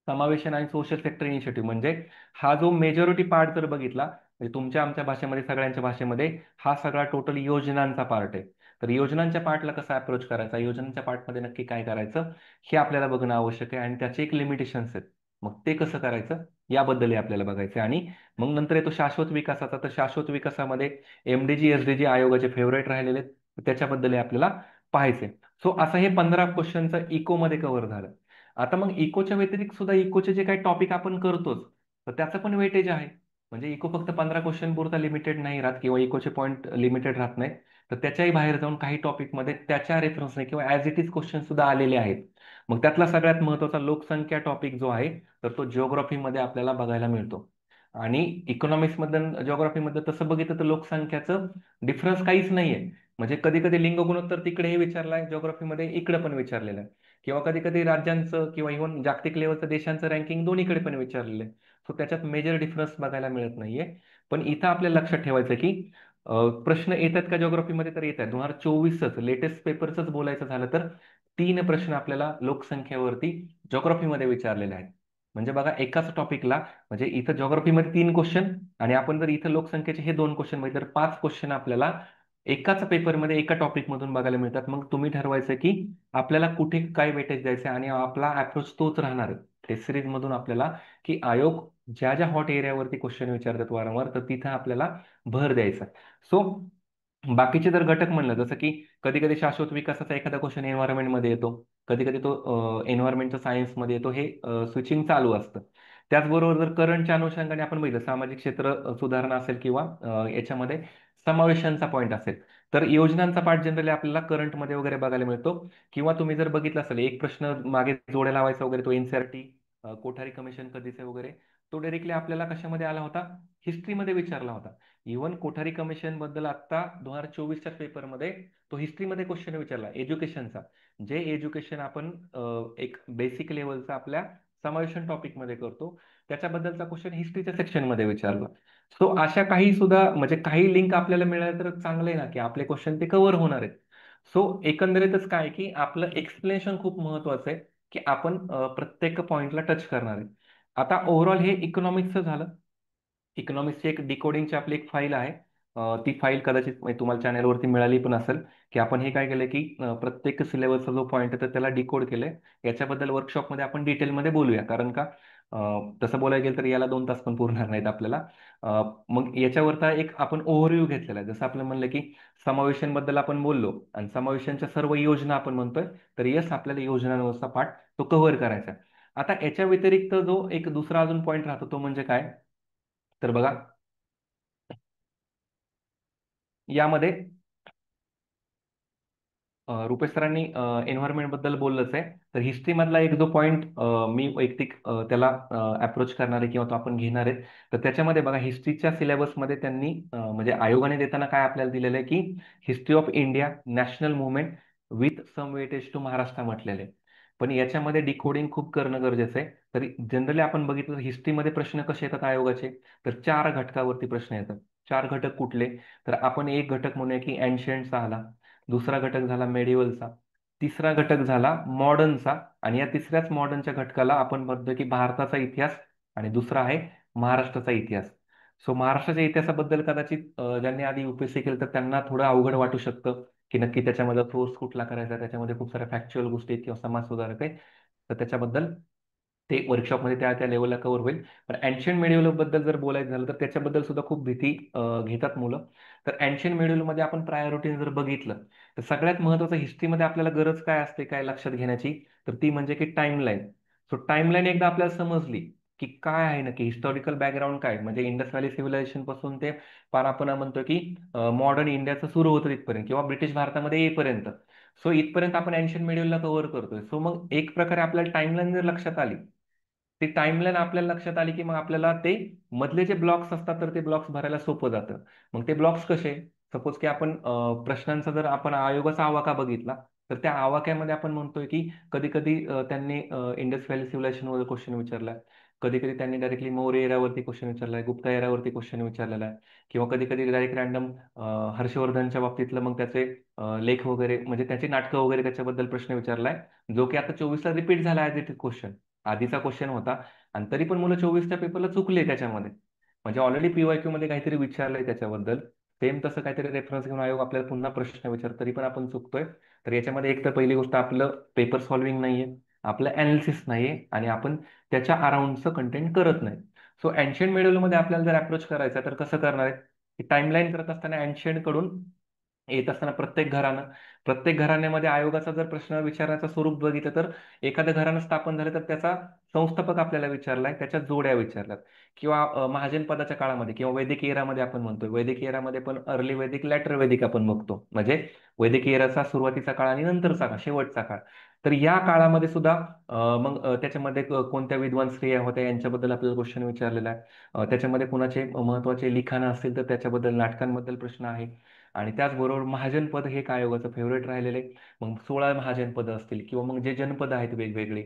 समावेशन आणि सोशल सेक्टर इनिशिएटिव्ह, म्हणजे हा जो मेजॉरिटी पार्ट जर बघितला, म्हणजे तुमच्या आमच्या भाषेमध्ये सगळ्यांच्या भाषेमध्ये हा सगळा टोटल योजनांचा पार्ट आहे. तर योजनांच्या पार्टला कसा अप्रोच करायचा, योजनांच्या पार्टमध्ये नक्की काय करायचं हे आपल्याला बघणं आवश्यक आहे आणि त्याचे एक लिमिटेशन्स आहेत. मग ते कसं करायचं याबद्दलही आपल्याला बघायचं आहे. आणि मग नंतर येतो शाश्वत विकासाचा. तर शाश्वत विकासामध्ये MDG SDG आयोगाचे फेवरेट राहिलेले आहेत, त्याच्याबद्दलही आपल्याला पाहायचे. सो असं हे 15 क्वेश्चनचं इकोमध्ये कव्हर झालं. आता मग इकोच्या व्यतिरिक्त सुद्धा इकोचे जे काही टॉपिक आपण करतोच तर त्याचं पण वेटेज आहे. म्हणजे इको फक्त 15 क्वेश्चन पुरता लिमिटेड नाही राहत किंवा इकोचे पॉईंट लिमिटेड राहत नाही. तर त्याच्याही बाहेर जाऊन काही टॉपिकमध्ये त्याच्या रेफरन्सने किंवा ॲज इट इज क्वेश्चन सुद्धा आलेले आहेत. मग त्यातला सगळ्यात महत्त्वाचा लोकसंख्या टॉपिक जो आहे तर तो जिओग्राफीमध्ये आपल्याला बघायला मिळतो. आणि इकॉनॉमिक्समध्ये जिओग्राफीमध्ये तसं बघितलं तर लोकसंख्याचं डिफरन्स काहीच नाहीये. म्हणजे कधी कधी लिंग गुणोत्तर तिकडे हे विचारलंय जिओग्राफीमध्ये, इकडे पण विचारलेलं आहे. किंवा कधी कधी राज्यांचं किंवा इव्हन जागतिक लेवलचं देशांचं रँकिंग दोन्हीकडे पण विचारलेलं आहे. सो त्याच्यात मेजर डिफरन्स बघायला मिळत नाहीये. पण इथं आपल्याला लक्षात ठेवायचं की प्रश्न येतात का जिओग्राफीमध्ये, तर येतात. 2024च लेटेस्ट पेपरच बोलायचं झालं तर 3 प्रश्न आपल्याला लोकसंख्येवरती जिओग्राफीमध्ये विचारलेले आहेत. म्हणजे बघा एकाच टॉपिकला, म्हणजे इथं जिओग्राफीमध्ये 3 क्वेश्चन आणि आपण जर इथं लोकसंख्येचे हे 2 क्वेश्चन बघितले तर 5 क्वेश्चन आपल्याला एकाच पेपरमध्ये एका टॉपिक मधून बघायला मिळतात. मग तुम्ही ठरवायचं की आपल्याला कुठे काय वेटेज द्यायचं आणि आपला अप्रोच तोच राहणार आहे टेस्ट सिरीज मधून आपल्याला, की आयोग ज्या ज्या हॉट एरियावरती क्वेश्चन विचारतात वारंवार तर तिथं आपल्याला भर द्यायचा. सो बाकीचे जर घटक म्हणलं जसं की कधी कधी शाश्वत विकासाचा एखादा क्वेश्चन एन्व्हायरमेंटमध्ये येतो, कधी कधी तो एन्व्हायरमेंटच्या सायन्समध्ये येतो, हे स्विचिंग चालू असतं. त्याचबरोबर जर करंटच्या अनुषंगाने आपण बघितलं सामाजिक क्षेत्र सुधारणा असेल किंवा याच्यामध्ये समावेशांचा पॉईंट असेल तर योजनांचा पार्ट जनरली आपल्याला करंटमध्ये वगैरे बघायला मिळतो. किंवा तुम्ही जर बघितलं असेल एक प्रश्न मागे जोड्या लावायचा वगैरे तो NCERT कोठारी कमिशन कधीचे वगैरे, तो डायरेक्टली आपल्याला कशामध्ये आला होता, हिस्ट्रीमध्ये विचारला होता. इव्हन कोठारी कमिशन बद्दल आता 2024च्या पेपरमध्ये तो हिस्ट्रीमध्ये क्वेश्चन विचारला एज्युकेशनचा. जे एज्युकेशन आपण एक बेसिक लेवलचा आपल्या समावेशन टॉपिकमध्ये करतो त्याच्याबद्दलचा क्वेश्चन हिस्ट्रीच्या सेक्शनमध्ये विचारला. सो अशा काही सुद्धा म्हणजे काही लिंक आपल्याला मिळाल्या तर चांगलं आहे ना, की आपले क्वेश्चन ते कव्हर होणार आहेत. सो एकंदरीतच काय की आपलं एक्सप्लेनेशन खूप महत्वाचं आहे, की आपण प्रत्येक पॉइंटला टच करणार आहे. आता ओव्हरऑल हे इकॉनॉमिक्सचं झालं. इकॉनॉमिक्सची एक डिकोडिंगची आपली एक फाईल आहे. ती फाईल कदाचित म्हणजे तुम्हाला चॅनलवरती मिळाली पण असेल, की आपण हे काय केलं की प्रत्येक सिलेबसचा जो पॉईंट आहे तर त्याला डिकोड केलंय. याच्याबद्दल वर्कशॉपमध्ये आपण डिटेलमध्ये बोलूया, कारण का तसं बोलायला गेलं तर याला 2 तास पण पुरणार नाहीत आपल्याला. मग याच्यावरचा एक आपण ओव्हरव्ह्यू घेतलेला आहे. जसं आपलं म्हणलं की समावेशन बद्दल आपण बोललो आणि समावेशनच्या सर्व योजना आपण म्हणतोय, तर यस आपल्याला योजनांवरचा पाठ तो कव्हर करायचा आहे. आता याच्या व्यतिरिक्त जो एक दुसरा अजून पॉईंट राहतो तो म्हणजे काय, तर बघा यामध्ये रुपेश सरांनी एन्व्हायरमेंट बद्दल बोललंच आहे. तर हिस्ट्री मधला एक जो पॉईंट मी वैयक्तिक त्याला अप्रोच करणार आहे किंवा तो आपण घेणार आहे. तर त्याच्यामध्ये बघा हिस्ट्रीच्या सिलेबसमध्ये त्यांनी म्हणजे आयोगाने देताना काय आपल्याला दिलेलं आहे की history of India national movement with some weightage to Maharashtra म्हटलेलं आहे. पण याच्यामध्ये डिकोडिंग खूप करणं गरजेचं आहे. तरी जनरली आपण बघितलं तर हिस्ट्रीमध्ये प्रश्न कसे येतात आयोगाचे, तर 4 घटकावरती प्रश्न येतात. 4 घटक कुठले, तर आपण एक घटक म्हणूया की एन्शियंटचा आला, दुसरा घटक झाला मेडिवलचा, तिसरा घटक झाला मॉडर्नचा आणि या तिसऱ्याच मॉडर्नच्या घटकाला आपण म्हणतो की भारताचा इतिहास आणि दुसरा आहे महाराष्ट्राचा इतिहास. सो महाराष्ट्राच्या इतिहासाबद्दल कदाचित ज्यांनी आधी UPSC केलं तर त्यांना थोडं अवघड वाटू शकतं की नक्की त्याच्यामध्ये सोर्स कुठला करायचा, त्याच्यामध्ये खूप साऱ्या फॅक्च्युअल गोष्टी आहेत किंवा समाज सुधारक आहे. तर त्याच्याबद्दल ते वर्कशॉपमध्ये त्या त्या लेवलला कव्हर होईल. पण अँशियंट मेडिवल बद्दल जर बोलायचं झालं तर त्याच्याबद्दल सुद्धा खूप भीती घेतात मुलं. तर अँशियंट मेडिवलमध्ये आपण प्रायोरिटी जर बघितलं तर सगळ्यात महत्त्वाचं हिस्ट्रीमध्ये आपल्याला गरज काय असते काय लक्षात घेण्याची, तर ती म्हणजे की टाइमलाईन. सो टाइमलाईन एकदा आपल्याला समजली की काय आहे नक्की हिस्टॉरिकल बॅकग्राऊंड काय, म्हणजे इंडस व्हॅली सिव्हिलायझेशन पासून ते पार आपण म्हणतो की मॉडर्न इंडियाचं सुरू होतं तिथपर्यंत किंवा ब्रिटिश भारतामध्ये येईपर्यंत. सो इथपर्यंत आपण एन्शियंट मेडिवलला कव्हर करतोय. सो मग एक प्रकारे आपल्याला टाइमलाईन जर लक्षात आली, ती टाइमलाईन आपल्याला लक्षात आली की मग आपल्याला ते मधले जे ब्लॉक्स असतात तर ते ब्लॉक्स भरायला सोपं जातं. मग ते ब्लॉक्स कसे, सपोज की आपण प्रश्नांचा जर आपण आयोगाचा आवाका बघितला तर त्या आवाक्यामध्ये आपण म्हणतोय की कधी कधी त्यांनी इंडस व्हॅली सिव्हिलायझेशन वर क्वेश्चन विचारलाय, कधी कधी त्यांनी डायरेक्टली मौर्य एरावरती क्वेश्चन विचारला आहे, गुप्ता एरावरती क्वेश्चन विचारलेला आहे, किंवा कधी कधी डायरेक्ट रॅन्डम हर्षवर्धनच्या बाबतीतलं मग त्याचे लेख वगैरे म्हणजे त्याची नाटकं वगैरे त्याच्याबद्दल प्रश्न विचारलाय, जो की आता 24ला रिपीट झाला ॲज इट इज क्वेश्चन. आधीचा क्वेश्चन होता आणि तरी पण मुलं 24च्या पेपरला चुकले त्याच्यामध्ये. म्हणजे ऑलरेडी पीवायक्यू मध्ये काहीतरी विचारलंय त्याच्याबद्दल, सेम तसं काहीतरी रेफरन्स घेऊन आयोग आपल्याला पुन्हा प्रश्न विचार, तरी पण आपण चुकतोय. तर याच्यामध्ये एक तर पहिली गोष्ट आपलं पेपर सॉल्व्हिंग नाहीये, आपलं अनालिसिस नाहीये, आणि आपण त्याच्या अराउंडचं कंटेंट करत नाही. सो अँशियंट मध्ये आपल्याला जर अप्रोच करायचा तर कसं करणार आहे, टाइमलाईन करत असताना अँशियंट कडून येत असताना प्रत्येक घराण्यामध्ये आयोगाचा जर प्रश्न विचारायचं स्वरूप बघितलं तर एखादं घराणं स्थापन झालं तर त्याचा संस्थापक आपल्याला विचारलाय, त्याच्या जोड्या विचारल्यात, किंवा महाजन पदाच्या काळामध्ये किंवा वैदिक एरामध्ये आपण म्हणतोय, वैदिक एरामध्ये पण अर्ली वैदिक लॅटर वैदिक आपण बघतो, म्हणजे वैदिक एराचा सुरुवातीचा काळ आणि नंतरचा काळ, शेवटचा काळ. तर या काळामध्ये सुद्धा मग त्याच्यामध्ये कोणत्या विद्वान स्त्रिया होत्या यांच्याबद्दल आपल्याला क्वेश्चन विचारलेला आहे. त्याच्यामध्ये कुणाचे महत्वाचे लिखाणं असतील तर त्याच्याबद्दल, नाटकांबद्दल प्रश्न आहे. आणि त्याचबरोबर महाजनपद हे एक आयोगाचं फेवरेट राहिलेलं आहे. मग 16 महाजनपद असतील किंवा मग जे जनपद आहेत वेगवेगळे,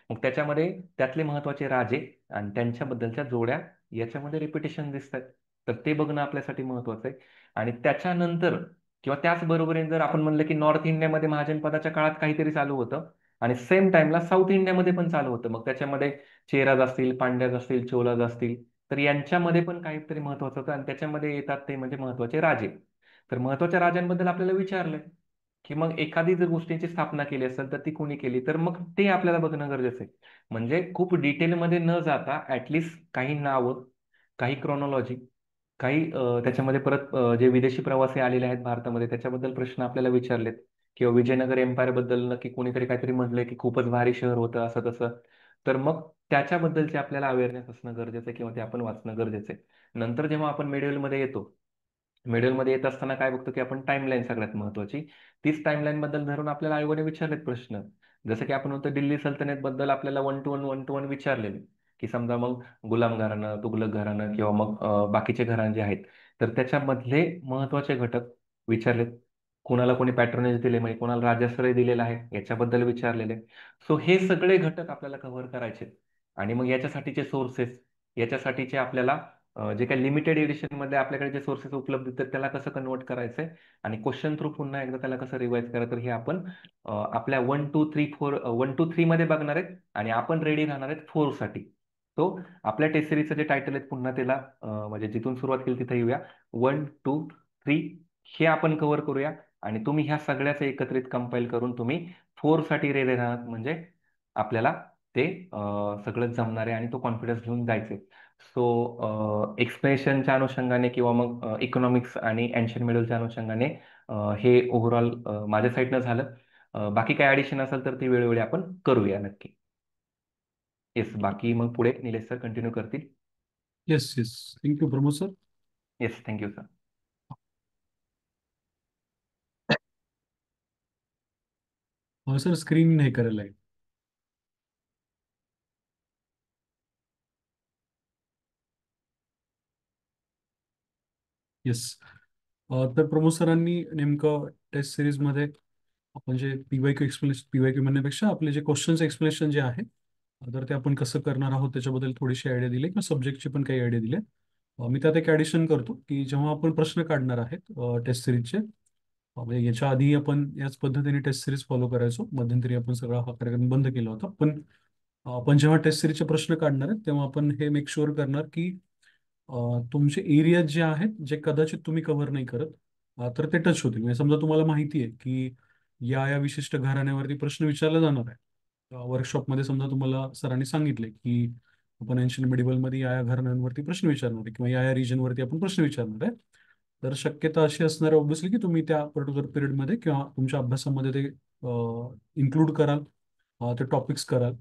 मग त्याच्यामध्ये त्यातले महत्वाचे राजे आणि त्यांच्याबद्दलच्या जोड्या याच्यामध्ये रिपिटेशन दिसतात. तर ते बघणं आपल्यासाठी महत्वाचं आहे. आणि त्याच्यानंतर किंवा त्याच बरोबरीने जर आपण म्हणलं की नॉर्थ इंडियामध्ये महाजनपदाच्या काळात काहीतरी चालू होतं आणि सेम टाइमला साऊथ इंडियामध्ये पण चालू होतं, मग त्याच्यामध्ये चेराज असतील, पांड्याज असतील, चोलाज असतील, तर यांच्यामध्ये पण काहीतरी महत्वाचं होतं आणि त्याच्यामध्ये येतात ते म्हणजे महत्वाचे राजे. तर महत्वाच्या राजांबद्दल आपल्याला विचारलंय की मग एखादी जर गोष्टीची स्थापना केली असेल तर ती कोणी केली, तर मग ते आपल्याला बघणं गरजेचं आहे. म्हणजे खूप डिटेलमध्ये न जाता ऍटलिस्ट काही नावं, काही क्रोनॉलॉजी, काही त्याच्यामध्ये परत जे विदेशी प्रवासी आलेले आहेत भारतामध्ये त्याच्याबद्दल प्रश्न आपल्याला विचारलेत, किंवा विजयनगर एम्पायर बद्दल नक्की कोणीतरी काहीतरी म्हटलंय की खूपच भारी शहर होतं असं तसं, तर मग त्याच्याबद्दलचे आपल्याला अवेअरनेस असणं गरजेचं आहे किंवा ते आपण वाचणं गरजेचं आहे. नंतर जेव्हा आपण मध्ये येतो, मध्ये येत असताना काय बघतो की आपण टाइमलाईन सगळ्यात महत्वाची, तीच टाइमलाईन बद्दल धरून आपल्याला आयोगाने विचारलेत प्रश्न. जसं की आपण होतं दिल्ली सल्तनत बद्दल आपल्याला 1 to 1 विचारलेले, की समजा मग गुलाम घराणं, तुघलक घराणं किंवा मग बाकीचे घराणे जे आहेत, तर त्याच्यामधले महत्वाचे घटक विचारलेत. कोणाला कोणी पॅट्रोनेज दिले, म्हणजे कोणाला राजाश्रय दिलेला आहे याच्याबद्दल विचारलेले. सो हे सगळे घटक आपल्याला कव्हर करायचे. आणि मग याच्यासाठीचे सोर्सेस, याच्यासाठीचे आपल्याला जे काही लिमिटेड एडिशन मध्ये आपल्याकडे जे सोर्सेस उपलब्ध आहेत तर त्याला कसं कन्वर्ट करायचंय, आणि क्वेश्चन थ्रू पुन्हा एकदा त्याला कसं रिवाइज करायचं, तर हे आपण आपल्या 1 to 3 मध्ये बघणार आहेत. आणि आपण रेडी राहणार आहेत 4 साठी. तो आपल्या टेस्ट सिरीजचं जे टायटल आहे पुन्हा त्याला म्हणजे जिथून सुरुवात केली तिथे येऊया. 1 to 3 हे आपण कव्हर करूया, आणि तुम्ही ह्या सगळ्याचं एकत्रित कंपाईल करून तुम्ही 4 साठी रेडी राहणार, म्हणजे आपल्याला ते सगळं जमणार आहे आणि तो कॉन्फिडन्स घेऊन जायचे. सो एक्सप्रेशनच्या अनुषंगाने किंवा मग इकॉनॉमिक्स आणि अँशियंट मिडलच्या अनुषंगाने हे ओव्हरऑल माझ्या साईडनं झालं. बाकी काय ॲडिशन असेल तर ती वेळोवेळी आपण करूया नक्की. येस, बाकी मग पुढे निलेश सर कंटिन्यू करतील. Yes yes, thank you Pramod sir. Yes, thank you sir. Sir screen नाही करायला आहे. येस. तर प्रमोद सरांनी नेमकं टेस्ट सिरीजमध्ये आपण जे पीवायक्यू एक्सप्लेनेशन, पीवायक्यू म्हणण्यापेक्षा आपले जे क्वेश्चन्स एक्सप्लेनेशन जे आहे, तर ते आपण कसं करणार आहोत त्याच्याबद्दल थोडीशी आयडिया दिली, किंवा सब्जेक्टची पण काही आयडिया दिली. मी त्यात एक ॲडिशन करतो की जेव्हा आपण प्रश्न काढणार आहेत टेस्ट सिरीजचे, म्हणजे याच्या आधी आपण याच पद्धतीने टेस्ट सिरीज फॉलो करायचो, मध्यंतरी आपण सगळा हा कार्यक्रम बंद केला होता. पण आपण जेव्हा टेस्ट सिरीजचे प्रश्न काढणार आहेत तेव्हा आपण हे मेक शुअर करणार की तुमचे एरिया जे आहेत जे कदाचित तुम्ही कव्हर नाही करत, तर ते टच होतील. म्हणजे समजा तुम्हाला माहिती आहे की या या विशिष्ट घराण्यावरती प्रश्न विचारला जाणार आहे वर्कशॉपमध्ये, समजा तुम्हाला सरांनी सांगितले की आपण एन्शियंट मिडिवलमध्ये या या घराण्यांवरती प्रश्न विचारणार आहे किंवा या या रिजनवरती आपण प्रश्न विचारणार आहे, तर शक्यता अशी असणार आहे ऑब्व्हियसली की तुम्ही त्या पर्टिक्युलर पिरियडमध्ये किंवा तुमच्या अभ्यासामध्ये ते इन्क्लूड कराल, ते टॉपिक्स कराल.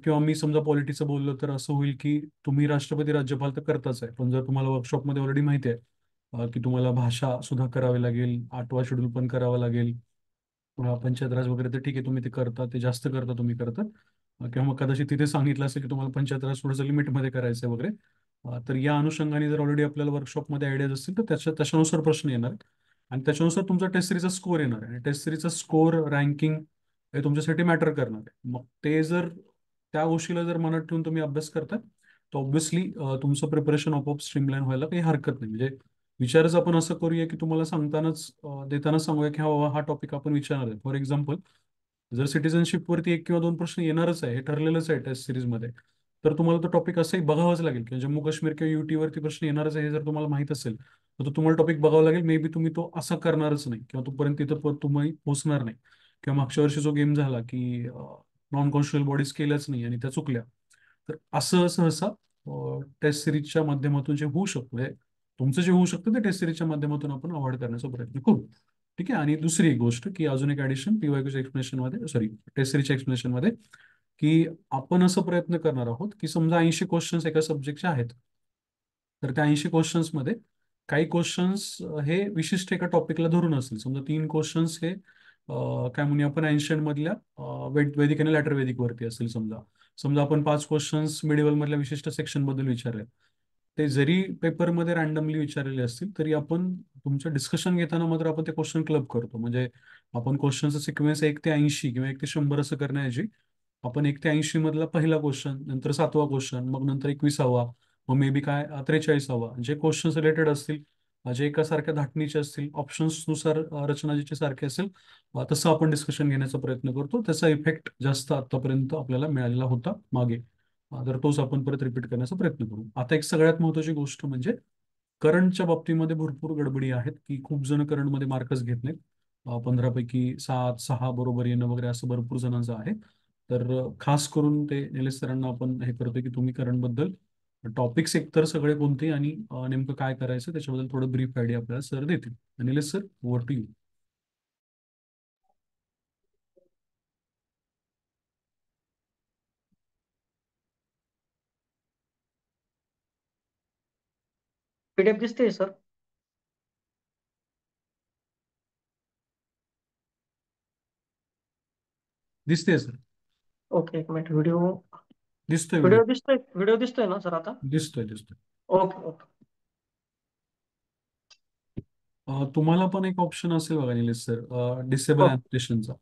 किंवा मी समजा पॉलिटिक्सचं बोललो तर असं होईल की तुम्ही राष्ट्रपती राज्यपाल तर करताच आहे, पण जर तुम्हाला वर्कशॉपमध्ये ऑलरेडी माहिती आहे की तुम्हाला भाषा सुद्धा करावी लागेल, 8वा शेड्यूल पण करावा लागेल, पुन्हा पंचायत राज वगैरे, तर ठीक आहे तुम्ही ते करता, ते जास्त करता तुम्ही करता. किंवा मग कदाचित तिथे सांगितलं असेल की तुम्हाला पंचायत राज थोडंसं लिमिटमध्ये करायचं आहे वगैरे. तर या अनुषंगाने जर ऑलरेडी आपल्याला वर्कशॉपमध्ये आयडियाज असतील तर त्याच्यानुसार प्रश्न येणार आहेत. आणि त्याच्यानुसार तुमचा टेस्ट सिरीजचा स्कोअर येणार आहे, आणि टेस्ट सिरीजचा स्कोअर रँकिंग हे तुमच्यासाठी मॅटर करणार आहे. मग ते जर त्या गोष्टीला जर मनात ठेवून तुम्ही अभ्यास करता तर ऑब्व्हियसली तुमचं प्रिपरेशन आपोआप स्ट्रीमलाईन व्हायला काही हरकत नाही. म्हणजे विचारच आपण असं करूया की तुम्हाला सांगतानाच देताना सांगूया की हा टॉपिक आपण विचारणार आहे. फॉर एक्झाम्पल, जर सिटिझनशिपवरती 1 किंवा 2 प्रश्न येणारच आहे, हे ठरलेलंच आहे टेस्ट सिरीजमध्ये, तर तुम्हाला तो टॉपिक असंही बघावाच लागेल. किंवा जम्मू काश्मीर किंवा युटी वरती प्रश्न येणारच आहे हे जर तुम्हाला माहित असेल, तर तो तुम्हाला टॉपिक बघावा लागेल. मे बी तुम्ही तो असा करणारच नाही किंवा तोपर्यंत तिथं तुम्ही पोहोचणार नाही. किंवा मागच्या वर्षी जो गेम झाला की नॉन कॉन्स्टिट्युएंट बॉडीज केल्याच नाही आणि त्या चुकल्या, तर असं सहसा टेस्ट सिरीजच्या माध्यमातून जे होऊ शकतं, म्हणजे तुमचं जे होऊ शकतं ते टेस्ट सिरीजच्या माध्यमातून आपण अवॉइड करण्याचा प्रयत्न करू. ठीक आहे. आणि दुसरी एक गोष्ट की अजून एक ऍडिशन पीवायक्यूच्या एक्सप्लेनेशन मध्ये, सॉरी, टेस्ट सिरीजच्या एक्सप्लेनेशन मध्ये, की आपण असं प्रयत्न करणार आहोत की समजा 80 क्वेश्चन्स एका सब्जेक्टचे आहेत, तर त्या 80 क्वेश्चन्स मध्ये काही क्वेश्चन्स हे विशिष्ट एका टॉपिकला धरून असतील. समजा 3 क्वेश्चन्स हे काय म्हणूया आपण एन्शियंट मधल्या वैदिक आणि लॅटर वैदिक वरती असतील. समजा समजा आपण 5 क्वेश्चन्स मिडिवल मधल्या विशिष्ट सेक्शन बद्दल विचारले, ते जरी पेपरमध्ये रॅन्डमली विचारलेले असतील तरी आपण तुमचं डिस्कशन घेताना मात्र आपण ते क्वेश्चन क्लब करतो. म्हणजे आपण क्वेश्चनचं सिक्वेन्स 1 ते 80 किंवा 1 ते 100 असं करण्याऐवजी आपण 1 ते 80 मधला पहिला क्वेश्चन, नंतर 7वा क्वेश्चन, मग नंतर 21वा, मग मे बी काय 43वा, जे क्वेश्चन्स रिलेटेड असतील, जे एकासारख्या धाटणीचे असतील, ऑप्शन्सनुसार रचना जिची सारखी असेल, तसं आपण डिस्कशन घेण्याचा प्रयत्न करतो. त्याचा इफेक्ट जास्त आतापर्यंत आपल्याला मिळालेला होता मागे. तर तोच आपण परत रिपीट करण्याचा प्रयत्न करू. आता एक सगळ्यात महत्त्वाची गोष्ट म्हणजे करंटच्या बाबतीमध्ये भरपूर गडबडी आहेत की खूप जण करंटमध्ये मार्कच घेत नाहीत. 15 पैकी 7, 6 बरोबर येणं वगैरे असं भरपूर जणांचं आहे. तर खास करून ते निलेश सरांना आपण हे करतोय की तुम्ही करंटबद्दल टॉपिक्स एकतर सगळे कोणते आणि नेमकं काय करायचं त्याच्याबद्दल थोडं ब्रीफ आयडिया आपल्याला सर देतील. Nilesh sir, over to you. PDF दिसते सर? दिसते सर. ओके, एक मिनिट. व्हिडिओ दिसतोय व्हिडिओ. व्हिडिओ दिसतोय, व्हिडिओ दिसतोय ना सर आता? दिसतोय दिसतोय. Okay okay. तुम्हाला पण एक ऑप्शन असेल बघा निलेश सर, डिसेबल अॅनोटेशनचा.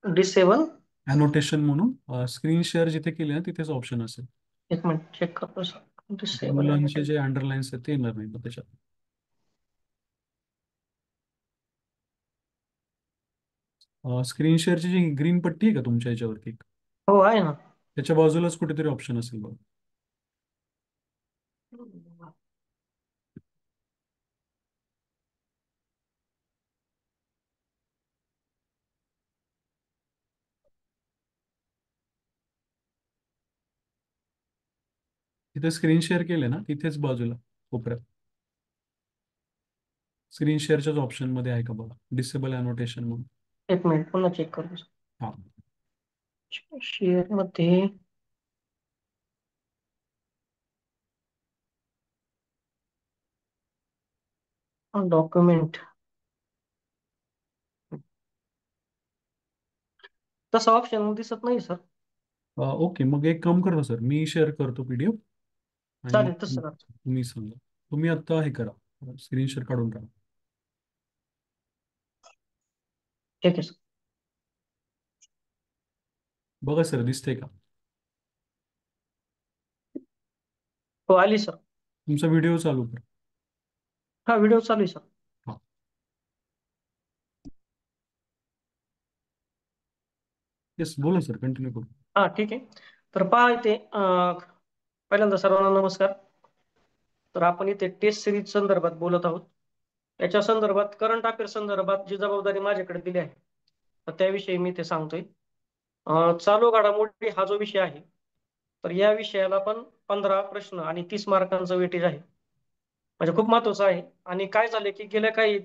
डिसेबल? अॅनोटेशन म्हणून स्क्रीन शेअर जिथे केली ना तिथेच ऑप्शन असेल. एक मिनिट चेक करतो सर. ते डिसेबल मुलांचे जे अंडरलाईन्स आहेत ते येणार नाही मग त्याच्यात. स्क्रीन शेअरची जी ग्रीन पट्टी आहे का तुमच्या याच्यावरती, हो आहे ना. त्याच्या बाजूलाच कुठेतरी ऑप्शन असेल बघा. तिथे स्क्रीन शेअर केले ना तिथेच बाजूला कोपऱ्यात स्क्रीन शेअरच्याच ऑप्शन मध्ये आहे का बघा, डिसेबल अॅनोटेशन म्हणून. एक मिनिट पुन्हा चेक करतो सर. हा. शेअर मध्ये डॉक्युमेंट तसा ऑप्शन दिसत नाही सर. ओके, मग एक काम करा सर, मी शेअर करतो पीडीएफ आणि चालेल तसं सर. तुम्ही सांगा. तुम्ही आता हे करा, स्क्रीन शेअर काढून टाका. ठीक आहे सर. बघा सर, दिसतंय का? हो आली सर. तुमचा व्हिडिओ चालू करा. हा व्हिडिओ चालू आहे सर. हा. येस, बोला सर, कंटिन्यू करू. हा ठीक आहे. तर पहा इथे पहिल्यांदा सर्वांना नमस्कार. तर आपण इथे टेस्ट सिरीज संदर्भात बोलत आहोत. त्याच्या संदर्भात करंट अफेअर संदर्भात जी जबाबदारी माझ्याकडे दिली आहे तर त्याविषयी मी ते सांगतोय. चालू घडामोडी हा जो विषय आहे तर या विषयाला पण 15 प्रश्न आणि 30 मार्कांचं वेटेज आहे. म्हणजे खूप महत्वाचं आहे. आणि काय झालं की गेल्या काही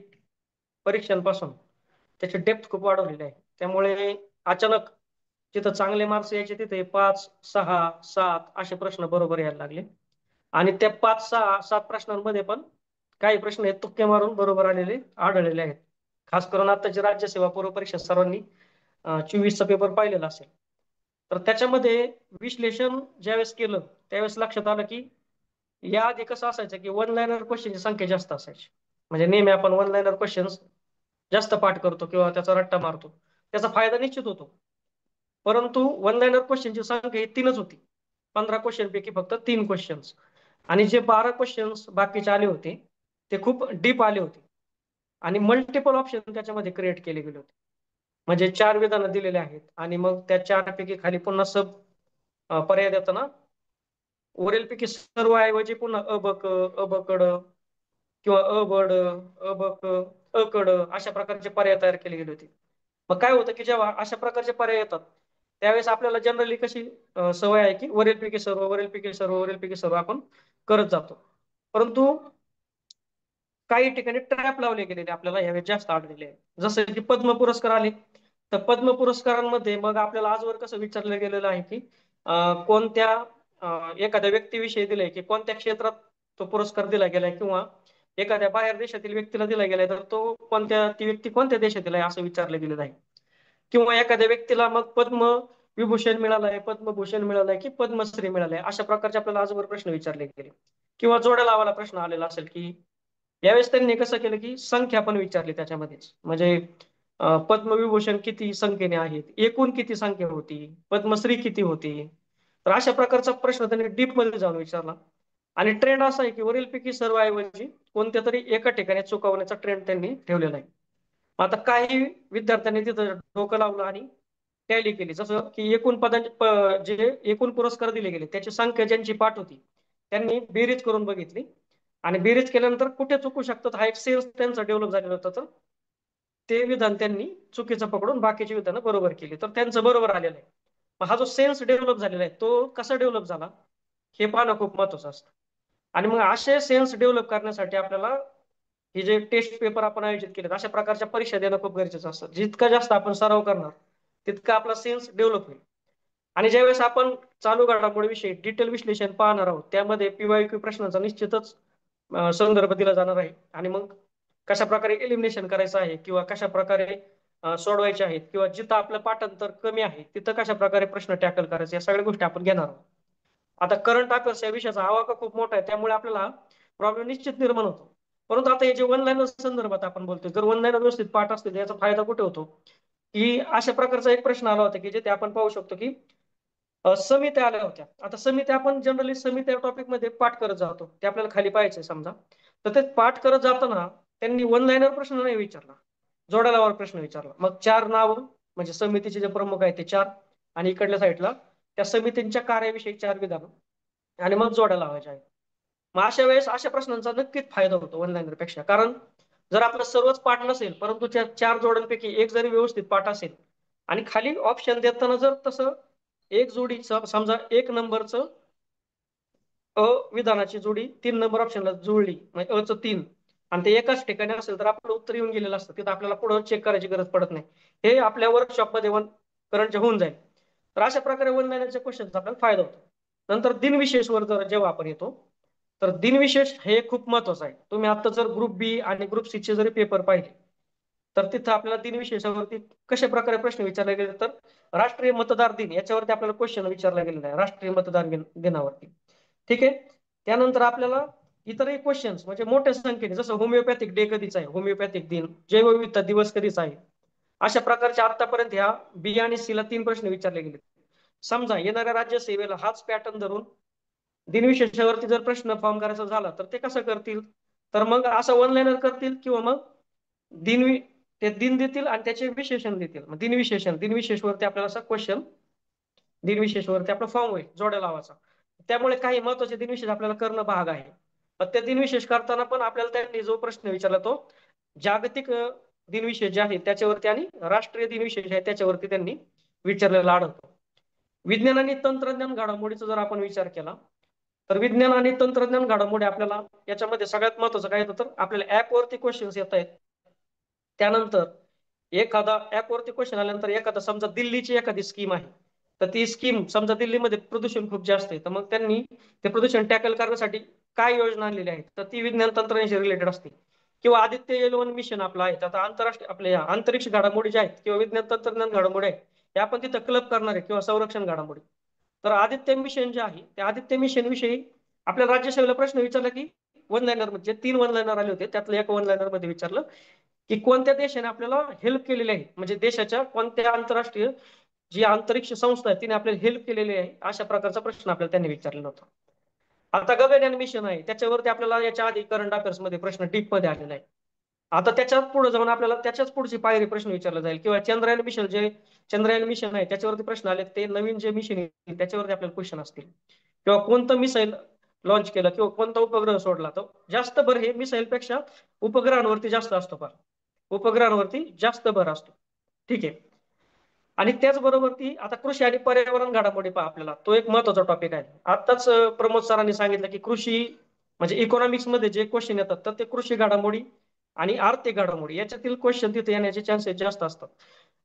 परीक्षांपासून त्याची डेप्थ खूप वाढवलेली आहे. त्यामुळे अचानक जिथं चांगले मार्क्स यायचे तिथे 5, 6, 7 असे प्रश्न बरोबर यायला लागले. आणि त्या 5, 6, 7 प्रश्नांमध्ये पण काही प्रश्न हे तुक्के मारून बरोबर आढळलेले आहेत. खास करून आताची राज्यसेवा पूर्व परीक्षा सर्वांनी 24चा पेपर पाहिलेला असेल. तर त्याच्यामध्ये विश्लेषण ज्यावेळेस केलं त्यावेळेस लक्षात आलं की या आधी कसं असायचं की वन लाईनर क्वेश्चनची संख्या जास्त असायची. म्हणजे नेहमी आपण वन लाईनर क्वेश्चन्स जास्त पाठ करतो किंवा त्याचा रट्टा मारतो, त्याचा फायदा निश्चित होतो. परंतु वन लाईनर क्वेश्चनची संख्या ही 3च होती. 15 क्वेश्चन पैकी फक्त 3 क्वेश्चन्स, आणि जे 12 क्वेश्चन्स बाकीचे आले होते ते खूप डीप आले होते आणि मल्टिपल ऑप्शन त्याच्यामध्ये क्रिएट केले गेले होते. म्हणजे 4 विधानं दिलेले आहेत आणि मग त्या 4 पैकी खाली पुन्हा सब पर्याय देताना वरीलपैकी सर्व ऐवजी पुन्हा अबकड किंवा अबड, अबक, अकड अशा प्रकारचे पर्याय तयार केले गेले होते. मग काय होतं की जेव्हा अशा प्रकारचे पर्याय येतात त्यावेळेस आपल्याला जनरली कशी सवय आहे की वरीलपैकी सर्व, वरीलपैकी सर्व, वरीलपैकी सर्व आपण करत जातो. परंतु काही ठिकाणी ट्रॅप लावले गेलेले आपल्याला यावेळेस जास्त आढळलेले आहे. जसं की पद्म पुरस्कार आले, तर पद्म पुरस्कारांमध्ये मग आपल्याला आजवर कसं विचारलं गेलेलं आहे की कोणत्या एखाद्या व्यक्तीविषयी दिलंय की कोणत्या क्षेत्रात तो पुरस्कार दिला गेलाय, किंवा एखाद्या बाहेर देशातील व्यक्तीला दिला गेलाय तर तो ती व्यक्ती कोणत्या देशातील आहे असं विचारलं गेलेलं आहे. किंवा एखाद्या व्यक्तीला मग पद्म विभूषण मिळालंय, पद्मभूषण मिळालंय की पद्मश्री मिळालंय, अशा प्रकारचे आपल्याला आजवर प्रश्न विचारले गेले. किंवा जोड्या लावायला प्रश्न आलेला असेल की यावेळेस त्यांनी कसं केलं की संख्या पण विचारली त्याच्यामध्येच. म्हणजे पद्मविभूषण किती संख्येने आहेत, एकूण किती संख्या होती, पद्मश्री किती होती. तर अशा प्रकारचा प्रश्न त्यांनी डीप मध्ये जाऊन विचारला. आणि ट्रेंड असा आहे की वरीलपैकी सर्व ऐवजी कोणत्या तरी एका ठिकाणी चुकवण्याचा ट्रेंड त्यांनी ठेवलेला आहे. आता काही विद्यार्थ्यांनी तिथं डोकं लावलं आणि टॅली केली. जसं की एकूण जे एकूण पुरस्कार दिले गेले त्याची संख्या ज्यांची पाठ होती त्यांनी बेरीज करून बघितली आणि बेरीज केल्यानंतर कुठे चुकू शकतात हा एक सेन्स त्यांचा डेव्हलप झालेला होता. तर ते विधान त्यांनी चुकीचं पकडून बाकीची विधानं बरोबर केली, तर त्यांचं बरोबर आलेलं आहे. मग हा जो सेन्स डेव्हलप झालेला आहे तो कसा डेव्हलप झाला हे पाहणं खूप महत्वाचं असतं. आणि मग असे सेन्स डेव्हलप करण्यासाठी आपल्याला हे जे टेस्ट पेपर आपण आयोजित केले अशा प्रकारच्या परीक्षा देणं खूप गरजेचं असतं. जितका जास्त आपण सराव करणार तितका आपला सेन्स डेव्हलप होईल. आणि ज्यावेळेस आपण चालू घडामोडीविषयी डिटेल विश्लेषण पाहणार आहोत त्यामध्ये पीवायक्यू प्रश्नांचा निश्चितच संदर्भ दिला जाणार आहे. आणि मग कशा प्रकारे एलिमिनेशन करायचं आहे किंवा कशा प्रकारे सोडवायचे आहेत, किंवा जिथं आपलं पाठांतर कमी आहे तिथं कशा प्रकारे प्रश्न टॅकल करायचे, या सगळ्या गोष्टी आपण घेणार आहोत. आता करंट अफेअर्स या विषयाचा आवाका खूप मोठा आहे त्यामुळे आपल्याला प्रॉब्लेम निश्चित निर्माण होतो. परंतु आता हे जे वन लाईनर संदर्भात आपण बोलतोय, जर वन लाईनर व्यवस्थित पाठ असतील तर याचा फायदा कुठे होतो की अशा प्रकारचा एक प्रश्न आला होता की जिथे आपण पाहू शकतो की समित्या आल्या होत्या. आता समित्या आपण जनरली समित्या टॉपिक मध्ये पाठ करत जातो, ते आपल्याला खाली पाहायचंय समजा. तर ते पाठ करत जाताना त्यांनी वन लाईनर प्रश्न नाही विचारला, जोड्या लावार प्रश्न विचारला. मग 4 नाव म्हणजे समितीचे जे प्रमुख आहेत ते 4 आणि इकडल्या साईडला त्या समितींच्या कार्याविषयी 4 विधान आणि मग जोड्या लावायच्या आहेत. मग अशा वेळेस अशा प्रश्नांचा नक्कीच फायदा होतो वन लाईनर पेक्षा. कारण जर आपलं सर्वच पाठ नसेल परंतु त्या 4 जोड्यांपैकी एक जरी व्यवस्थित पाठ असेल आणि खाली ऑप्शन देताना जर तसं एक जोडी समजा 1 नंबरचं अ विधानाची जोडी 3 नंबर ऑप्शनला जुळली म्हणजे अ चं 3 आणि ते एकाच ठिकाणी असेल तर आपलं उत्तर येऊन गेलेलं असतं, तिथं आपल्याला पुढे चेक करायची गरज पडत नाही. हे आपल्या वर्कशॉपमध्ये करंटच्या होऊन जाईल. तर अशा प्रकारे वन लाईनरच्या क्वेश्चनचा आपल्याला फायदा होतो. नंतर दिनविशेषवर जर जेव्हा आपण येतो तर दिनविशेष हे खूप महत्वाचं आहे. तुम्ही आता जर ग्रुप बी आणि ग्रुप सी चे जरी पेपर पाहिले तर तिथं आपल्याला दिनविशेषावरती कशा प्रकारे प्रश्न विचारले गेले, तर राष्ट्रीय मतदार दिन याच्यावरती आपल्याला क्वेश्चन विचारला गेलेला आहे, राष्ट्रीय मतदार दिनावरती. ठीक आहे. त्यानंतर आपल्याला इतरही क्वेश्चन्स म्हणजे मोठ्या संख्येने, जसं होमिओपॅथिक डे कधीच आहे, होमिओपॅथिक दिन, जैवविविधता दिवस कधीच आहे, अशा प्रकारच्या आतापर्यंत ह्या बी आणि सी ला 3 प्रश्न विचारले गेले. समजा येणाऱ्या राज्यसेवेला हाच पॅटर्न धरून दिनविशेषावरती जर प्रश्न फॉर्म करायचा झाला तर ते कसं करतील, तर मग असं वन लाईनर करतील किंवा मग दिन ते दिन देतील आणि त्याचे विशेषण देतील. मग दिनविशेषवरती आपल्याला असा क्वेश्चन दिनविशेषवरती आपला फॉर्म होईल जोड्या लावायचा. त्यामुळे काही महत्वाचे दिनविशेष आपल्याला करणं भाग आहे. पण त्या दिनविशेष करताना पण आपल्याला त्यांनी जो प्रश्न विचारला तो जागतिक दिनविशेष जे आहे त्याच्यावरती आणि राष्ट्रीय दिनविशेष आहे त्याच्यावरती त्यांनी विचारलेला आढळतो. विज्ञान आणि तंत्रज्ञान घडामोडीचा जर आपण विचार केला तर विज्ञान आणि तंत्रज्ञान घडामोडी आपल्याला याच्यामध्ये सगळ्यात महत्वाचं काय येतं तर आपल्याला ऍपवरती क्वेश्चन्स येत आहेत. त्यानंतर एखादा ऍपवरती क्वेश्चन आल्यानंतर एखादा समजा दिल्लीची एखादी स्कीम आहे तर ती स्कीम समजा दिल्लीमध्ये प्रदूषण खूप जास्त आहे तर मग त्यांनी ते प्रदूषण टॅकल करण्यासाठी काय योजना आणलेली आहे तर ती विज्ञान तंत्रज्ञानाशी रिलेटेड असते. किंवा आदित्य एल1 मिशन आपलं आहे, आता आंतरराष्ट्रीय आपल्या अंतरिक्ष घडामोडी ज्या आहेत किंवा विज्ञान तंत्रज्ञान घडामोडी आहेत त्या आपण तिथं क्लब करणार आहे, किंवा संरक्षण घडामोडी. तर आदित्य मिशन जे आहे त्या आदित्य मिशन विषयी आपल्या राज्यसेवेला प्रश्न विचारला की वन लाईनर मध्ये 3 वन लाईनर आले होते त्यातलं एक वन लाईनर मध्ये विचारलं की कोणत्या देशाने आपल्याला हेल्प केलेली आहे, म्हणजे देशाच्या कोणत्या आंतरराष्ट्रीय जी अंतरिक्ष संस्था आहे तिने आपल्याला हेल्प केलेली आहे, अशा प्रकारचा प्रश्न आपल्याला त्यांनी विचारलेला होता. आता गगनयान मिशन आहे, त्याच्यावरती आपल्याला याच्या आधी करंट अफेअर्स मध्ये प्रश्न डीप मध्ये आलेला आहे. आता त्याच्यात पुढे जाऊन आपल्याला त्याच्याच पुढची पायरी प्रश्न विचारला जाईल, किंवा चंद्रयान मिशन आहे त्याच्यावरती प्रश्न आले, ते नवीन जे मिशन येईल त्याच्यावरती आपल्याला क्वेश्चन असतील, किंवा कोणतं मिसाईल लॉन्च केलं किंवा कोणता उपग्रह सोडला, तर जास्त भर हे मिसाईल पेक्षा उपग्रहांवरती जास्त असतो. उपग्रहांवरती जास्त भर असतो. ठीक आहे. आणि त्याचबरोबर ती आता कृषी आणि पर्यावरण घडामोडी पहा, आपल्याला तो एक महत्वाचा टॉपिक आहे. आताच प्रमोद सरांनी सांगितलं की कृषी म्हणजे इकॉनॉमिक्स मध्ये जे क्वेश्चन येतात तर ते कृषी घडामोडी आणि आर्थिक घडामोडी याच्यातील क्वेश्चन तिथे येण्याचे चान्सेस जास्त असतात.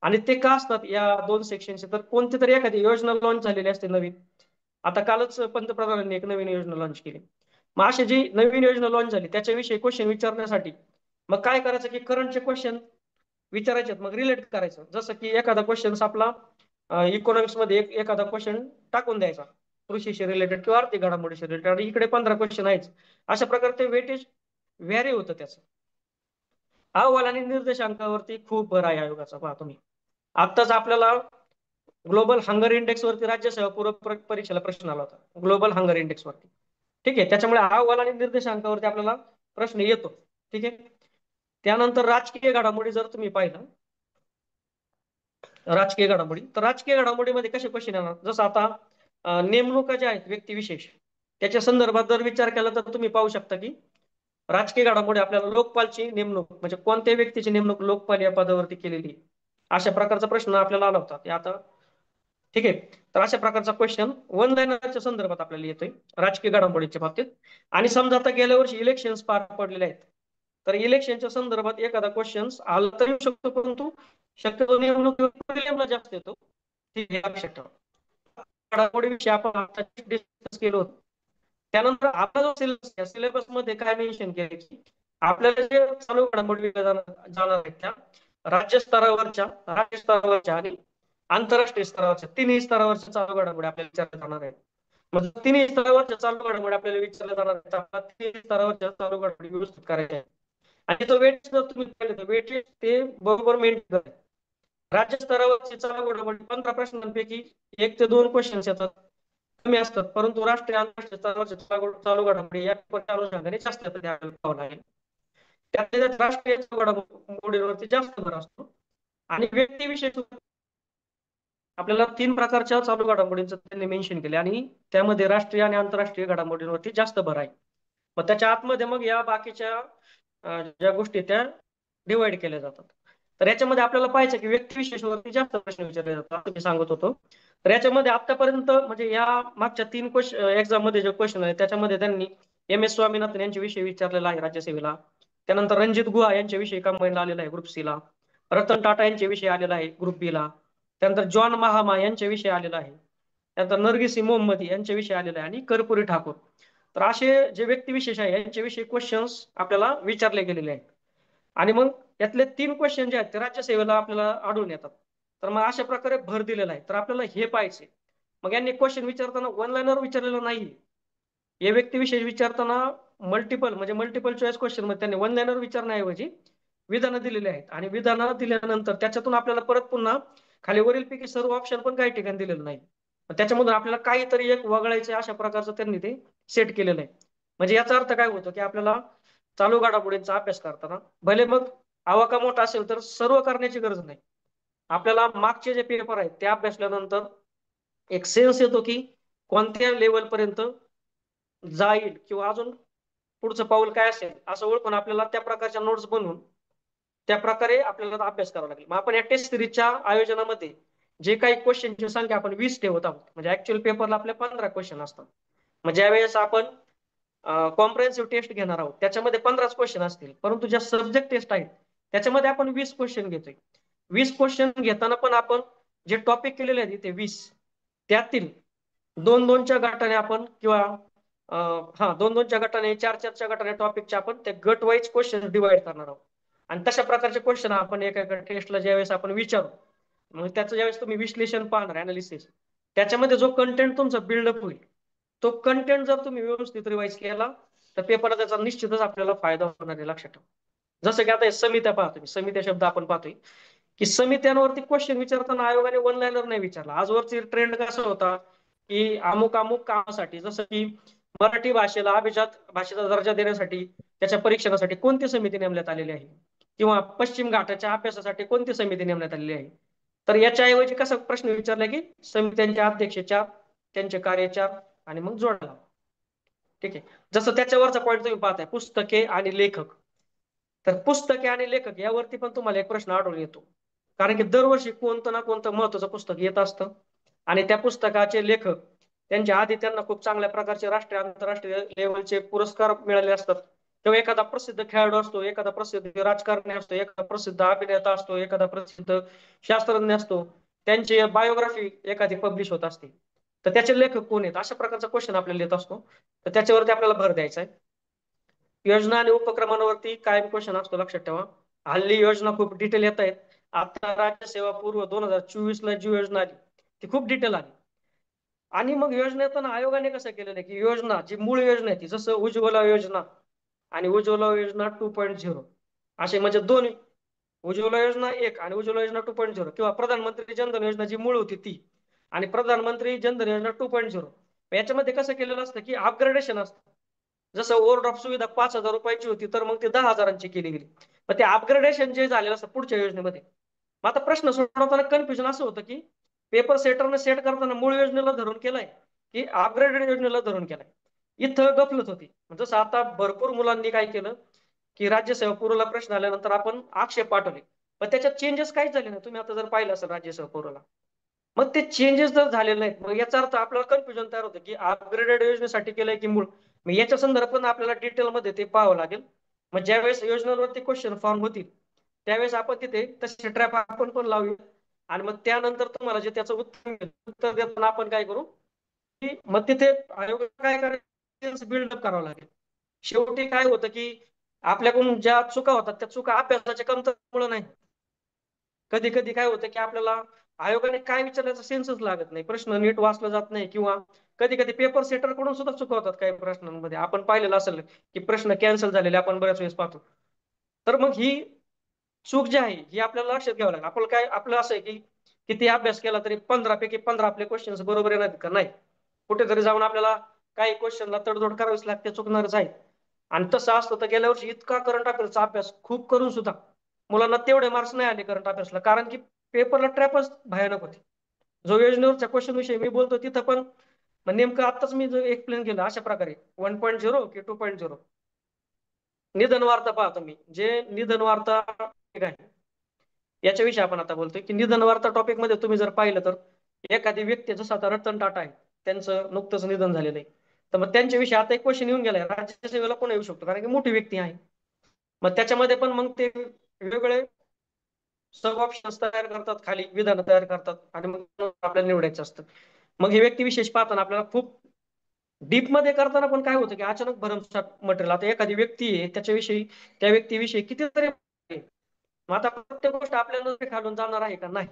आणि ते का असतात या दोन सेक्शनचे, तर कोणती तरी एखादी योजना लॉन्च झालेली असते नवीन. आता कालच पंतप्रधानांनी एक नवीन योजना लॉन्च केली. मग अशी जी नवीन योजना लॉन्च झाली त्याच्याविषयी क्वेश्चन विचारण्यासाठी मग काय करायचं की करंटचे क्वेश्चन विचारायचे, मग रिलेट करायचं. जसं की एखादा क्वेश्चन आपला इकॉनॉमिक्स मध्ये एखादा क्वेश्चन टाकून द्यायचा कृषीशी रिलेटेड किंवा आर्थिक घडामोडीशी रिलेटेड, आणि इकडे 15 क्वेश्चन आहेच. अशा प्रकारे ते वेटेज व्हॅरी होतं त्याचं. अहवाल आणि निर्देशांकावरती खूप भर आहे आयोगाचा. पहा तुम्ही, आत्ताच आपल्याला ग्लोबल हंगर इंडेक्स वरती राज्यसेवा पूरक परीक्षेला प्रश्न आला होता, ग्लोबल हंगर इंडेक्स वरती. ठीक आहे. त्याच्यामुळे अहवाल आणि निर्देशांकावरती आपल्याला प्रश्न येतो. ठीक आहे. त्यानंतर राजकीय घडामोडी जर तुम्ही पाहिलं, राजकीय घडामोडी, तर राजकीय घडामोडीमध्ये कसे क्वेश्चन येणार, जसं आता नेमणुका ज्या आहेत व्यक्तिविशेष त्याच्या संदर्भात जर विचार केला तर तुम्ही पाहू शकता की राजकीय घडामोडी आपल्याला लोकपालची नेमणूक म्हणजे कोणत्या व्यक्तीची नेमणूक लोकपाल या पदावरती केलेली, अशा प्रकारचा प्रश्न आपल्याला आला होता. आता ठीक आहे. तर अशा प्रकारचा क्वेश्चन वन लाईनरच्या संदर्भात आपल्याला येतोय राजकीय घडामोडीच्या बाबतीत. आणि समजा आता गेल्या वर्षी इलेक्शन पार पडलेले आहेत, तर इलेक्शनच्या संदर्भात एखादा क्वेश्चन आला तर येऊ शकतो, परंतु शक्यतो निवडणूक प्रिलिमला जास्त येतो. ठीक आहे, लक्षात ठेवा. घडामोडीविषयी आपण आता डिस्कस केलं होतं. त्यानंतर आपला जो सिलेबस आहे, सिलेबस मध्ये काय मेन्शन केलं की आपल्याला जे चालू घडामोडी जाणार आहेत त्या राज्य स्तरावरच्या आणि आंतरराष्ट्रीय स्तरावरच्या तिन्ही स्तरावरच्या चालू घडामोडी आपल्याला विचारल्या जाणार आहेत. मग तिन्ही स्तरावरच्या चालू घडामोडी आपल्याला विचारल्या जाणार आहेत, आपल्याला तिन्ही स्तरावरच्या चालू घडामोडी व्यवस्थित करायच्या आहेत. आणि तो वेट जर तुम्ही पाहिलं तर वेटेज ते बरोबर मेंटेन करते. राज्य स्तरावरची चालू घडामोडी 15 प्रश्नांपैकी 1 ते 2 क्वेश्चन्स येतात, कमी असतात, परंतु राष्ट्रीय आंतरराष्ट्रीय स्तरावरच्या चालू घडामोडी या पेपरच्या अनुषंगाने जास्त येतात यावेळेला पाहावं लागेल. त्यातल्या त्यात राष्ट्रीय घडामोडीवरती जास्त भर असतो. आणि व्यक्तिविषयी आपल्याला 3 प्रकारच्या चालू घडामोडींचं त्यांनी मेन्शन केले, आणि त्यामध्ये राष्ट्रीय आणि आंतरराष्ट्रीय घडामोडींवरती जास्त भर आहे. मग त्याच्या आतमध्ये मग या बाकीच्या ज्या गोष्टी त्या डिवाइड केल्या जातात. तर याच्यामध्ये आपल्याला पाहायचं की व्यक्तिविशेषावरती जास्त प्रश्न विचारले जातात, असं मी सांगत होतो. तर याच्यामध्ये आतापर्यंत म्हणजे या मागच्या 3 एक्झाम मध्ये जे क्वेश्चन आहे त्याच्यामध्ये त्यांनी MS स्वामीनाथन यांच्याविषयी विचारलेला आहे राज्यसेवेला. त्यानंतर रणजित गुहा यांच्याविषयी कंबाईन आलेला आहे ग्रुप सी ला. रतन टाटा यांच्याविषयी आलेला आहे ग्रुप बी ला. त्यानंतर जॉन महामा यांच्याविषयी आलेला आहे. त्यानंतर नरगिसी मोहम्मदी यांच्याविषयी आलेला आहे, आणि कर्पुरी ठाकूर. तर असे जे व्यक्तिविशेष आहे यांच्याविषयी क्वेश्चन्स आपल्याला विचारले गेलेले आहेत. आणि मग यातले 3 क्वेश्चन जे आहेत ते राज्यसेवेला आपल्याला आढळून येतात. तर मग अशा प्रकारे भर दिलेला आहे. तर आपल्याला हे पाहायचे, मग यांनी क्वेश्चन विचारताना वन लाईनर विचारलेलं नाही. हे व्यक्तिविशेष विचारताना मल्टिपल चॉईस क्वेश्चन मध्ये त्यांनी वन लाईनर विचारण्याऐवजी विधानं दिलेली आहेत. आणि विधानं दिल्यानंतर त्याच्यातून आपल्याला परत पुन्हा खाली वरीलपैकी सर्व ऑप्शन पण काही ठिकाणी दिलेलं नाही. त्याच्यामधून आपल्याला काहीतरी एक वगळायचं अशा प्रकारचं त्यांनी ते सेट केलेलं आहे. म्हणजे याचा अर्थ काय होतो की आपल्याला चालू घडामोडींचा अभ्यास करताना भले मग आवाका मोठा असेल तर सर्व करण्याची गरज नाही. आपल्याला मागचे जे पेपर आहेत ते अभ्यासल्यानंतर एक सेन्स येतो की कोणत्या लेवल पर्यंत जाईल किंवा अजून पुढचं पाऊल काय असेल असं ओळखून आपल्याला त्या प्रकारच्या नोट्स बनवून त्या प्रकारे आपल्याला अभ्यास करावा लागेल. मग आपण या टेस्ट सिरीजच्या आयोजनामध्ये जे काही क्वेश्चनची संख्या आपण 20 ठेवत आहोत, म्हणजे ऍक्च्युअल पेपरला आपले 15 क्वेश्चन असतात. मग ज्यावेळेस आपण कॉम्प्रिहेन्सिव्ह टेस्ट घेणार आहोत त्याच्यामध्ये 15 क्वेश्चन असतील, परंतु ज्या सब्जेक्ट टेस्ट आहेत त्याच्यामध्ये आपण 20 क्वेश्चन घेतोय. 20 क्वेश्चन घेताना पण आपण जे टॉपिक केलेले आहेत ते 20 त्यातील 2-2च्या गटाने आपण किंवा 2-2च्या गटाने 4-4च्या गटाने टॉपिकच्या आपण ते गट वाईज क्वेश्चन डिवाइड करणार आहोत. आणि तशा प्रकारचे क्वेश्चन आपण एका टेस्टला ज्यावेळेस आपण विचारू, मग त्याचं ज्यावेळेस तुम्ही विश्लेषण पाहणार अनालिसिस, त्याच्यामध्ये जो कंटेंट तुमचा बिल्डअप होईल तो कंटेंट जर तुम्ही व्यवस्थित रिवाइज केला तर पेपरला त्याचा निश्चितच आपल्याला फायदा होणार आहे. लक्षात ठेवा. जसं की आता समित्या पाहतो, समित्या शब्द आपण पाहतोय की समित्यांवरती क्वेश्चन विचारताना आयोगाने वन लाईनर नाही विचारला. आजवरची ट्रेंड कसा होता की अमुक अमुक कामासाठी, जसं की मराठी भाषेला अभिजात भाषेचा दर्जा देण्यासाठी त्याच्या परीक्षणासाठी कोणती समिती नेमण्यात आलेली आहे, किंवा पश्चिम घाटाच्या अभ्यासासाठी कोणती समिती नेमण्यात आलेली आहे. तर याच्याऐवजी कसा प्रश्न विचारला की समित्यांच्या अध्यक्ष 4, त्यांचे कार्य 4 आणि मग जोडा. ठीक आहे. जसं त्याच्यावरचा पॉईंट तुम्ही पाहताय, पुस्तके आणि लेखक. तर पुस्तके आणि लेखक यावरती पण तुम्हाला एक प्रश्न आढळून येतो, कारण की दरवर्षी कोणतं ना कोणतं महत्वाचं पुस्तक येत असतं आणि त्या पुस्तकाचे लेखक त्यांच्या आधी त्यांना खूप चांगल्या प्रकारचे राष्ट्रीय आंतरराष्ट्रीय लेवलचे पुरस्कार मिळाले असतात. किंवा एखादा प्रसिद्ध खेळाडू असतो, एखादा प्रसिद्ध राजकारणी असतो, एखादा प्रसिद्ध अभिनेता असतो, एखादा प्रसिद्ध शास्त्रज्ञ असतो, त्यांची बायोग्राफी एखादी पब्लिश होत असते. तर त्याचे लेखक कोण आहेत, अशा प्रकारचा क्वेश्चन आपल्याला येत असतो. तर त्याच्यावरती आपल्याला भर द्यायचा आहे. योजना आणि उपक्रमांवरती कायम क्वेश्चन असतो, लक्षात ठेवा. हल्ली योजना खूप डिटेल येत आहेत. आता राज्य सेवा पूर्व 2024 जी योजना आली ती खूप डिटेल आली. आणि मग योजनेतून आयोगाने कसं केलेलं आहे की योजना जी मूळ योजना आहे ती, जसं उज्ज्वला योजना आणि उज्ज्वला योजना 2.0 असे, म्हणजे दोन, उज्ज्वला योजना 1 आणि उज्ज्वला योजना 2.0, किंवा प्रधानमंत्री जनधन योजना जी मूळ होती ती आणि प्रधानमंत्री जनधन योजना 2.0. याच्यामध्ये कसं केलेलं असतं की अपग्रेडेशन असतं. जसं ओव्हरड्राफ्ट सुविधा 5,000 रुपयाची होती तर मग ते 10,000ची केली गेली. मग ते अपग्रेडेशन जे झालेलं असतं पुढच्या योजनेमध्ये. मग आता प्रश्न सोडवताना कन्फ्युजन असं होतं की पेपर सेटरने सेट करताना मूळ योजनेला धरून केलाय की अपग्रेडेड योजनेला धरून केलाय. इथं गफलत होती. जसं आता भरपूर मुलांनी काय केलं की राज्यसेवा पूर्वला प्रश्न आल्यानंतर आपण आक्षेप पाठवले, पण त्याच्यात चेंजेस काहीच झाले नाही. तुम्ही आता जर पाहिलं असेल राज्यसेवा पूर्वला, मग ते चेंजेस जर झालेले नाहीत, मग याचा अर्थ आपल्याला कन्फ्युजन तयार होतं की अपग्रेडेड योजनेसाठी केलंय की मूळ. मग याच्या संदर्भात आपल्याला डिटेलमध्ये ते पाहावं लागेल. मग ज्यावेळेस योजनेवरती क्वेश्चन फॉर्म होतील त्यावेळेस आपण तिथे तसे ट्रॅप आपण पण लावूया. आणि मग त्यानंतर तुम्हाला जे त्याचं उत्तर देताना आपण काय करू की मग तिथे आयोग काय करायचं, बिल्डअप करावं लागेल. शेवटी काय होतं की आपल्याकडून ज्या चुका होतात त्या चुका अभ्यासाच्या कमतरतेमुळे नाही. कधी कधी काय होतं की आपल्याला आयोगाने काय विचारल्याचा सेन्सच लागत नाही, प्रश्न नीट वाचला जात नाही, किंवा कधी कधी पेपर सेटर कडून सुद्धा चुका होतात काही प्रश्नांमध्ये. आपण पाहिलेलं असेल की प्रश्न कॅन्सल झालेले आपण बऱ्याच वेळेस पाहतो. तर मग ही चूक जी आहे ही आपल्याला लक्षात घ्यावं लागेल. आपण काय आपलं असं आहे की किती अभ्यास केला तरी 15 पैकी 15 आपले क्वेश्चन बरोबर येणार का, नाही. कुठेतरी जाऊन आपल्याला काही क्वेश्चनला तडजोड करावीच लागते, चुकणारच आहे. आणि तसं असतं तर गेल्या वर्षी इतका करंट अफेअर्सचा अभ्यास खूप करून सुद्धा मुलांना तेवढे मार्क्स नाही आले करंट अफेअर्सला, कारण की पेपरला ट्रॅपच भयानक होते. जो योजनेवरच्या क्वेश्चन विषयी मी बोलतो तिथं पण नेमकं आताच मी जो एक्सप्लेन केलं अशा प्रकारे 1.0 की 2.0. निधन वार्ता पाहतो मी, जे निधन वार्ता आहे याच्याविषयी आपण आता बोलतोय की निधन वार्ता टॉपिक मध्ये तुम्ही जर पाहिलं तर एखादी व्यक्ती, जसं आता रतन टाटा आहे, त्यांचं नुकतंच निधन झालेलं आहे. तर मग त्यांच्याविषयी आता एक क्वेश्चन येऊन गेलाय, राज्यसेवेला पण येऊ शकतो कारण की मोठी व्यक्ती आहे. मग त्याच्यामध्ये पण मग ते वेगवेगळे सब ऑप्शन्स तयार करतात, खाली विधान तयार करतात आणि मग आपल्याला निवडायचं असतं. मग हे व्यक्ती विशेष पाहताना आपल्याला खूप डीप मध्ये करताना पण काय होतं की अचानक भरमसाठ मटेरियल. आता एखादी व्यक्ती आहे त्याच्याविषयी, त्या व्यक्तीविषयी कितीतरी आहे. मग आता प्रत्येक गोष्ट आपल्या नजरेखालून जाणार आहे का, नाही.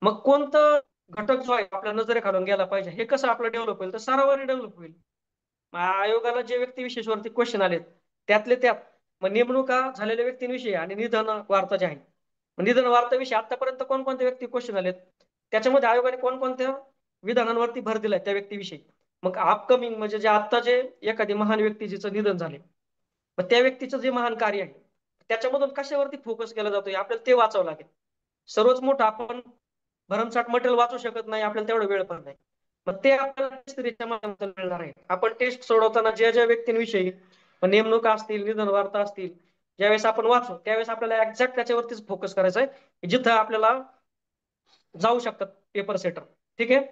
मग कोणतं घटक जो आहे आपल्या नजरेखालून गेला पाहिजे, हे कसं आपलं डेव्हलप होईल, तर सरावाने डेव्हलप होईल. आयोगाला जे व्यक्ती विशेषवरती क्वेश्चन आलेत त्यातले त्यात मग नेमणुका झालेल्या व्यक्तींविषयी आणि निधन वार्ता जे आहे, निधन वार्ताविषयी आतापर्यंत कोणकोणत्या व्यक्ती क्वेश्चन आलेत, त्याच्यामध्ये आयोगाने कोणकोणत्या विधानांवरती भर दिलाय त्या व्यक्तीविषयी. मग अपकमिंग म्हणजे जे आता जे एखादी महान व्यक्ती जिचं निधन झाले, मग त्या व्यक्तीचं जे महान कार्य आहे त्याच्यामधून कशावरती फोकस केला जातोय आपल्याला ते वाचावं लागेल. सर्वच मोठं आपण भरमसाठ मटेरियल वाचू शकत नाही, आपल्याला तेवढा वेळ पण नाही. मग ते आपल्याला टेस्टच्या माध्यमातून मिळणार आहे. आपण टेस्ट सोडवताना ज्या ज्या व्यक्तींविषयी नेमणुका असतील, निधन वार्ता असतील, ज्यावेळेस आपण वाचू त्यावेळेस आपल्याला एक्झॅक्ट त्याच्यावरतीच फोकस करायचा आहे जिथं आपल्याला जाऊ शकतात पेपर सेटर. ठीक आहे.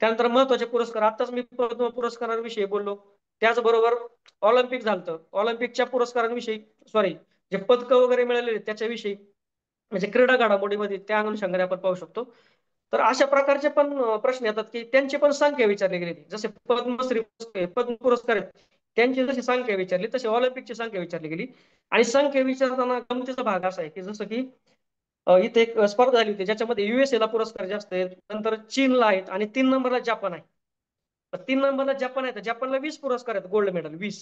त्यानंतर महत्वाचे पुरस्कार, आताच मी पद्म पुरस्कारांविषयी बोललो. त्याचबरोबर ऑलिम्पिक झालं, ऑलिम्पिकच्या पुरस्कारांविषयी, सॉरी, जे पदक वगैरे मिळालेले त्याच्याविषयी, म्हणजे क्रीडा घडामोडीमध्ये त्या अनुषंगाने आपण पाहू शकतो. तर अशा प्रकारचे पण प्रश्न येतात की त्यांची पण संख्या विचारली गेली. जसे पद्मश्री पद्म पुरस्कार आहेत त्यांची जशी संख्या विचारली तशी ऑलिम्पिकची संख्या विचारली गेली. आणि संख्या विचारताना गमतीचा भाग असा आहे की जसं की इथे एक स्पर्धा झाली होती ज्याच्यामध्ये USA ला पुरस्कार जास्त आहेत, नंतर चीनला आहेत आणि 3 नंबरला जपान आहे. 3 नंबरला जपान आहे तर जपानला 20 पुरस्कार आहेत, गोल्ड मेडल 20,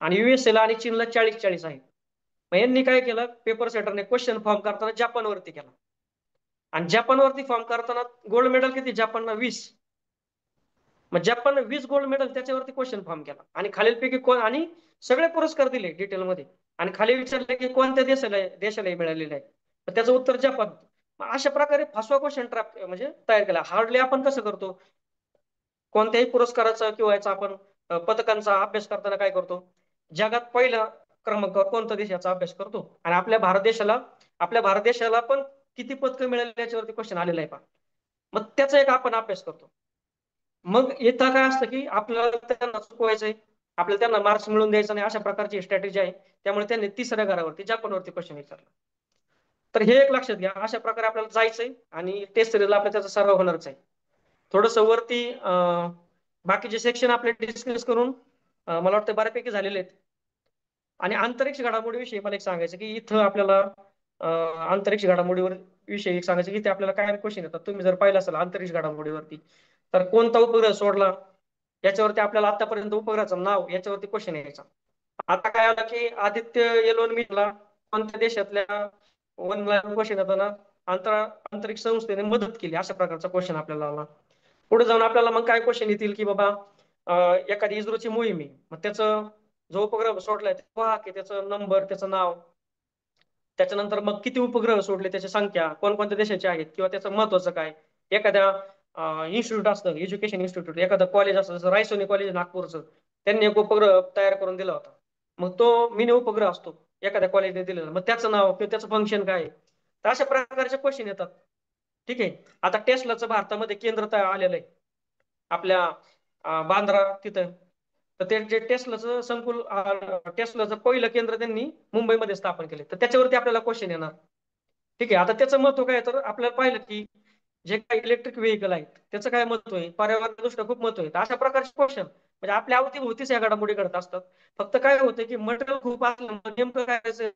आणि USA ला आणि चीनला 40 आहेत. मग यांनी काय केलं, पेपर सेटरने क्वेश्चन फॉर्म करताना जपानवरती केला. आणि जपानवरती फॉर्म करताना गोल्ड मेडल किती, जपानला 20. मग जपाननं 20 गोल्ड मेडल त्याच्यावरती क्वेश्चन फॉर्म केला. आणि खालीलपैकी कोण, आणि सगळे पुरस्कार दिले डिटेलमध्ये, आणि खाली विचारले की कोणत्या देशाला मिळालेले आहे, तर त्याचं उत्तर जपान. मग अशा प्रकारे फसवा क्वेश्चन ट्रॅप म्हणजे तयार केला. हार्डली आपण कसं करतो, कोणत्याही पुरस्काराचा किंवा याचा आपण पदकांचा अभ्यास करताना काय करतो, जगात पहिला क्रमांकावर कोणत्या देशाचा अभ्यास करतो, आणि आपल्या भारत देशाला पण किती पदकं मिळाली याच्यावरती क्वेश्चन आलेला आहे पहा. मग त्याचा एक आपण अभ्यास करतो. मग इथं काय असतं की आपल्याला त्यांना चुकवायचंय, आपल्याला त्यांना मार्क्स मिळवून द्यायचा नाही, अशा प्रकारची स्ट्रॅटेजी आहे. त्यामुळे त्यांनी तिसऱ्या घरावरती जपानवरती क्वेश्चन विचारला. तर हे एक लक्षात घ्या, अशा प्रकारे आपल्याला जायचंय आणि टेस्ट सिरीजला आपल्या त्याचा सराव होणारच आहे. थोडस वरती बाकीचे सेक्शन आपले डिस्कस करून मला वाटतं बऱ्यापैकी झालेले आहेत. आणि अंतरिक्ष घडामोडीविषयी मला एक सांगायचं की इथं आपल्याला अंतरिक्ष घडामोडीवर विषयी एक सांगायचं की ते आपल्याला काय क्वेश्चन येतात. तुम्ही जर पाहिलं असेल अंतरिक्ष घडामोडीवरती, तर कोणता उपग्रह सोडला याच्यावरती आपल्याला आतापर्यंत उपग्रहाचं नाव याच्यावरती क्वेश्चन यायचा. आता काय आलं की आदित्य एलोन मिशनला कोणत्या देशातल्या वनला क्वेश्चन येताना अंतरिक्ष संस्थेने मदत केली, अशा प्रकारचा क्वेश्चन आपल्याला आला. पुढे जाऊन आपल्याला मग काय क्वेश्चन येतील की बाबा एखादी इस्रोची मोहीम आहे, मग त्याचं जो उपग्रह सोडलाय की त्याचं नंबर, त्याचं नाव, त्याच्यानंतर मग किती उपग्रह सोडले, त्याची संख्या, कोणकोणत्या देशाचे आहेत, किंवा त्याचं महत्वाचं काय. एखाद्या इन्स्टिट्यूट असतं, एज्युकेशन इन्स्टिट्यूट, एखादं कॉलेज असतं, जसं रायसोनी कॉलेज नागपूरचं, त्यांनी एक उपग्रह तयार करून दिला होता. मग तो मिनी उपग्रह असतो एखाद्या कॉलेजने दिलेला, मग त्याचं नाव किंवा त्याचं फंक्शन काय. तर अशा प्रकारचे क्वेश्चन येतात. ठीक आहे. आता टेस्लाचं भारतामध्ये केंद्र आलेलं आहे आपल्या बांद्रा तिथं. तर ते जे टेस्लाचं संकुल, टेस्लाचं पहिलं केंद्र त्यांनी मुंबईमध्ये स्थापन केले, तर त्याच्यावरती आपल्याला क्वेश्चन येणार. ठीक आहे. आता त्याचं महत्व काय, तर आपल्याला पाहिलं की जे काही इलेक्ट्रिक व्हेकल आहेत त्याचं काय महत्व आहे, पर्यावरण दृष्ट्या खूप महत्व आहे. अशा प्रकारचे क्वेश्चन म्हणजे आपल्या अवतीभोवतीच या घडामोडी घडत असतात. फक्त काय होतं की मटेरियल खूप असल्यामुळे नेमकं काय करायचं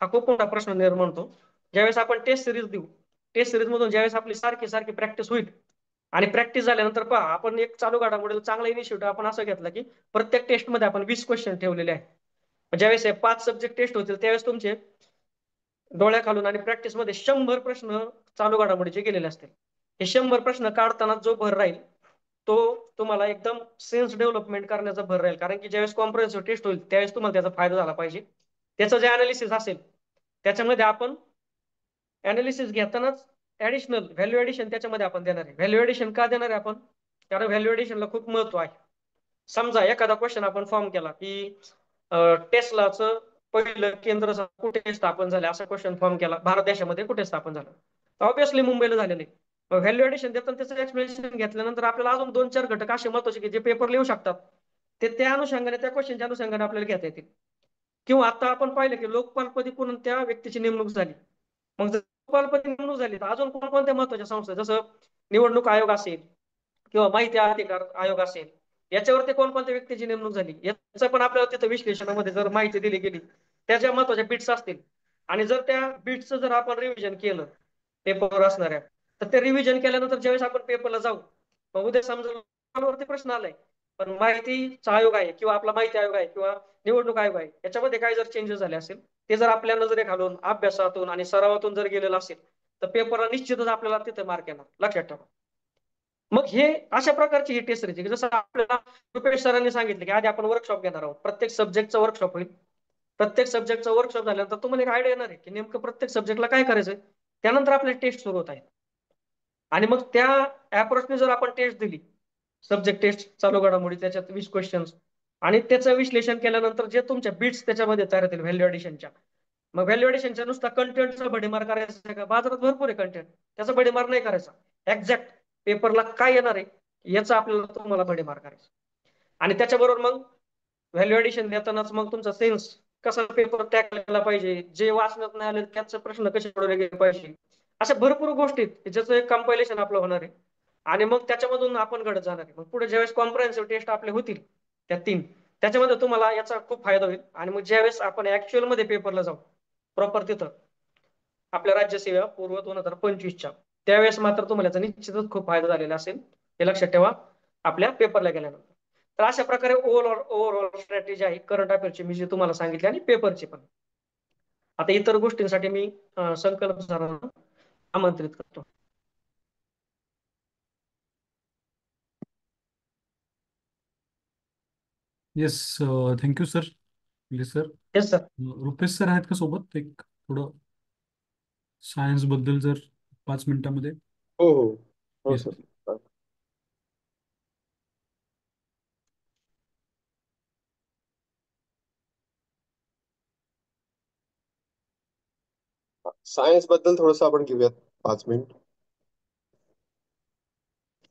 हा खूप मोठा प्रश्न निर्माण होतो. ज्यावेळेस आपण टेस्ट सिरीज देऊ, टेस्ट सिरीज मधून ज्यावेळेस आपली सारखी सारखी प्रॅक्टिस होईल, आणि प्रॅक्टिस झाल्यानंतर पहा, आपण एक चालू घडामोडीला चांगला इनिशिएटिव्ह आपण असं घेतला की प्रत्येक टेस्टमध्ये आपण 20 क्वेश्चन ठेवलेले आहे. ज्यावेळेस 5 सब्जेक्ट टेस्ट होतील त्यावेळेस तुमचे डोळ्या खालून आणि प्रॅक्टिसमध्ये 100 प्रश्न चालू घडामोडीचे गेलेले असतील. हे 100 प्रश्न काढताना जो भर राहील तो तुम्हाला एकदम सेन्स डेव्हलपमेंट करण्याचा भर राहील. कारण की ज्यावेळेस कॉम्प्रिहेन्सिव्ह टेस्ट होईल त्यावेळेस तुम्हाला त्याचा फायदा झाला पाहिजे. त्याचं जे अनालिसिस असेल त्याच्यामध्ये आपण अनालिसिस घेतानाच ऍडिशनल व्हॅल्यू ऍडिशन त्याच्यामध्ये आपण देणार आहे. व्हॅल्यू ऍडिशन का देणार आहे आपण, कारण व्हॅल्यू ऍडिशनला खूप महत्व आहे. समजा एखादा क्वेश्चन आपण फॉर्म केला की टेस्लाचं पहिलं केंद्र कुठे स्थापन झालं, असा क्वेश्चन फॉर्म केला, भारत देशामध्ये कुठे स्थापन झालं, तर ऑब्विसली मुंबईला झालेलं आहे. व्हॅल्यू ऍडिशन देताना त्याचं एक्सप्लेनेशन घेतल्यानंतर आपल्याला अजून 2-4 घटक असे महत्वाचे की जे पेपर लिहू शकतात, ते त्या अनुषंगाने, त्या क्वेश्चनच्या अनुषंगाने आपल्याला घेता येतील. किंवा आता आपण पाहिलं की लोकपालपदी कोणत्या व्यक्तीची नेमणूक झाली, मग जर लोकपालपदी नेमणूक झाली तर अजून कोणकोणत्या महत्वाच्या संस्था, जसं निवडणूक आयोग असेल किंवा माहिती अधिकार आयोग असेल, याच्यावरती कोणकोणत्या व्यक्तीची नेमणूक झाली याचं पण आपल्याला तिथं विश्लेषणामध्ये जर माहिती दिली गेली, त्याच्या महत्वाच्या बिट्स असतील, आणि जर त्या बिट्सचं जर आपण रिव्हिजन केलं पेपरवर असणाऱ्या, तर ते रिव्हिजन केल्यानंतर ज्यावेळेस आपण पेपरला जाऊ, मग उद्या समजा वरती प्रश्न आलाय पण माहितीचा आयोग आहे किंवा आपला माहिती आयोग आहे किंवा निवडणूक आयोग आहे, याच्यामध्ये काय जर चेंजेस झाले असेल, ते जर आपल्या नजरे घालून अभ्यासातून आणि सरावातून जर गेलेलं असेल, तर पेपरला निश्चितच आपल्याला तिथे मार्क येणार, लक्षात ठेवा. मग हे अशा प्रकारची ही टेस्ट सिरीज, जसं आपल्याला रुपेश सरांनी सांगितलं की आधी आपण वर्कशॉप घेणार आहोत, प्रत्येक सब्जेक्टचा वर्कशॉप होईल. प्रत्येक सब्जेक्टचा वर्कशॉप झाल्यानंतर तुम्हाला एक आयडिया येणार आहे की नेमकं प्रत्येक सब्जेक्टला काय करायचंय. त्यानंतर आपले टेस्ट सुरू होत आहेत, आणि मग त्या अप्रोचने जर आपण टेस्ट दिली, सब्जेक्ट टेस्ट चालू घडामोडी त्याच्यात 20 क्वेश्चन्स, आणि त्याचं विश्लेषण केल्यानंतर जे तुमच्या बिट्स त्याच्यामध्ये तयार होतील व्हॅल्यू ऍडिशनच्या, मग व्हॅल्यू ऍडिशनच्या नुसता कंटेंटचा भडीमार करायचा आहे का, बाजारात भरपूर आहे कंटेंट, त्याचा भडीमार नाही करायचा. एक्झॅक्ट पेपरला काय येणार आहे याचा आपल्याला तुम्हाला भडीमार करायचा. आणि त्याच्याबरोबर मग व्हॅल्यू ऍडिशन देतानाच मग तुमचा सेन्स कसा पेपर टॅकल केला पाहिजे, जे वाचण्यात नाही आले त्याचे प्रश्न कसे सोडवले गेले पाहिजे, अशा भरपूर गोष्टी ज्याचं एक कंपायलेशन आपलं होणार आहे. आणि मग त्याच्यामधून आपण घडत जाणार आहे. मग पुढे ज्यावेळेस कॉम्प्रिहेन्सिव्ह टेस्ट आपले होतील त्या 3, त्याच्यामध्ये तुम्हाला याचा खूप फायदा होईल. आणि मग ज्यावेळेस आपण ऍक्च्युअल मध्ये पेपरला जाऊ प्रॉपर तिथं आपल्या राज्यसेवा पूर्व 2025च्या, त्यावेळेस मात्र तुम्हाला याचा निश्चितच खूप फायदा झालेला असेल, हे लक्षात ठेवा आपल्या पेपरला गेल्यानंतर. तर अशा प्रकारे ओव्हरऑल स्ट्रॅटेजी आहे करंट अफेअरची मी जे तुम्हाला सांगितले, आणि पेपरची पण. आता इतर गोष्टींसाठी मी संकल्प सरांना आमंत्रित करतो. Yes, thank you sir. Please sir. Yes sir. Rupesh sir आहेत का सोबत? एक थोडं सायन्स बद्दल जर 5 मिनिटामध्ये. हो हो हो येस. सर. सायन्स बद्दल थोडंसं आपण घेऊयात 5 मिनिट.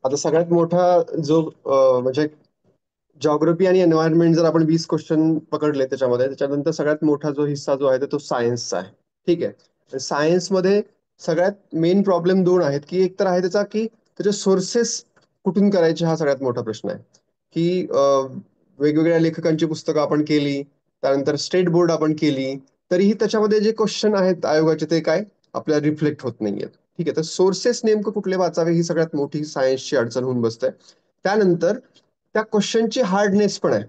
आता सगळ्यात मोठा जो म्हणजे जॉग्राफी आणि एन्व्हायरमेंट जर आपण 20 क्वेश्चन पकडले त्याच्यामध्ये, त्याच्यानंतर सगळ्यात मोठा जो हिस्सा जो आहे तो सायन्सचा आहे. ठीक आहे. सायन्समध्ये सगळ्यात मेन प्रॉब्लेम दोन आहेत, की एक तर आहे त्याचा की त्याचे सोर्सेस कुठून करायचे, हा सगळ्यात मोठा प्रश्न आहे. की वेगवेगळ्या लेखकांची पुस्तकं आपण केली, त्यानंतर स्टेट बोर्ड आपण केली, तरीही त्याच्यामध्ये जे क्वेश्चन आहेत आयोगाचे ते काय आपल्याला रिफ्लेक्ट होत नाहीयेत. ठीक आहे. तर सोर्सेस नेमकं कुठले वाचावे ही सगळ्यात मोठी सायन्सची अडचण होऊन बसते. त्यानंतर त्या क्वेश्चनची हार्डनेस पण आहे.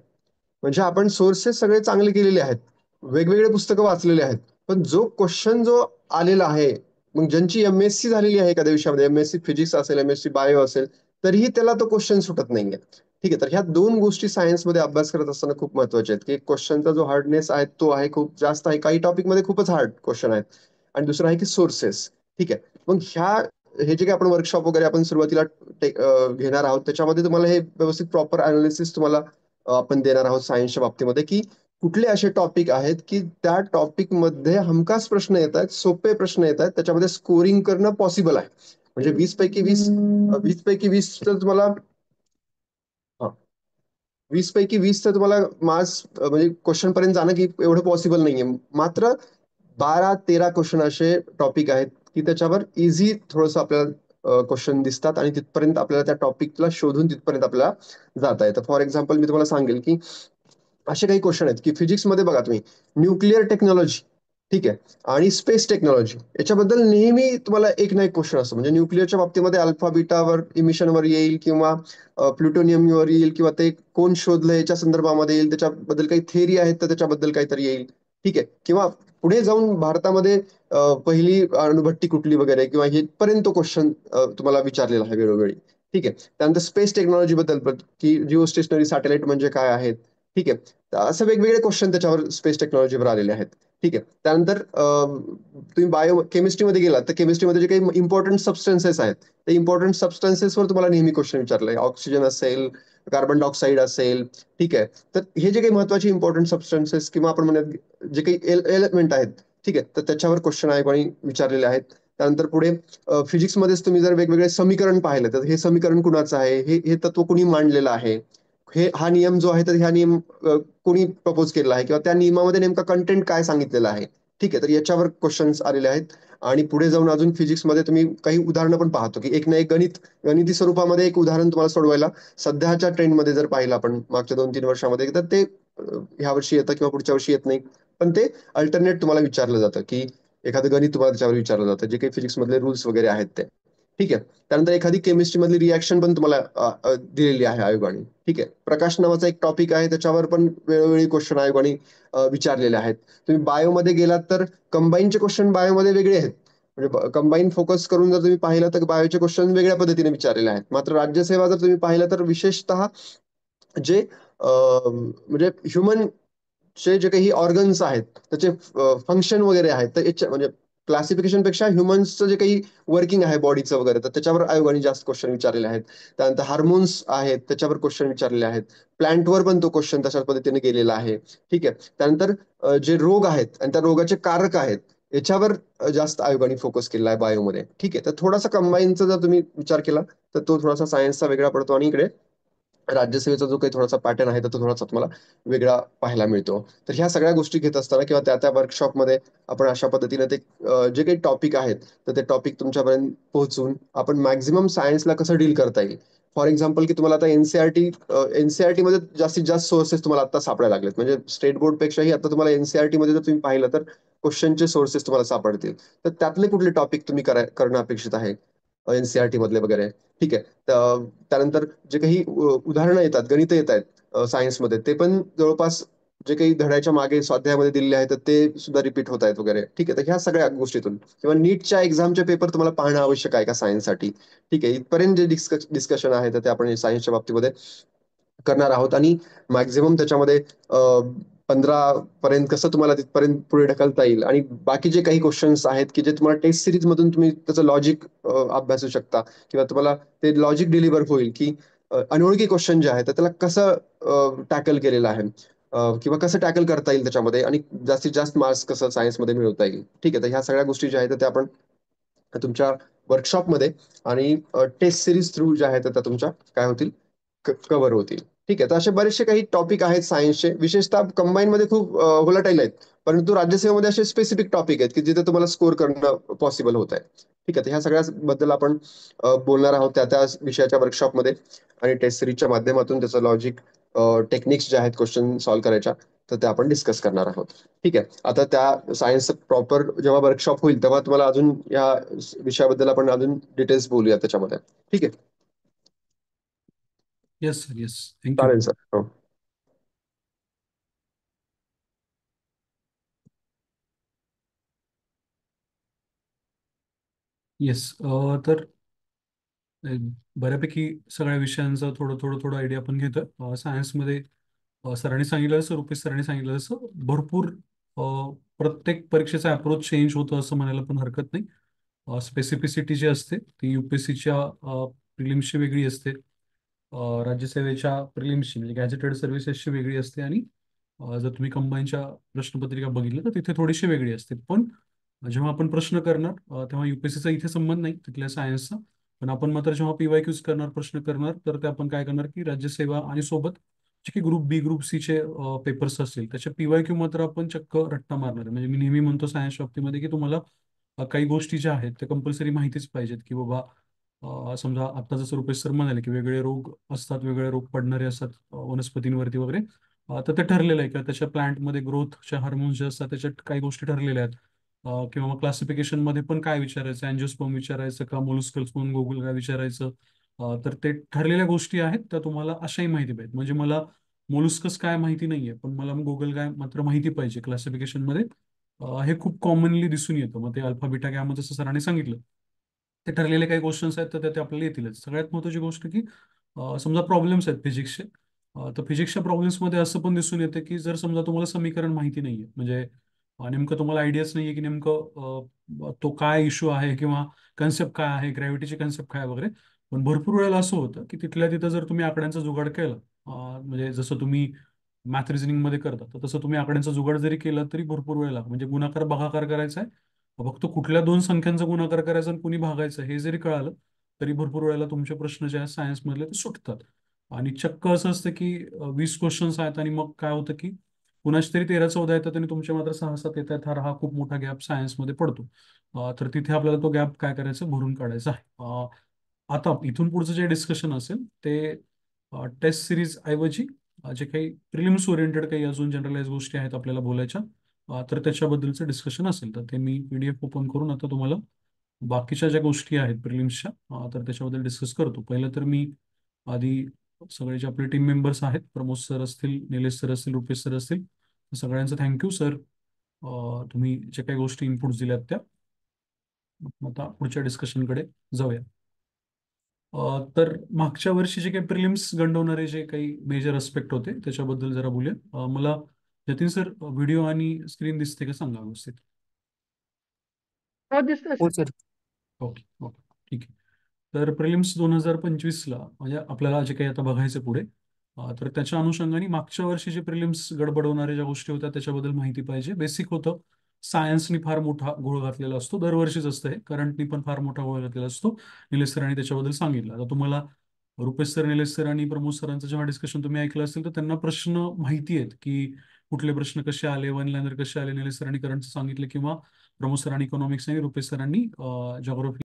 म्हणजे आपण सोर्सेस सगळे चांगले केलेले आहेत, वेगवेगळे पुस्तकं वाचलेले आहेत, पण जो क्वेश्चन जो आलेला आहे, मग ज्यांची एमएससी झालेली आहे एखाद्या विषयामध्ये, एमएससी फिजिक्स असेल, एमएससी बायो असेल, तरीही त्याला तो क्वेश्चन सुटत नाहीये. ठीक आहे. तर ह्या दोन गोष्टी सायन्समध्ये अभ्यास करत असताना खूप महत्वाच्या आहेत, की क्वेश्चनचा जो हार्डनेस आहे तो आहे खूप जास्त आहे, काही टॉपिकमध्ये खूपच हार्ड क्वेश्चन आहेत, आणि दुसरं आहे की सोर्सेस. ठीक आहे. मग हे जे काही आपण वर्कशॉप वगैरे आपण सुरुवातीला घेणार आहोत, त्याच्यामध्ये तुम्हाला हे व्यवस्थित प्रॉपर अनालिसिस तुम्हाला आपण देणार आहोत सायन्सच्या बाबतीमध्ये, की कुठले असे टॉपिक आहेत की त्या टॉपिक मध्ये हमखास प्रश्न येत आहेत, सोपे प्रश्न येत आहेत, त्याच्यामध्ये स्कोरिंग करणं पॉसिबल आहे. म्हणजे 20 पैकी 20 तर तुम्हाला, हा, 20 पैकी 20 तर तुम्हाला मार्क्स म्हणजे क्वेश्चन पर्यंत जाणं की एवढं पॉसिबल नाहीये. मात्र 12-13 क्वेश्चन असे टॉपिक आहेत की त्याच्यावर इझी थोडंसं आपल्याला क्वेश्चन दिसतात, आणि तिथपर्यंत आपल्याला त्या टॉपिकला शोधून तिथपर्यंत आपल्याला जाता येतं. फॉर एक्झाम्पल मी तुम्हाला सांगेल की असे काही क्वेश्चन आहेत की फिजिक्समध्ये बघा तुम्ही, न्यूक्लिअर टेक्नॉलॉजी, ठीक आहे, आणि स्पेस टेक्नॉलॉजी, याच्याबद्दल नेहमी तुम्हाला एक ना एक क्वेश्चन असतो. म्हणजे न्यूक्लिअरच्या बाबतीमध्ये अल्फा बीटावर इमिशनवर येईल, किंवा प्लुटोनियमवर येईल, किंवा ते कोण शोधलं याच्या संदर्भामध्ये येईल, त्याच्याबद्दल काही थेअरी आहेत तर त्याच्याबद्दल काहीतरी येईल. ठीक आहे. किंवा पुढे जाऊन भारतामध्ये पहिली अणुभट्टी कुठली वगैरे, किंवा हेपर्यंत तो क्वेश्चन तुम्हाला विचारलेला आहे वेळोवेळी. ठीक आहे. त्यानंतर स्पेस टेक्नॉलॉजी बद्दल की जिओ स्टेशनरी सॅटेलाइट म्हणजे काय आहेत. ठीक आहे. तर असं वेगवेगळे क्वेश्चन त्याच्यावर स्पेस टेक्नॉलॉजीवर आलेले आहेत. ठीक आहे. त्यानंतर तुम्ही बायो केमिस्ट्रीमध्ये गेलात तर केमिस्ट्रीमध्ये जे काही इम्पॉर्टंट सबस्टन्सेस आहेत, ते इम्पॉर्टंट सबस्टन्सेसवर तुम्हाला नेहमी क्वेश्चन विचारलाय. ऑक्सिजन असेल, कार्बन डायऑक्साईड असेल. ठीक आहे. तर हे जे काही महत्वाचे इम्पॉर्टंट सबस्टन्सेस किंवा आपण म्हणत जे काही एलिमेंट आहेत, ठीक आहे, तर त्याच्यावर क्वेश्चन आयोगाने विचारलेले आहेत. त्यानंतर पुढे फिजिक्समध्येच तुम्ही जर वेगवेगळे समीकरण पाहिलं तर हे समीकरण कुणाचं आहे, हे तत्व कुणी मांडलेलं आहे, हा नियम जो आहे तर हा नियम कोणी प्रपोज केलेला आहे, किंवा त्या नियमामध्ये नेमका कंटेंट काय सांगितलेला आहे. ठीक आहे. तर याच्यावर क्वेश्चन्स आलेले आहेत. आणि पुढे जाऊन अजून फिजिक्समध्ये तुम्ही काही उदाहरणं पण पाहतो, की एक ना एक गणिती स्वरूपामध्ये एक उदाहरण तुम्हाला सोडवायला सध्याच्या ट्रेंडमध्ये जर पाहिलं आपण मागच्या 2-3 वर्षामध्ये, तर ते ह्या वर्षी येतं किंवा पुढच्या वर्षी येत नाही. पण ते अल्टरनेट तुम्हाला विचारलं जातं, की एखादं गणित तुम्हाला त्याच्यावर विचारलं जातं, जे काही फिजिक्स मधले रूल्स वगैरे आहेत ते. ठीक आहे. त्यानंतर एखादी केमिस्ट्री मधली रिॲक्शन पण तुम्हाला दिलेली आहे आयोगाने. ठीक आहे. प्रकाश नावाचा एक टॉपिक आहे, त्याच्यावर पण वेळोवेळी क्वेश्चन आयोगाने विचारलेले आहेत. तुम्ही बायोमध्ये गेलात तर कंबाईनचे क्वेश्चन बायोमध्ये वेगळे आहेत. म्हणजे कंबाईन फोकस करून जर तुम्ही पाहिलं तर बायोचे क्वेश्चन वेगळ्या पद्धतीने विचारलेले आहेत. मात्र राज्यसेवा जर तुम्ही पाहिलं तर विशेषतः जे म्हणजे ह्युमन जे काही ऑर्गन्स आहेत त्याचे फंक्शन वगैरे आहेत, तर याच्या म्हणजे क्लासिफिकेशन पेक्षा ह्युमन्सचं जे काही वर्किंग आहे बॉडीचं वगैरे, तर त्याच्यावर आयोगाने जास्त क्वेश्चन विचारलेले आहेत. त्यानंतर हार्मोन्स आहेत त्याच्यावर क्वेश्चन विचारलेले आहेत. प्लांटवर पण तो क्वेश्चन तशाच पद्धतीने गेलेला आहे. ठीक आहे. त्यानंतर जे रोग आहेत आणि त्या रोगाचे कारक आहेत याच्यावर जास्त आयोगाने फोकस केला आहे बायोमध्ये. ठीक आहे. तर थोडासा कंबाईनचा जर तुम्ही विचार केला तर तो थोडासा सायन्सचा वेगळा पडतो, आणि इकडे राज्यसेवेचा जो काही थोडासा पॅटर्न आहे तर तो थोडासा तुम्हाला वेगळा पाहायला मिळतो. तर ह्या सगळ्या गोष्टी घेत असताना किंवा त्या त्या वर्कशॉपमध्ये आपण अशा पद्धतीने ते जे काही टॉपिक आहेत तर ते टॉपिक तुमच्यापर्यंत पोहोचून आपण मॅक्झिमम सायन्सला कसं डील करता येईल. फॉर एक्झाम्पल की तुम्हाला आता एनसीआरटी मध्ये जास्तीत जास्त सोर्सेस तुम्हाला आता सापडायला लागलेत. म्हणजे स्टेट बोर्ड पेक्षाही आता तुम्हाला एनसीआरटी मध्ये जर तुम्ही पाहिलं तर क्वेश्चनचे सोर्सेस तुम्हाला सापडतील. तर त्यातले कुठले टॉपिक तुम्ही करणं अपेक्षित आहे एनसीआरटी मधले वगैरे. ठीक आहे. त्यानंतर जे काही उदाहरणं येतात, गणितं येत आहेत सायन्समध्ये, ते पण जवळपास जे काही धड्याच्या मागे स्वाध्यायामध्ये दिलेले आहेत तर ते सुद्धा रिपीट होत आहेत वगैरे. ठीक आहे, तर ह्या सगळ्या गोष्टीतून किंवा नीटच्या एक्झामचे पेपर तुम्हाला पाहणं आवश्यक आहे का सायन्ससाठी. ठीक आहे, इथपर्यंत जे डिस्कशन आहे तर ते आपण सायन्सच्या बाबतीमध्ये करणार आहोत आणि मॅक्झिमम त्याच्यामध्ये 15 पर्यंत कसं तुम्हाला तिथपर्यंत पुढे ढकलता येईल आणि बाकी जे काही क्वेश्चन्स आहेत की जे तुम्हाला टेस्ट सिरीज मधून तुम्ही त्याचं लॉजिक अभ्यासू शकता किंवा तुम्हाला ते लॉजिक डिलिव्हर होईल की अनोळखी क्वेश्चन जे आहे तर त्याला कसं टॅकल केलेलं आहे किंवा कसं टॅकल करता येईल त्याच्यामध्ये आणि जास्तीत जास्त मार्क्स कसं सायन्समध्ये मिळवता येईल. ठीक आहे, तर ह्या सगळ्या गोष्टी ज्या आहेत त्या आपण तुमच्या वर्कशॉपमध्ये आणि टेस्ट सिरीज थ्रू ज्या आहेत त्या तुमच्या काय होतील कव्हर होतील. ठीक आहे, तर असे बरेचसे काही टॉपिक आहेत सायन्सचे, विशेषतः कंबाईनमध्ये खूप व्होलाटाईल आहेत, परंतु राज्यसेवेमध्ये असे स्पेसिफिक टॉपिक आहेत की जिथे तुम्हाला स्कोर करणं पॉसिबल होत आहे. ठीक आहे, तर ह्या सगळ्या बद्दल आपण बोलणार आहोत त्या त्या विषयाच्या वर्कशॉपमध्ये आणि टेस्ट सिरीजच्या माध्यमातून त्याचं लॉजिक टेक्निक्स ज्या आहेत क्वेश्चन सॉल्व्ह करायच्या तर त्या आपण डिस्कस करणार आहोत. ठीक आहे, आता त्या सायन्सचं प्रॉपर जेव्हा वर्कशॉप होईल तेव्हा तुम्हाला अजून या विषयाबद्दल आपण अजून डिटेल्स बोलूया त्याच्यामध्ये. ठीक आहे, येस सर, येस, थँक्यू. चालेल सर. हो. येस, तर बऱ्यापैकी सगळ्या विषयांचा थोडं थोडं थोडं आयडिया आपण घेतोय. सायन्समध्ये सरांनी सांगितलं जसं, रुपेश सरांनी सांगितलं जसं, भरपूर प्रत्येक परीक्षेचा अप्रोच चेंज होतो असं म्हणायला पण हरकत नाही. स्पेसिफिसिटी जी असते ती युपीएससीच्या प्रिलिम्सची वेगळी असते, राज्यसेवेच्या प्रिलिम्सची म्हणजे गॅझेटेड सर्व्हिसेसची वेगळी असते आणि जर तुम्ही कंबाईनच्या प्रश्नपत्रिका बघितलं तर तिथे थोडीशी वेगळी असते. पण जेव्हा आपण प्रश्न करणार तेव्हा युपीएससीचा इथे संबंध नाही तिथल्या सायन्सचा. पण आपण मात्र जेव्हा पीवायक्यूज करणार, प्रश्न करणार, तर ते आपण काय करणार की राज्यसेवा आणि सोबत जे की ग्रुप बी ग्रुप सीचे पेपर्स असतील त्याच्या पीवायक्यू मात्र आपण चक्क रट्टा मारणार आहे. म्हणजे मी नेहमी म्हणतो सायन्स बाबतीमध्ये की तुम्हाला काही गोष्टी ज्या आहेत त्या कंपल्सरी माहितीच पाहिजेत की बाबा समजा आता जसं रुपेश सर म्हणाले की वेगळे रोग असतात, वेगळे रोग पडणारे असतात वनस्पतींवरती वगैरे. तर ते ठरलेलं आहे किंवा त्याच्या प्लांटमध्ये ग्रोथच्या हार्मोन्स जे असतात त्याच्यात काही गोष्टी ठरलेल्या आहेत. किंवा मग क्लासिफिकेशन मध्ये पण काय विचारायचं, अँजिओस्पर्म विचारायचं का मोलुस्कल स्पर्म गोगल काय विचारायचं. तर ते ठरलेल्या गोष्टी आहेत त्या तुम्हाला अशाही माहिती पाहिजेत. म्हणजे मला मोलुस्कस काय माहिती नाहीये पण मला गोगल काय मात्र माहिती पाहिजे क्लासिफिकेशन मध्ये. हे खूप कॉमनली दिसून येतं. मग ते अल्फा बीटा गॅमा जसं सरांनी सांगितलं ते ठरलेले काही क्वेश्चन्स आहेत तर ते आपल्याला येतीलच. सगळ्यात महत्त्वाची गोष्ट की समजा प्रॉब्लेम्स आहेत फिजिक्सचे, तर फिजिक्सच्या प्रॉब्लेम्समध्ये असं पण दिसून येतं की जर समजा तुम्हाला समीकरण माहिती नाहीये म्हणजे नेमकं तुम्हाला आयडियाच नाहीये की नेमकं तो काय इश्यू आहे किंवा कन्सेप्ट काय आहे, ग्रॅव्हिटीची कन्सेप्ट काय वगैरे. पण भरपूर वेळेला असं होतं की तिथल्या तिथं जर तुम्ही आकड्यांचा जुगाड केला, म्हणजे जसं तुम्ही मॅथ रिझनिंग मध्ये करता तर तसं तुम्ही आकड्यांचा जुगाड जरी केला तरी भरपूर वेळेला म्हणजे गुणाकार भागाकार करायचा आहे, फक्त कुठल्या दोन संख्यांचा गुणाकार करायचा आणि कुणी भागायचं हे जरी कळालं तरी भरपूर वेळेला तुमचे प्रश्न जे आहेत सायन्स मधले ते सुटतात. आणि चक्क असं असतं की 20 क्वेश्चन्स आहेत आणि मग काय होतं की कुणाच तरी 13-14 येतात आणि तुमचे मात्र 6-7 येत आहेत. हा खूप मोठा गॅप सायन्समध्ये पडतो. तर तिथे आपल्याला तो गॅप काय करायचं, भरून काढायचा आहे. आता इथून पुढचं जे डिस्कशन असेल ते टेस्ट सिरीज ऐवजी जे काही प्रिलिम्स ओरिएंटेड काही अजून जनरलाइज गोष्टी आहेत आपल्याला बोलायच्या, तर त्याच्याबद्दलचं डिस्कशन असेल तर ते मी पीडीएफ ओपन करून आता तुम्हाला बाकीच्या ज्या गोष्टी आहेत प्रिलिम्सच्या तर त्याच्याबद्दल डिस्कस करतो. पहिलं तर मी आधी सगळे जे आपले टीम मेंबर्स आहेत, प्रमोद सर असतील, निलेश सर असतील, रुपेश सर असतील, सगळ्यांचं थँक्यू सर. तुम्ही जे काही गोष्टी इनपुट्स दिल्यात त्या. आता पुढच्या डिस्कशनकडे जाऊया. तर मागच्या वर्षी जे काही प्रिलिम्स गंडवणारे जे काही मेजर अस्पेक्ट होते त्याच्याबद्दल जरा बोलूया. मला जतीन सर व्हिडिओ आणि स्क्रीन दिसते का सांगा व्यवस्थित. हो दिसतोय हो सर. सर. ओके ओके, ठीक आहे. तर प्रिलिम्स 2025ला म्हणजे आपल्याला जे काही आता बघायचं पुढे, तर त्याच्या अनुषंगाने मागच्या वर्षी जे प्रिलिम्स गडबडवणाऱ्या ज्या गोष्टी होत्या त्याच्याबद्दल माहिती पाहिजे. बेसिक होतं, सायन्सनी फार मोठा घोळ घातलेला असतो, दरवर्षीच असतं हे, करंटनी पण फार मोठा घोळ घातलेला असतो. निलेश सरांनी त्याच्याबद्दल सांगितलं. आता तुम्हाला रुपेश सर, निलेश सर आणि प्रमोद सरांचं जेव्हा डिस्कशन तुम्ही ऐकलं असेल तर त्यांना प्रश्न माहिती आहेत की कुठले प्रश्न कसे आले, वन लाईनर कसे आले. निलेश सरांनी करंटचं सांगितलं किंवा प्रमोद सरांनी इकॉनॉमिक्स आणि रुपेश सरांनी जॉग्राफी